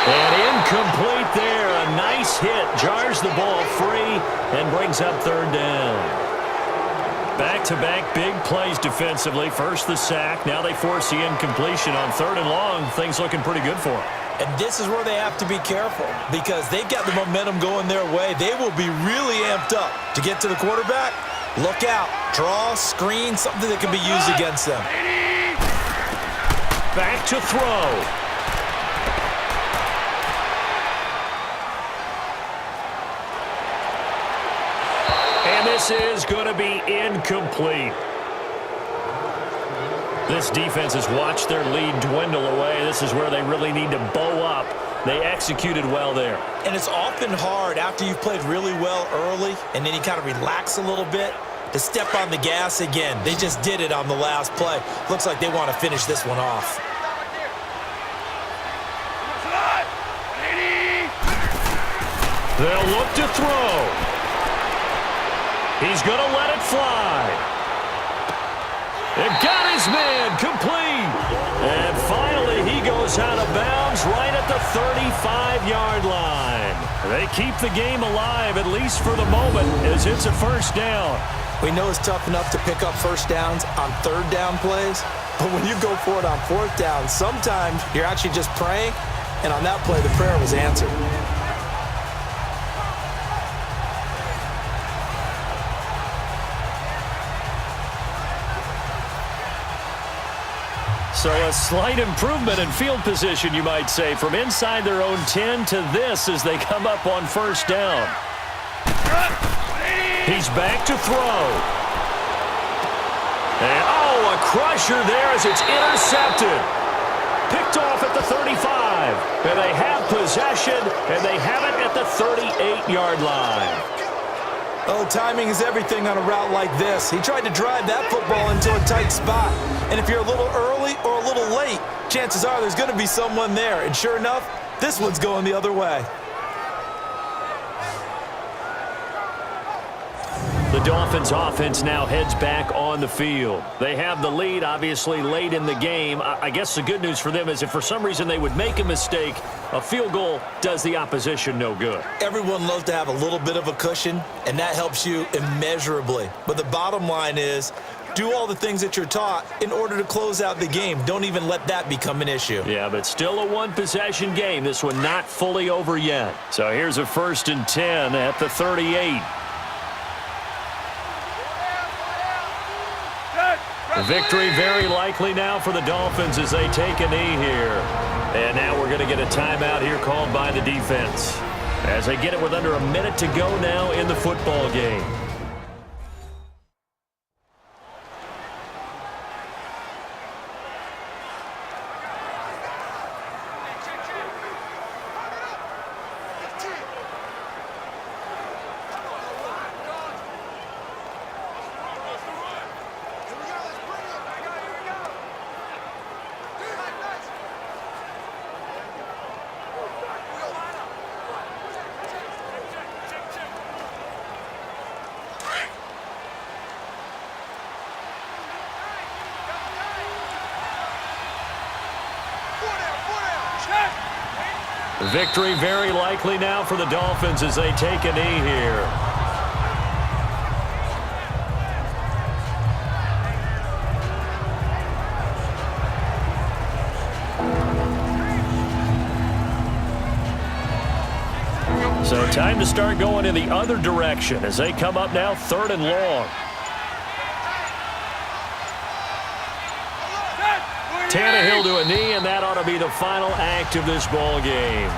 And incomplete there. A nice hit. Jars the ball free and brings up 3rd down. Back-to-back big plays defensively. First the sack. Now they force the incompletion on 3rd and long. Things looking pretty good for them. And this is where they have to be careful because they've got the momentum going their way. They will be really amped up to get to the quarterback. Look out. Draw, screen, something that can be used against them. Back to throw. And this is going to be incomplete. This defense has watched their lead dwindle away. This is where they really need to bow up. They executed well there. And it's often hard after you've played really well early and then you kind of relax a little bit to step on the gas again. They just did it on the last play. Looks like they want to finish this one off. They'll look to throw. He's going to let it fly. It got his man complete. And finally he goes out of bounds right at the 35-yard line. They keep the game alive, at least for the moment, as it's a 1st down. We know it's tough enough to pick up 1st downs on 3rd down plays, but when you go for it on 4th down, sometimes you're actually just praying, and on that play the prayer was answered. So a slight improvement in field position, you might say, from inside their own 10 to this as they come up on 1st down. He's back to throw. And, a crusher there as it's intercepted. Picked off at the 35. And they have possession, and they have it at the 38-yard line. Oh, timing is everything on a route like this. He tried to drive that football into a tight spot. And if you're a little early or a little late, chances are there's going to be someone there. And sure enough, this one's going the other way. The Dolphins offense now heads back on the field. They have the lead, obviously, late in the game. I guess the good news for them is if for some reason they would make a mistake, a field goal does the opposition no good. Everyone loves to have a little bit of a cushion, and that helps you immeasurably. But the bottom line is, do all the things that you're taught in order to close out the game. Don't even let that become an issue. Yeah, but still a one-possession game. This one not fully over yet. So here's a 1st and 10 at the 38. Victory very likely now for the Dolphins as they take a knee here. And now we're going to get a timeout here called by the defense as they get it with under a minute to go now in the football game. Victory very likely now for the Dolphins as they take a knee here. So time to start going in the other direction as they come up now 3rd and long. Tannehill to a knee, and that ought to be the final act of this ball game.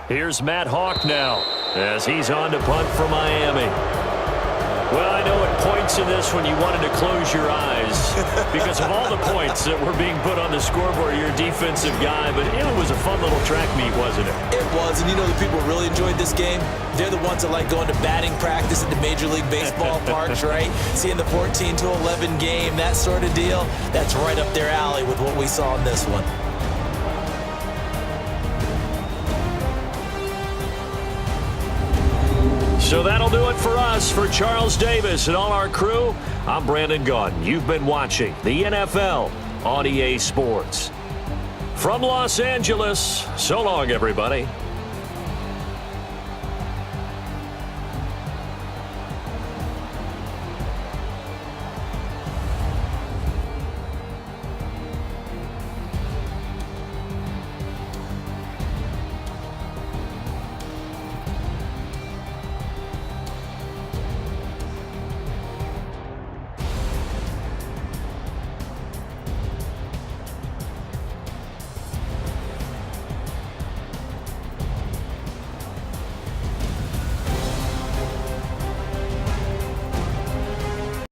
Here's Matt Hawk now as he's on to punt for Miami. Well, I know at points in this when you wanted to close your eyes because of all the points that were being put on the scoreboard. You're a defensive guy, but it was a fun little track meet, wasn't it? It was, and you know the people who really enjoyed this game? They're the ones that like going to batting practice at the Major League Baseball parks, right? Seeing the 14-11 game, that sort of deal, that's right up their alley with what we saw in this one. So that'll do it for us. For Charles Davis and all our crew, I'm Brandon Gaudin. You've been watching the NFL on EA Sports. From Los Angeles, so long, everybody.